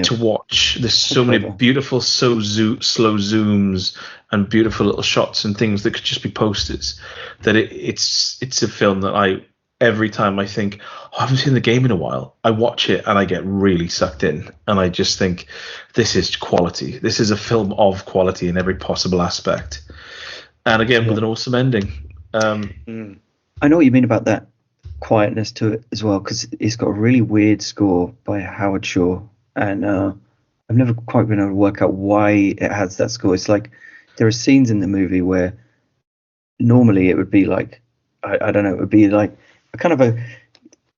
to watch. There's so many beautiful slow zooms and beautiful little shots and things that could just be posters, that it's a film that every time I think, I haven't seen The Game in a while, I watch it and I get really sucked in, and I just think this is quality. This is a film of quality in every possible aspect, and again with an awesome ending. I know what you mean about that quietness to it as well, because it's got a really weird score by Howard Shore, and I've never quite been able to work out why it has that score. It's like there are scenes in the movie where normally it would be like, I don't know, it would be like a kind of a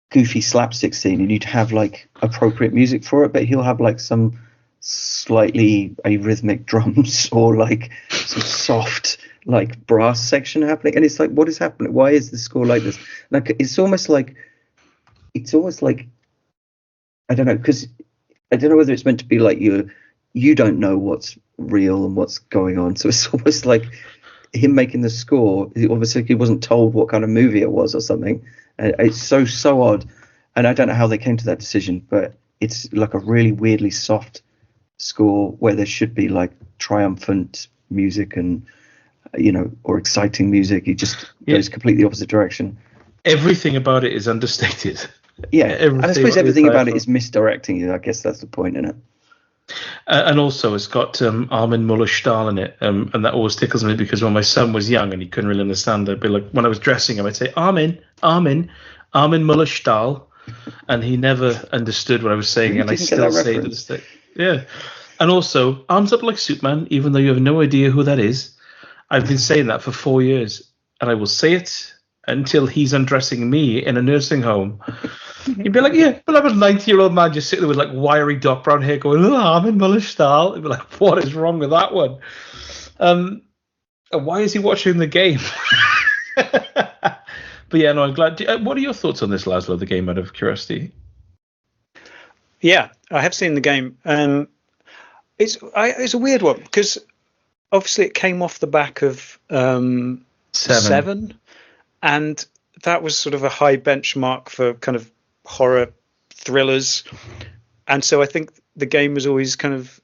goofy slapstick scene, and you'd have like appropriate music for it, but he'll have like some slightly arrhythmic drums or like some soft like brass section happening, and it's like, what is happening? Why is the score like this? Like it's almost like I don't know, because I don't know whether it's meant to be like you don't know what's real and what's going on, so it's almost like him making the score, obviously he wasn't told what kind of movie it was or something. It's so odd, and I don't know how they came to that decision, but it's like a really weirdly soft score where there should be like triumphant music and or exciting music. He just goes completely opposite direction. Everything about it is understated. Yeah, and I suppose everything about it is misdirecting you. I guess that's the point in it. And also, it's got Armin Muller-Stahl in it, and that always tickles me, because when my son was young and he couldn't really understand, I'd be like, when I was dressing him, I'd say, Armin Muller-Stahl, and he never understood what I was saying, and I still say to this day. Yeah. And also, arms up like Superman, even though you have no idea who that is. I've been saying that for 4 years, and I will say it until he's undressing me in a nursing home. He'd be like, yeah, but I'm a 90-year-old man just sitting there with like wiry dark brown hair going, oh, I'm in Muller-Stahl. He'd be like, what is wrong with that one? Why is he watching The Game? But yeah, no, I'm glad. What are your thoughts on this, Lazlo, The Game, out of curiosity? Yeah, I have seen The Game. It's a weird one, because obviously it came off the back of Seven, and that was sort of a high benchmark for kind of horror thrillers, and so I think The Game was always kind of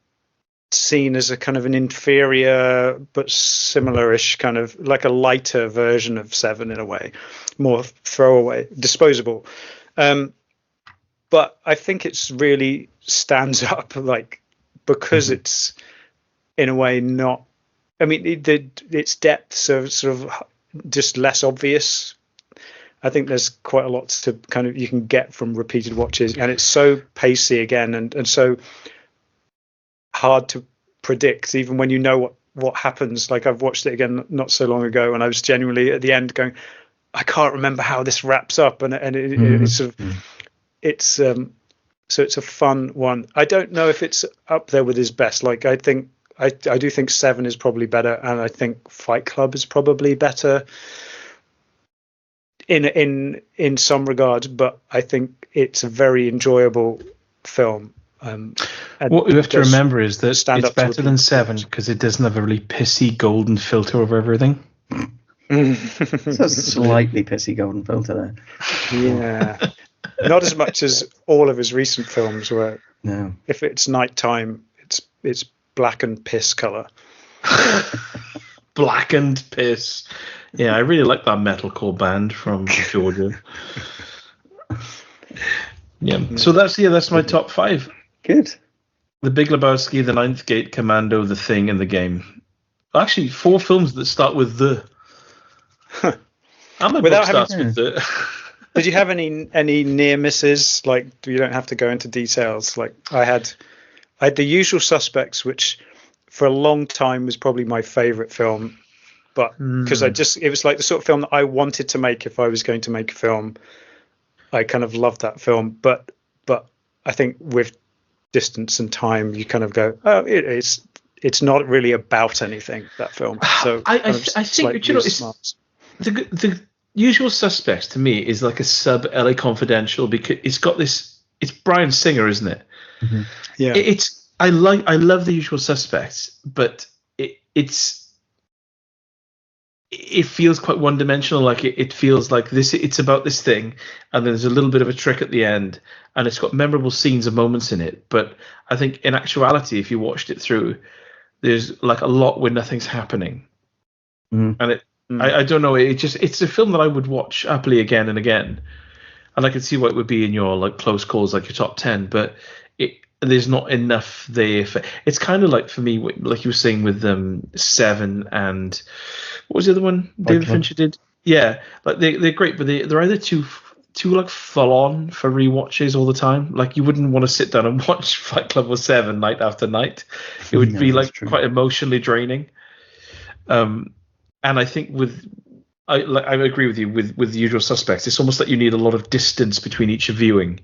seen as a kind of an inferior but similar-ish, kind of like a lighter version of Seven in a way, more throwaway, disposable. But I think it's really stands up, like, because it's in a way not I mean, its depths are sort of just less obvious. I think there's quite a lot to kind of you can get from repeated watches, and it's so pacey again, and so hard to predict, even when you know what happens. Like I've watched it again not so long ago, and I was genuinely at the end going, I can't remember how this wraps up, and it's sort of it's so it's a fun one. I don't know if it's up there with his best. Like I do think Seven is probably better, and I think Fight Club is probably better in some regards, but I think it's a very enjoyable film. What you have to remember is that it's better than Seven because it doesn't have a really pissy golden filter over everything. It's a slightly pissy golden filter there. Yeah. Not as much as all of his recent films where if it's nighttime, it's black and piss color. Blackened piss. Yeah, I really like that metalcore band from Georgia. Yeah. So that's my top 5. Good. The Big Lebowski, The Ninth Gate, Commando, The Thing, and The Game. Actually, 4 films that start with the. And my book starts with the. Did you have any near misses? Like, you don't have to go into details. Like, I had The Usual Suspects, which for a long time was probably my favorite film, but because it was like the sort of film that I wanted to make if I was going to make a film. I kind of loved that film, but I think with distance and time, you kind of go, oh, it's not really about anything, that film. So I think it's the Usual Suspects to me is like a sub LA Confidential because it's Bryan Singer, isn't it? Mm-hmm. Yeah. I love The Usual Suspects, but it feels quite one-dimensional. Like it feels like this. It's about this thing, and there's a little bit of a trick at the end, and it's got memorable scenes and moments in it. But I think in actuality, if you watched it through, there's like a lot where nothing's happening, and I don't know. It's a film that I would watch happily again and again, and I can see what it would be in your like close calls, like your top 10. But there's not enough there. It's kind of like for me, like you were saying with Seven and what was the other one David Fincher did? Yeah, like they're great, but they're either too like full on for rewatches all the time. Like you wouldn't want to sit down and watch Fight Club or Seven night after night. It would be like quite emotionally draining. And I think I agree with you with The Usual Suspects. It's almost like you need a lot of distance between each viewing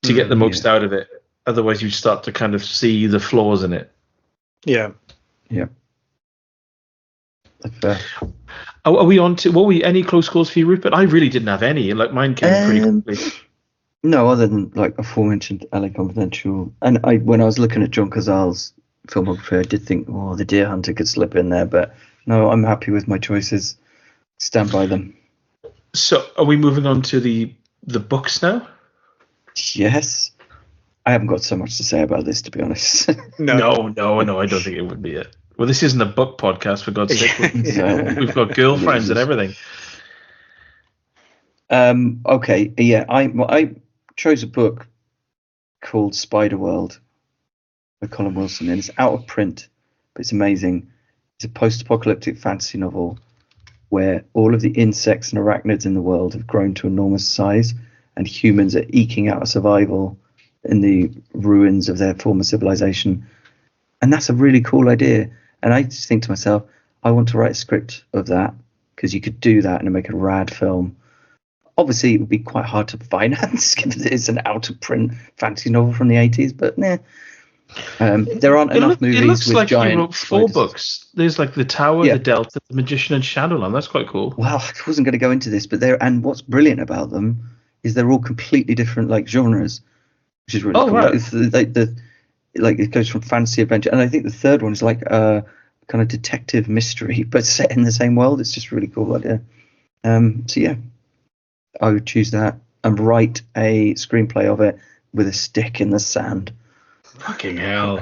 to get the most out of it. Otherwise, you start to kind of see the flaws in it. Yeah. Yeah. That's fair. Are we on to any close calls for you, Rupert? I really didn't have any. Like mine came pretty quickly. No, other than like aforementioned LA Confidential. And when I was looking at John Cazale's filmography, I did think, The Deer Hunter could slip in there. But no, I'm happy with my choices. Stand by them. So are we moving on to the books now? Yes. I haven't got so much to say about this, to be honest. No, I don't think it would be it. Well, this isn't a book podcast, for God's sake. We've got girlfriends and everything. Okay, yeah. I chose a book called Spiderworld by Colin Wilson, and it's out of print, but it's amazing. It's a post-apocalyptic fantasy novel where all of the insects and arachnids in the world have grown to enormous size, and humans are eking out a survival in the ruins of their former civilization. And that's a really cool idea. And I just think to myself, I want to write a script of that, because you could do that and make a rad film. Obviously, it would be quite hard to finance because it's an out-of-print fantasy novel from the 80s, but there aren't enough movies it looks with like giant... You wrote 4 books. There's like The Tower, The Delta, The Magician, and Shadowland. That's quite cool. Well, I wasn't going to go into this, but and what's brilliant about them is they're all completely different like genres, which is really cool. Right. Like it goes from fantasy adventure, and I think the third one is like a kind of detective mystery, but set in the same world. It's just a really cool idea. So yeah, I would choose that and write a screenplay of it with a stick in the sand. Fucking hell.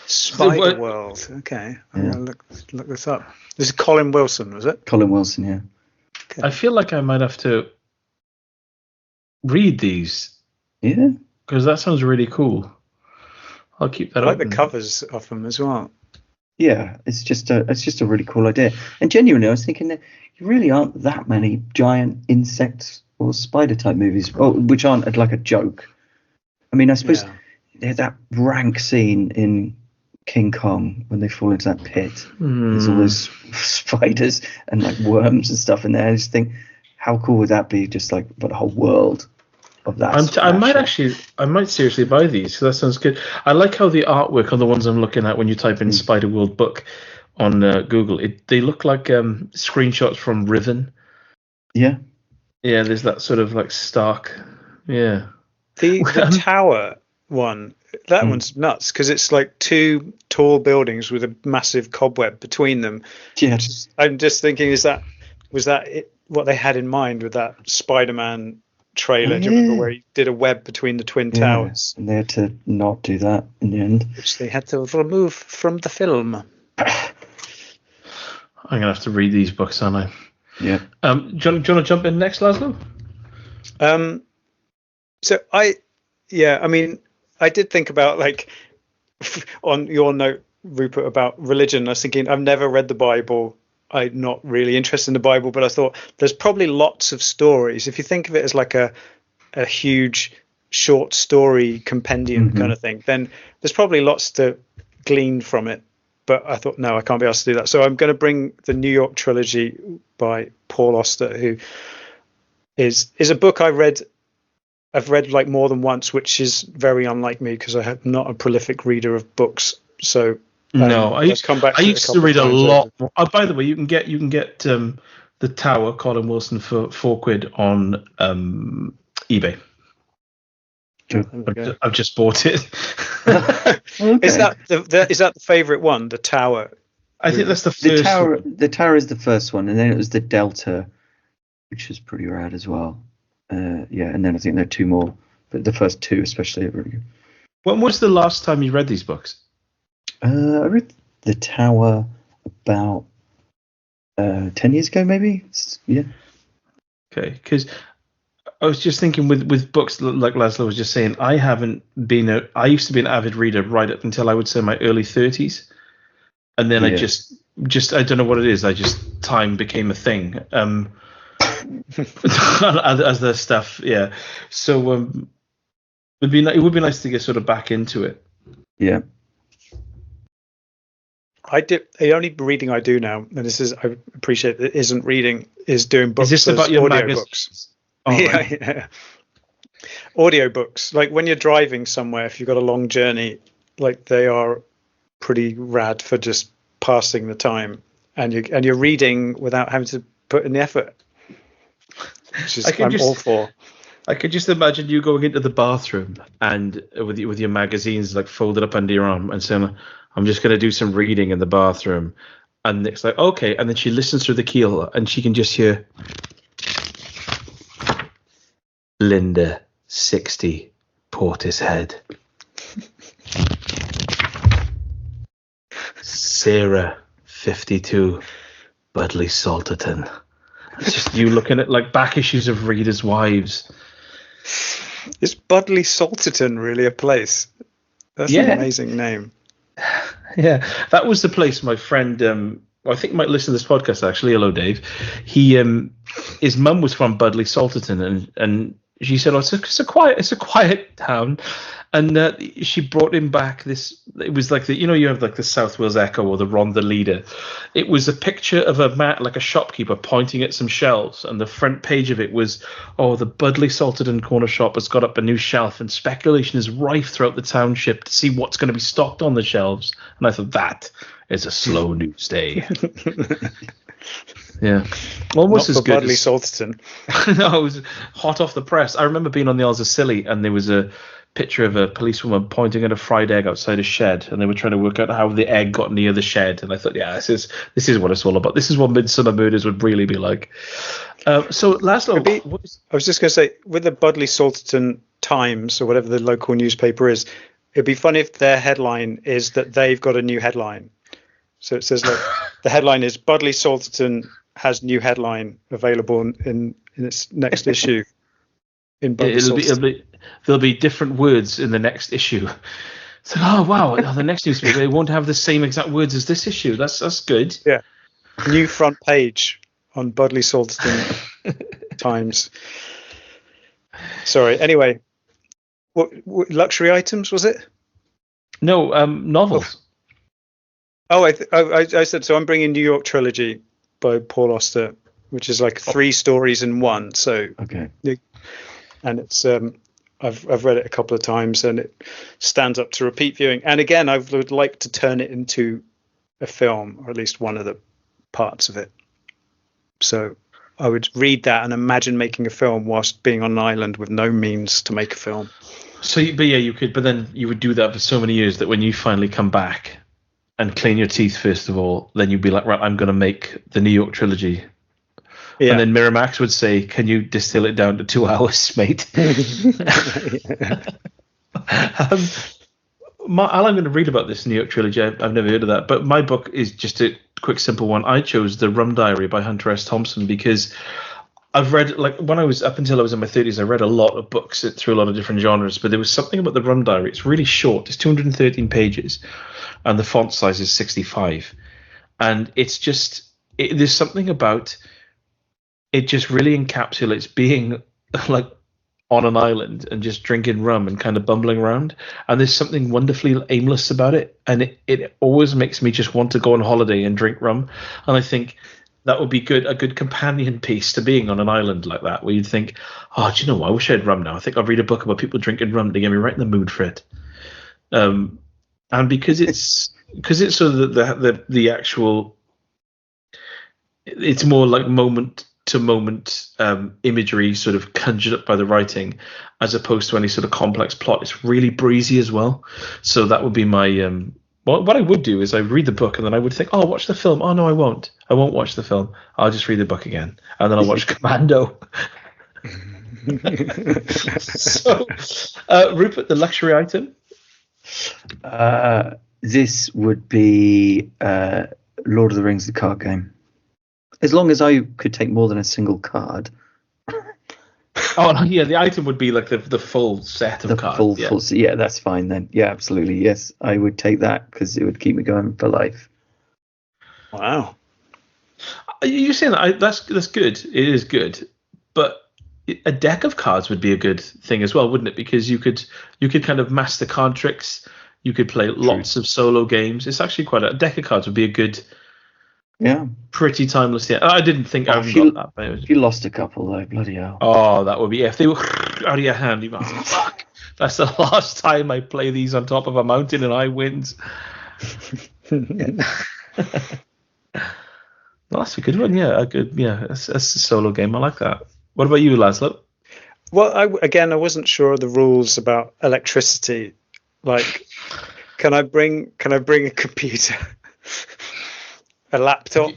Spiderworld. Okay, I'm gonna look this up. This is Colin Wilson, was it? Colin Wilson, yeah. Okay. I feel like I might have to read these. Yeah, because that sounds really cool. I'll keep that. I like open. the covers of them as well. Yeah, it's just a really cool idea. And genuinely, I was thinking that there really aren't that many giant insects or spider type movies, which aren't like a joke. I mean, I suppose there's that rank scene in King Kong when they fall into that pit. There's all those spiders and like worms and stuff in there. I just think, how cool would that be? Just like the whole world of that. I might seriously buy these. So that sounds good. I like how the artwork on the ones I'm looking at when you type in Spider World book on Google, they look like screenshots from Riven. Yeah. Yeah, there's that sort of like stark. Yeah. The tower one, that one's nuts because it's like two tall buildings with a massive cobweb between them. Yeah. I'm just thinking, was that what they had in mind with that Spider-Man trailer? Do you remember where he did a web between the twin towers? And they had to not do that in the end, which they had to remove from the film. I'm gonna have to read these books, aren't I? Yeah. Do you want to jump in next, Lazlo? So I did think about, like, on your note, Rupert, about religion. I was thinking, I've never read the Bible. I'm not really interested in the Bible, but I thought there's probably lots of stories. If you think of it as like a huge short story compendium kind of thing, then there's probably lots to glean from it. But I thought, no, I can't be asked to do that. So I'm going to bring the New York trilogy by Paul Auster, who is a book I've read like more than once, which is very unlike me because I'm not a prolific reader of books. So I used to read a lot more. Oh, by the way, you can get The Tower, Colin Wilson, for £4 on eBay. I've just bought it. Okay. Is that the favourite one, The Tower? I think that's the first. The Tower is the first one, and then it was The Delta, which is pretty rad as well. And then I think there are two more, but the first two especially are really good. When was the last time you read these books? I read The Tower about 10 years ago, maybe. Yeah. Okay, because I was just thinking with books, like Lazlo was just saying, I used to be an avid reader right up until I would say my early 30s, and then I just I don't know what it is. Time became a thing. As the stuff, yeah. So it would be nice to get sort of back into it. Yeah. The only reading I do now, and I appreciate it isn't reading, is doing books. Is this about your audiobooks? Oh, yeah. Audiobooks. Like when you're driving somewhere, if you've got a long journey, like they are pretty rad for just passing the time, and you're reading without having to put in the effort. Which is I'm all for. I could just imagine you going into the bathroom and with your magazines like folded up under your arm and saying, I'm just going to do some reading in the bathroom. And it's like, okay. And then she listens through the keyhole and she can just hear Linda, 60, Portishead. Sarah, 52, Budley Salterton. It's just you looking at like back issues of Readers' Wives. Is Budley Salterton really a place? That's an amazing name. Yeah, that was the place my friend, I think might listen to this podcast actually. Hello, Dave. His mum was from Budley Salterton, and she said, "Oh, it's a quiet town." And she brought him back this. It was like you have like the South Wales Echo or the Rhondda Leader. It was a picture of a like a shopkeeper pointing at some shelves, and the front page of it was, the Budley Salterton corner shop has got up a new shelf, and speculation is rife throughout the township to see what's going to be stocked on the shelves. And I thought that is a slow news day. Yeah, almost as good Budley as Salterton. No, it was hot off the press. I remember being on the Isles of Scilly, and there was a picture of a policewoman pointing at a fried egg outside a shed, and they were trying to work out how the egg got near the shed. And I thought, this is what it's all about. This is what Midsummer Murders would really be like. So Lazlo, I was just going to say, with the Budley Salterton Times or whatever the local newspaper is, it'd be funny if their headline is that they've got a new headline. So it says like the headline is Budley Salterton has new headline available in its next issue. There'll be different words in the next issue. It's like, oh wow, the next newspaper it won't have the same exact words as this issue. That's good. Yeah. New front page on Budley Salterton Times. Sorry. Anyway, what luxury items was it? No, novels. I said so. I'm bringing New York Trilogy by Paul Auster, which is like 3 stories in one. So Okay. And it's I've read it a couple of times, and it stands up to repeat viewing. And again, I would like to turn it into a film, or at least one of the parts of it. So I would read that and imagine making a film whilst being on an island with no means to make a film. So, but yeah, you could. But then you would do that for so many years that when you finally come back and clean your teeth first of all, then you'd be like, right, I'm going to make the New York Trilogy. Yeah. And then Miramax would say, can you distill it down to 2 hours, mate? I'm going to read about this New York Trilogy. I've never heard of that. But my book is just a quick, simple one. I chose The Rum Diary by Hunter S. Thompson because I've read, like, when I was up until I was in my 30s, I read a lot of books through a lot of different genres. But there was something about The Rum Diary. It's really short. It's 213 pages. And the font size is 65. And it's just, there's something about it just really encapsulates being like on an island and just drinking rum and kind of bumbling around. And there's something wonderfully aimless about it. And it always makes me just want to go on holiday and drink rum. And I think that would be a good companion piece to being on an island like that, where you'd think, oh, do you know what? I wish I had rum now. I think I'll read a book about people drinking rum to get me right in the mood for it. And because it's sort of the actual, it's more like moment to moment imagery sort of conjured up by the writing, as opposed to any sort of complex plot. It's really breezy as well. So that would be my what I would do is I read the book and then I would think, oh, watch the film. Oh no, I won't watch the film. I'll just read the book again, and then I'll watch Commando. So Rupert, the luxury item. This would be Lord of the Rings, the card game. As long as I could take more than a single card. Oh yeah, the item would be like the full set of cards. Full, yeah, that's fine then. Yeah, absolutely. Yes, I would take that because it would keep me going for life. Wow. You're saying that's good. It is good, but a deck of cards would be a good thing as well, wouldn't it? Because you could kind of master card tricks. You could play lots of solo games. It's actually quite a deck of cards would be a good. Yeah, pretty timeless. Yeah, I didn't think I got that. But if you lost a couple though, bloody hell. Oh, that would be if they were out of your hand. You'd be like, fuck, that's the last time I play these on top of a mountain and I wins. Well, that's a good one. Yeah, that's a solo game. I like that. What about you, Lazlo? Well, I wasn't sure of the rules about electricity. Like, can I bring a computer? A laptop.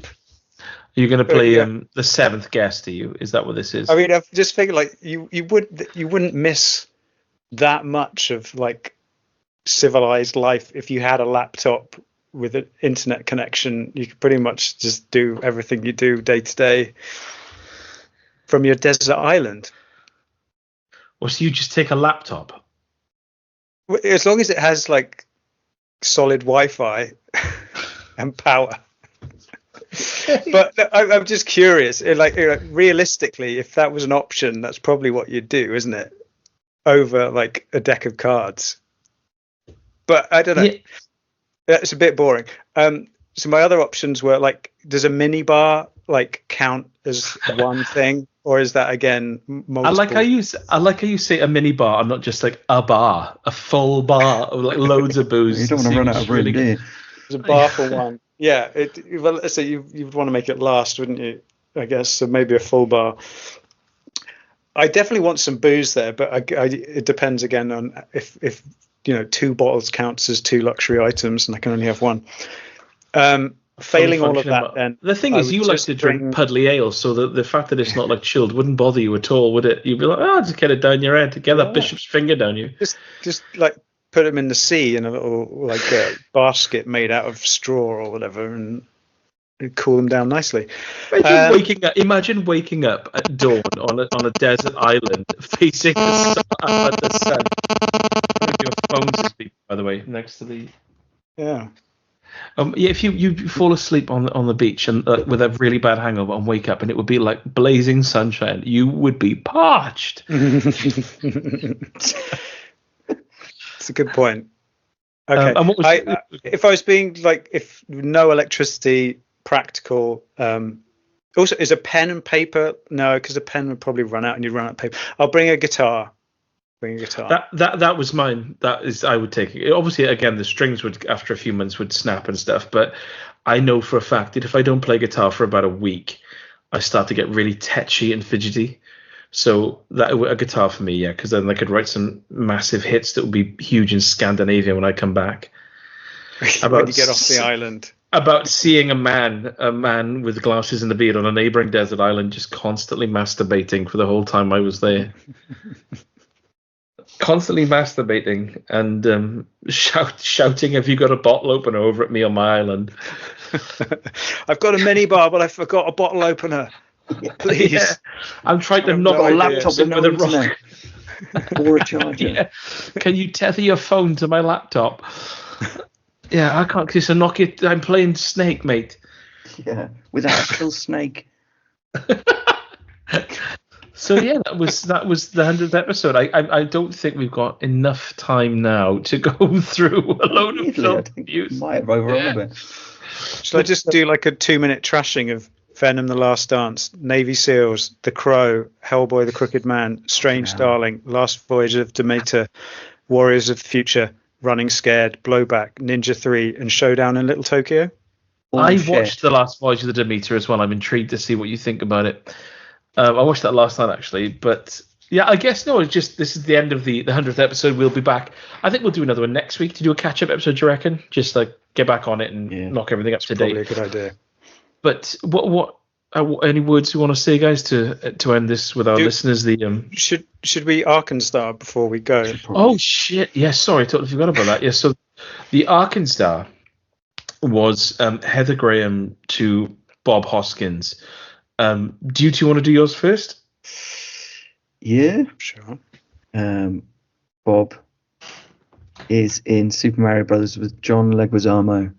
You're going to play the Seventh Guest, are you? Is that what this is? I mean, I've just figured like you wouldn't miss that much of like civilized life if you had a laptop with an internet connection. You could pretty much just do everything you do day to day from your desert island. Or so you just take a laptop? As long as it has like solid Wi-Fi and power. But I'm just curious, like realistically, if that was an option, that's probably what you'd do, isn't it? Over like a deck of cards. But I don't know. Yeah. It's a bit boring. So my other options were like, does a mini bar like count as one thing, or is that again multiple? I like how you say a mini bar and not just like a bar, a full bar of like loads of booze. You don't want to run out of room, do you? There's a bar for one. Yeah, well, so you would want to make it last, wouldn't you? I guess so. Maybe a full bar. I definitely want some booze there, but it depends again on if 2 bottles counts as 2 luxury items, and I can only have one. Failing all of that, then the thing is, you like to drink puddly ale, so the fact that it's not like chilled wouldn't bother you at all, would it? You'd be like, just get it down your head, get that bishop's finger down you. Just like put them in the sea in a little like a basket made out of straw or whatever, and cool them down nicely. Imagine waking up at dawn on a desert island facing the sun. Your phone's asleep, by the way. next to the. Yeah. Yeah, if you fall asleep on the beach and with a really bad hangover and wake up and it would be like blazing sunshine, you would be parched. It's a good point. Okay. And what was if I was being like, if no electricity, practical. Also, is a pen and paper? No, because a pen would probably run out and you'd run out of paper. I'll bring a guitar. That was mine. That is, I would take it. Obviously, again, the strings would after a few months would snap and stuff. But I know for a fact that if I don't play guitar for about a week, I start to get really tetchy and fidgety. So that a guitar for me, yeah, because then I could write some massive hits that would be huge in Scandinavia when I come back. When you get off the island. About seeing a man with glasses and a beard on a neighboring desert island, just constantly masturbating for the whole time I was there. Constantly masturbating and shouting, "Have you got a bottle opener over at me on my island?" I've got a mini bar, but I forgot a bottle opener. Please. Yeah. I'm trying to knock a laptop in with a rock. Or a charger. Yeah. Can you tether your phone to my laptop? Yeah, I can't kiss a Nokia. I'm playing Snake, mate. Yeah, without a kill snake. So yeah, that was the 100th episode. I don't think we've got enough time now to go through a load of film reviews. Might have overrun a bit. Shall I just do like a 2-minute trashing of Venom: The Last Dance, Navy SEALs, The Crow, Hellboy: The Crooked Man, Strange Darling, Last Voyage of Demeter, Warriors of the Future, Running Scared, Blowback, Ninja 3, and Showdown in Little Tokyo? I watched The Last Voyage of the Demeter as well. I'm intrigued to see what you think about it. I watched that last night, actually. But, yeah, I guess, no, it's just this is the end of the 100th episode. We'll be back. I think we'll do another one next week to do a catch-up episode, do you reckon? Just, like, get back on it and knock everything up to date. Probably a good idea. But what any words you want to say, guys, to end this with our listeners? Should we Arkansas before we go? Oh shit! Yeah, sorry, totally forgot about that. Yeah, so the Arkansas was Heather Graham to Bob Hoskins. Do you two want to do yours first? Yeah, sure. Bob is in Super Mario Brothers with John Leguizamo,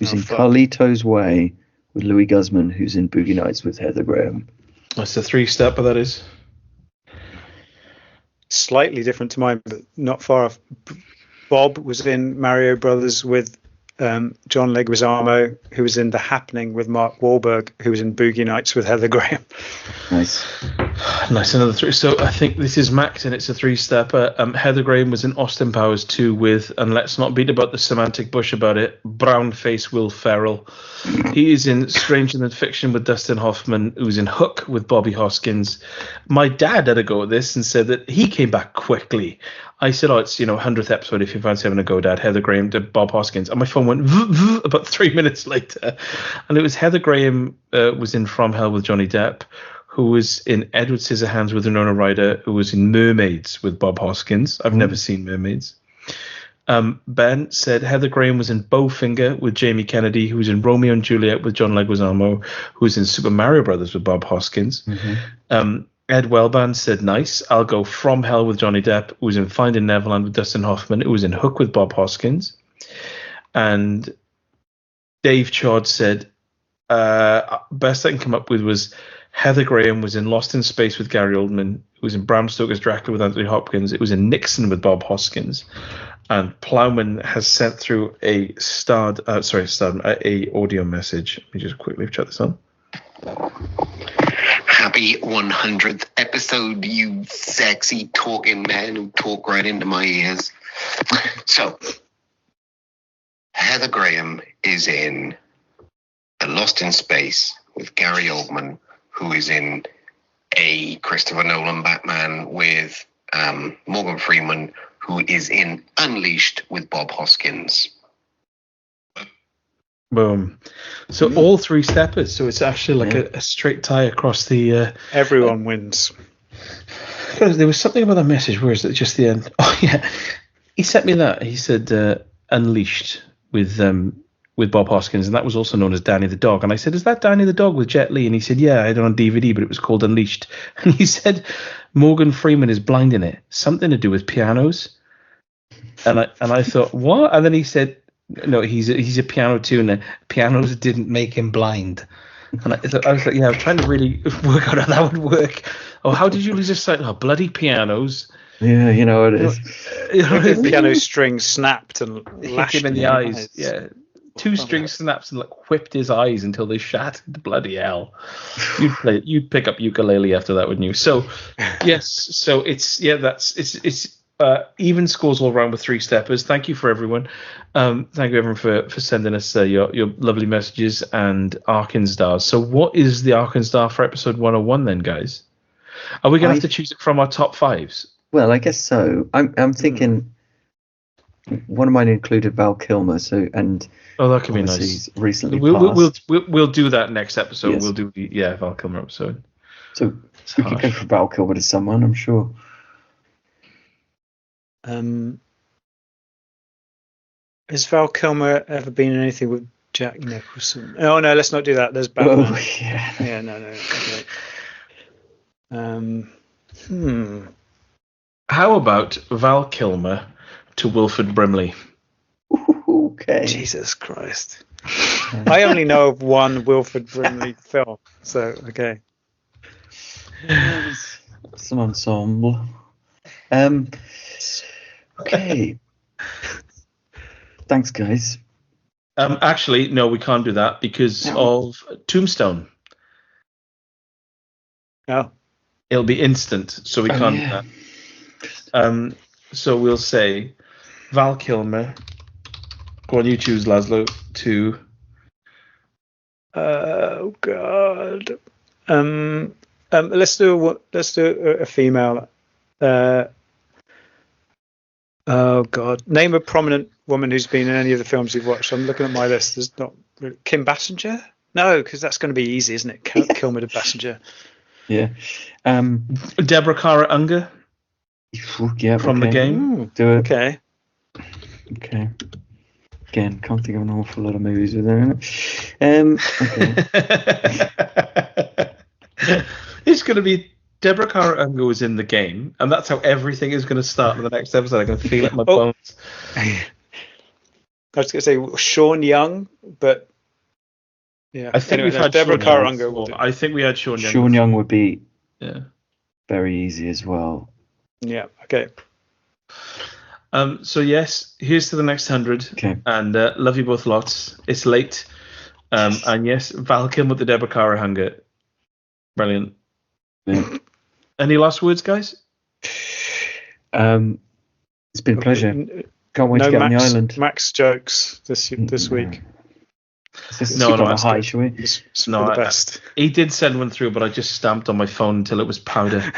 who's in Carlito's Way with Louis Guzman, who's in Boogie Nights with Heather Graham. That's a 3-step, but that is slightly different to mine, but not far off. Bob was in Mario Brothers with John Leguizamo, who was in The Happening with Mark Wahlberg, who was in Boogie Nights with Heather Graham. Nice, another 3. So I think this is Max, and it's a 3-stepper. Heather Graham was in Austin Powers 2 with, and let's not beat about the semantic bush about it, brown face Will Ferrell. He is in Stranger Than Fiction with Dustin Hoffman, who's in Hook with Bobby Hoskins. My dad had a go at this and said that he came back quickly. I said, it's 100th episode. If you fancy having a go, Dad, Heather Graham to Bob Hoskins, and my phone went about 3 minutes later, and it was Heather Graham was in From Hell with Johnny Depp, who was in Edward Scissorhands with Winona Ryder, who was in Mermaids with Bob Hoskins. I've never seen Mermaids. Ben said Heather Graham was in Bowfinger with Jamie Kennedy, who was in Romeo and Juliet with John Leguizamo, who was in Super Mario Brothers with Bob Hoskins. Ed Wellband said, nice, I'll go From Hell with Johnny Depp, who was in Finding Neverland with Dustin Hoffman, who was in Hook with Bob Hoskins. And Dave Chod said, best I can come up with was Heather Graham was in Lost in Space with Gary Oldman, who was in Bram Stoker's Dracula with Anthony Hopkins, it was in Nixon with Bob Hoskins. And Plowman has sent through a audio message. Let me just quickly check this on. Happy 100th episode, you sexy talking man who talk right into my ears. So, Heather Graham is in Lost in Space with Gary Oldman, who is in a Christopher Nolan Batman with Morgan Freeman, who is in Unleashed with Bob Hoskins. Boom. So all 3 steppers. So it's actually like a straight tie across the... Everyone wins. There was something about that message. Where is it? Just the end. Oh, yeah. He sent me that. He said Unleashed with Bob Hoskins, and that was also known as Danny the Dog. And I said, is that Danny the Dog with Jet Li? And he said, yeah, I had it on DVD, but it was called Unleashed. And he said, Morgan Freeman is blind in it. Something to do with pianos. And I thought, what? And then he said, no, he's a piano tuner. Pianos didn't make him blind. And I was like, yeah, I'm trying to really work out how that would work. Oh, how did you lose your sight? Oh, bloody pianos. Yeah, you know it is. The piano string snapped and lashed him in the eyes. Yeah. 2 strings snapped and whipped his eyes until they shattered. Bloody hell. You'd pick up ukulele after that, wouldn't you? So yes, so it's even scores all around with 3 steppers. Thank you for everyone. Thank you everyone for sending us your lovely messages and Arkin stars. So what is the Arkin star for episode 101 then, guys? Are we gonna have to choose it from our top 5s? Well, I guess so. I'm thinking one of mine included Val Kilmer, that could be nice. He's recently we'll do that next episode. Yes. We'll do the Val Kilmer episode. So we can go for Val Kilmer to someone, I'm sure. Has Val Kilmer ever been in anything with Jack Nicholson? Oh no, let's not do that. There's Batman. Oh, yeah. Yeah, no. Okay. How about Val Kilmer to Wilford Brimley? Okay. Jesus Christ. I only know of one Wilford Brimley film, so okay. Some ensemble. Okay. Thanks, guys. Actually, no, we can't do that because of Tombstone. Oh. It'll be instant, so we can't do that. So we'll say Val Kilmer. Go on, you choose Lazlo to. Oh God. Let's do a female. Oh God. Name a prominent woman who's been in any of the films you've watched. I'm looking at my list. There's not really. Kim Basinger? No, because that's going to be easy, isn't it? Kilmer to Basinger. Yeah. Deborah Kara Unger. Yeah. From the game. Ooh, Do it. Okay. Okay. Again, can't think of an awful lot of movies with her in it. Okay. It's going to be Deborah Kara Unger was in the game, and that's how everything is going to start in the next episode. I'm going to feel it in my bones. I was going to say Sean Young, but yeah. I think we've had Deborah Sean Kara Young Unger. before. I think we had Sean Young. Sean Young would be very easy as well. Yeah. Okay. So yes, here's to the next 100. Okay. And love you both lots. It's late. And yes, Val Kilmer with the Deborah Kara Unger. Brilliant. Yeah. Any last words, guys? It's been a pleasure. Can't wait to get on the island. Max jokes this week. No, high, shall we? It's for the best. He did send one through, but I just stamped on my phone until it was powder.